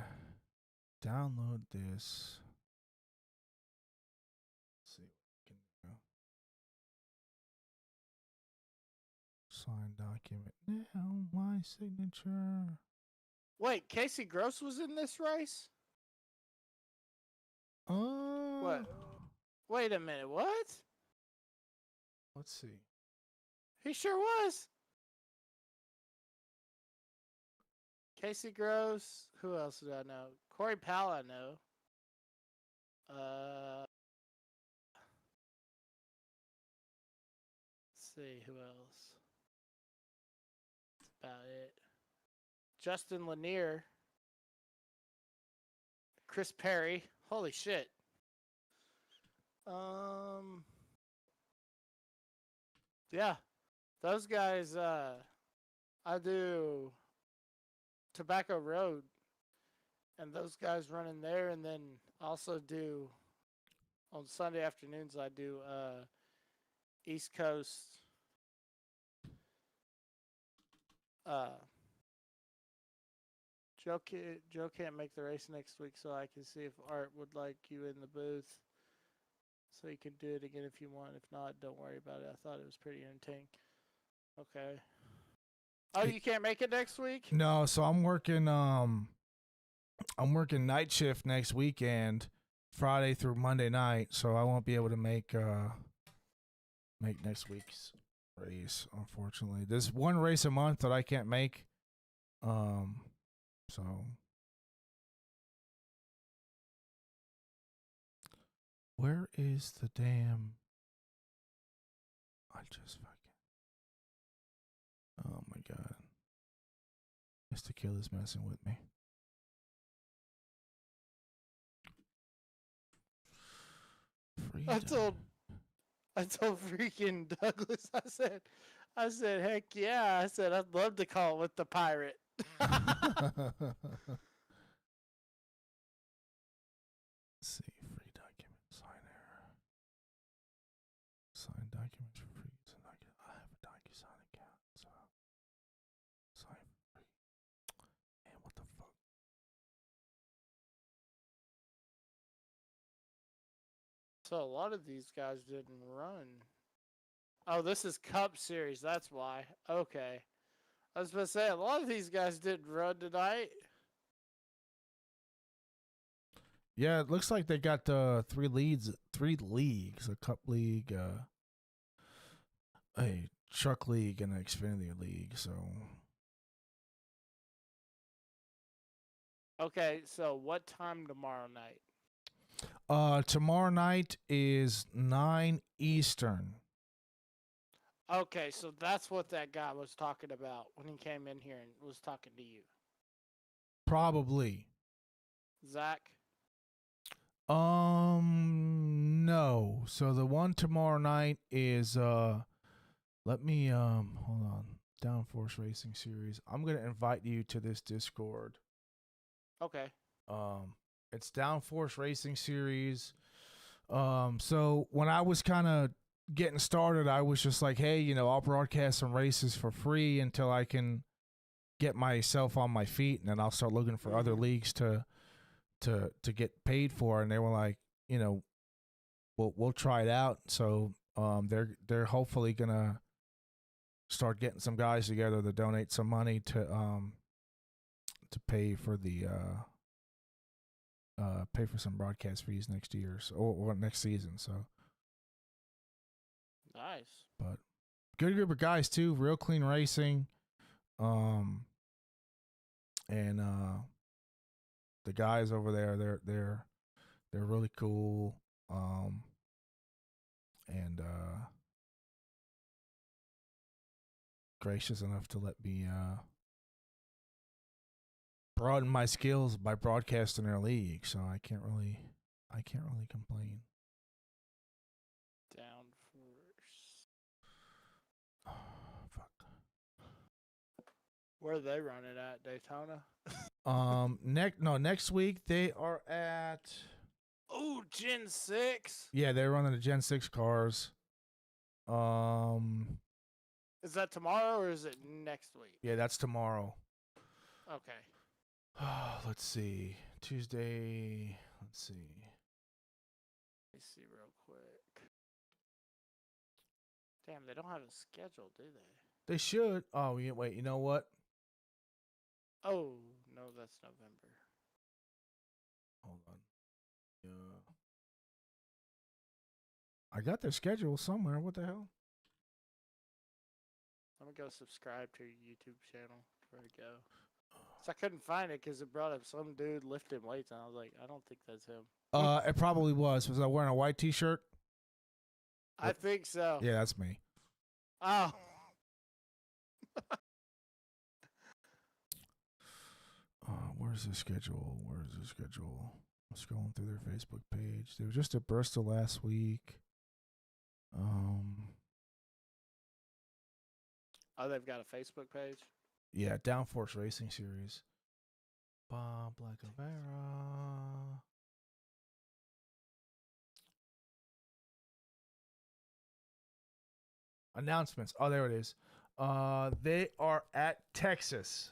download this. Let's see what we can do. Sign document now. My signature. Wait, Casey Gross was in this race? What? Wait a minute. What? Let's see. He sure was. Casey Gross. Who else do I know? Corey Powell, I know. Let's see who else. That's about it. Justin Lanier. Chris Perry. Holy shit. Yeah. Those guys, I do Tobacco Road, and those guys run in there, and then also do on Sunday afternoons I do East Coast Joe can't make the race next week, so I can see if Art would like you in the booth. So you can do it again if you want. If not, don't worry about it. I thought it was pretty entertaining. Okay. Oh, you can't make it next week? No, so I'm working night shift next weekend, Friday through Monday night, so I won't be able to make next week's race, unfortunately. There's one race a month that I can't make. So where is the damn I just fucking oh my god. Mr. Kill is messing with me. I told freaking Douglas, I said, heck yeah. I said, I'd love to call it with the pirate. Let's see, free document, sign error. Sign documents for free. I have a DocuSign account, so sign for free. Man, what the fuck? So a lot of these guys didn't run. Oh, this is Cup Series. That's why. Okay. I was supposed to say, a lot of these guys didn't run tonight. Yeah, it looks like they got 3 leagues, a Cup League, a Truck League, and an Xfinity League. So, Okay, so what time tomorrow night? tomorrow night is 9 Eastern. Okay, so that's what that guy was talking about when he came in here and was talking to you. Probably. Zach? No. So the one tomorrow night is let me hold on. Downforce Racing Series. I'm gonna invite you to this Discord. Okay. It's Downforce Racing Series. So when I was kind of getting started, I was just like, hey, I'll broadcast some races for free until I can get myself on my feet, and then I'll start looking for other leagues to get paid for. And they were like, we'll try it out. So they're hopefully gonna start getting some guys together to donate some money to pay for the pay for some broadcast fees next year, or next season. So Nice. but good group of guys too, real clean racing. And the guys over there, they're really cool. And gracious enough to let me broaden my skills by broadcasting their league, so I can't really complain. Downforce. Fuck. Where are they running at? Daytona? Next week they are at Oh, Gen 6. yeah, they're running the Gen 6 cars. Is that tomorrow or is it next week? Yeah, that's tomorrow. Okay. Let's see. Tuesday. Let's see. Let me see real quick. Damn, they don't have a schedule, do they? They should. Oh, wait. You know what? Oh, no, that's November. Hold on. Yeah. I got their schedule somewhere. What the hell? Let me go subscribe to your YouTube channel. Where'd it go? So I couldn't find it because it brought up some dude lifting weights, and I was like, I don't think that's him. It probably was. Was I wearing a white T-shirt? I think so. Yeah, that's me. Oh. Where's the schedule? I'm scrolling through their Facebook page. They were just at Bristol last week. Oh, they've got a Facebook page? Yeah, Downforce Racing Series. Bob Lacavera. Announcements. Oh, there it is. They are at Texas.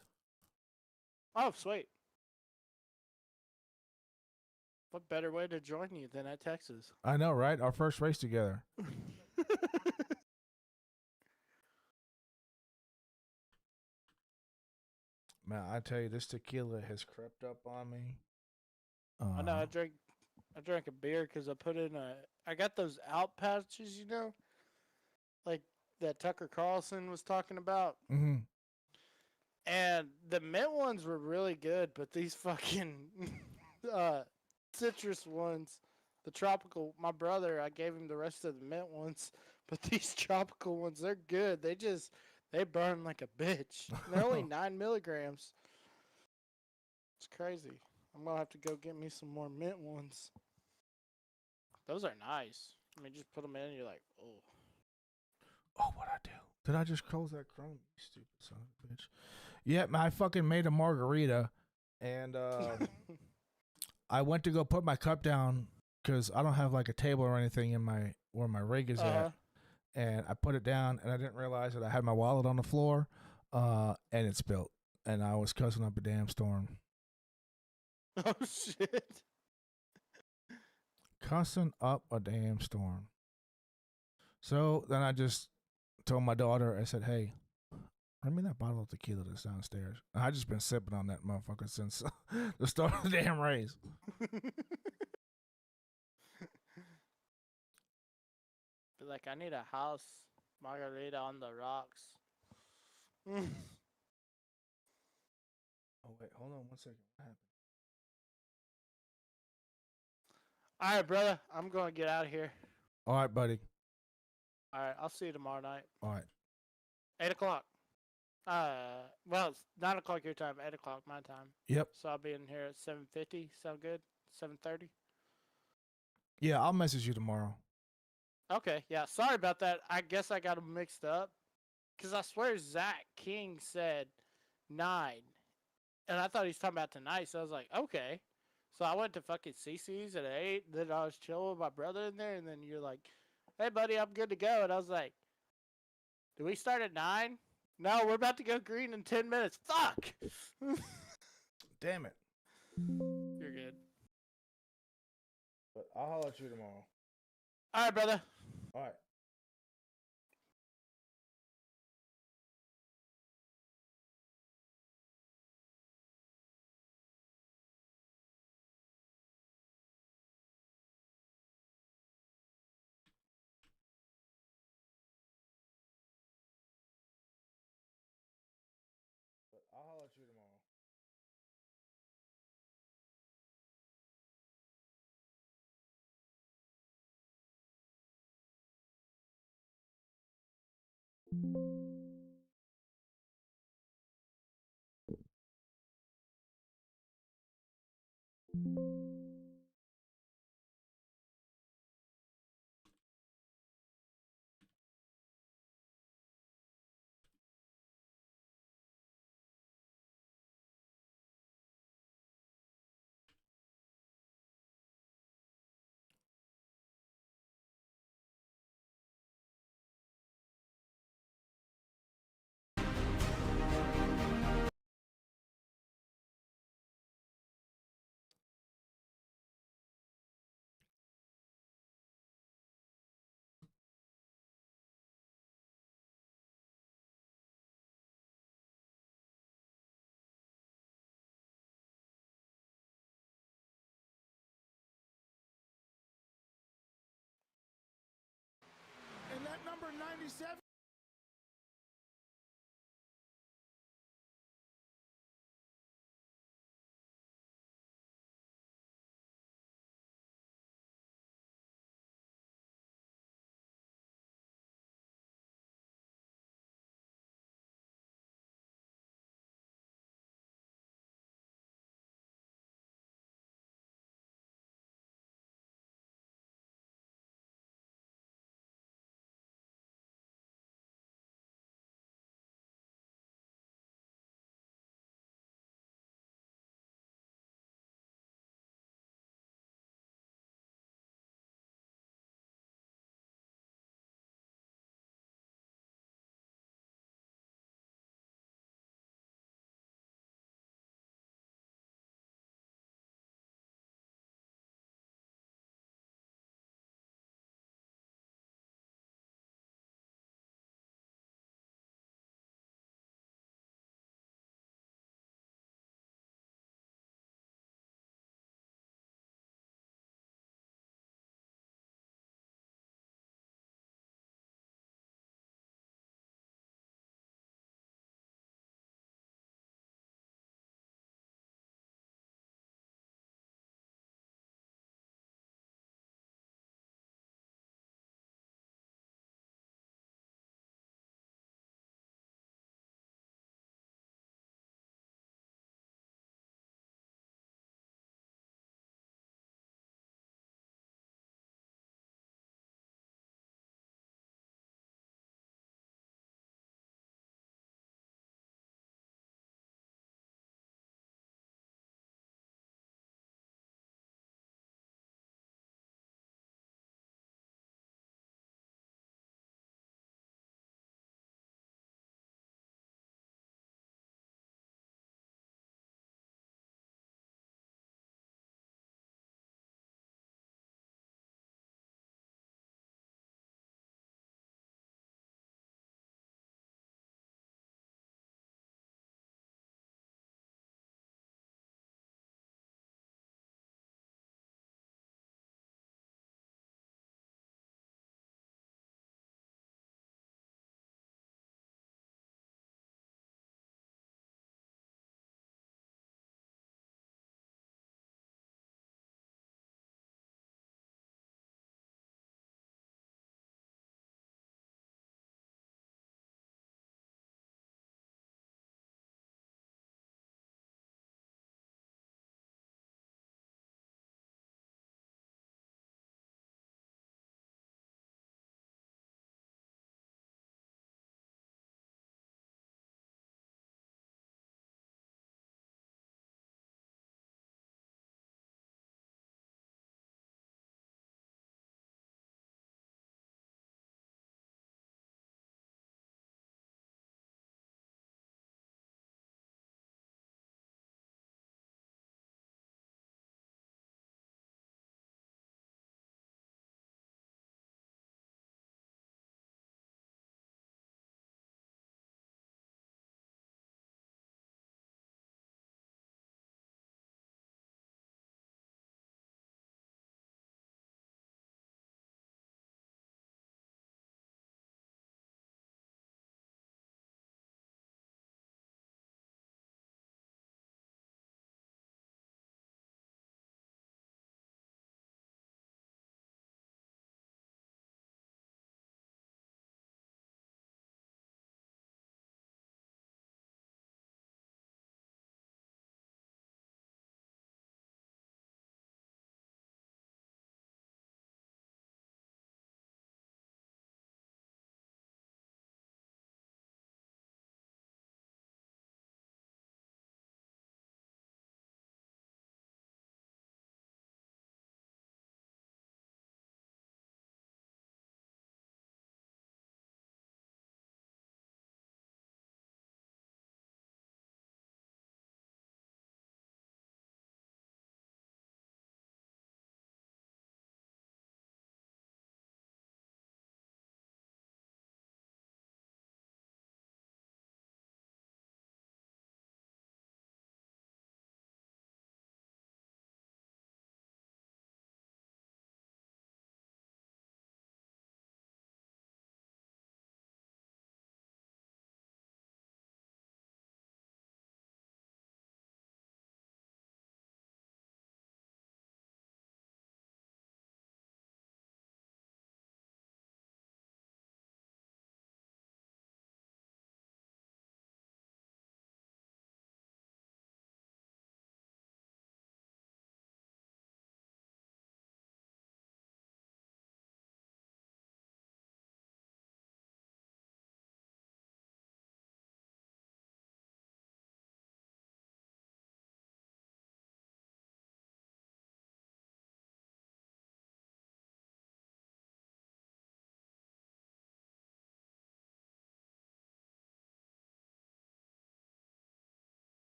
Oh, sweet. What better way to join you than at Texas? I know, right? Our first race together. Man, I tell you, this tequila has crept up on me. I know. I drank a beer because I got those out patches, like that Tucker Carlson was talking about. Mm-hmm. And the mint ones were really good, but these fucking citrus ones, the tropical, my brother, I gave him the rest of the mint ones, but these tropical ones, they're good. They burn like a bitch. They're only 9 milligrams. It's crazy. I'm going to have to go get me some more mint ones. Those are nice. I mean, just put them in and you're like, oh. Oh, what'd I do? Did I just close that Chrome? You stupid son of a bitch. Yeah, I fucking made a margarita, and I went to go put my cup down because I don't have like a table or anything in where my rig is at. And I put it down, and I didn't realize that I had my wallet on the floor, and it spilled. And I was cussing up a damn storm. Oh, shit. Cussing up a damn storm. So then I just told my daughter, I said, hey, bring me that bottle of tequila that's downstairs. And I just been sipping on that motherfucker since the start of the damn race. Be like, I need a house margarita on the rocks. Oh, wait, hold on 1 second. What happened? All right, brother. I'm going to get out of here. All right, buddy. All right, I'll see you tomorrow night. All right. 8 o'clock. Well, it's 9 o'clock your time, 8 o'clock my time. Yep. So I'll be in here at 7:50. Sound good? 7:30? Yeah, I'll message you tomorrow. Okay, yeah. Sorry about that. I guess I got them mixed up. Because I swear Zach King said 9. And I thought he was talking about tonight. So I was like, okay. So I went to fucking CC's at 8. Then I was chilling with my brother in there. And then you're like, hey, buddy, I'm good to go. And I was like, do we start at 9? No, we're about to go green in 10 minutes. Fuck! Damn it. You're good. But I'll holler at you tomorrow. All right, brother. All right. But I'll holler at you tomorrow. 37.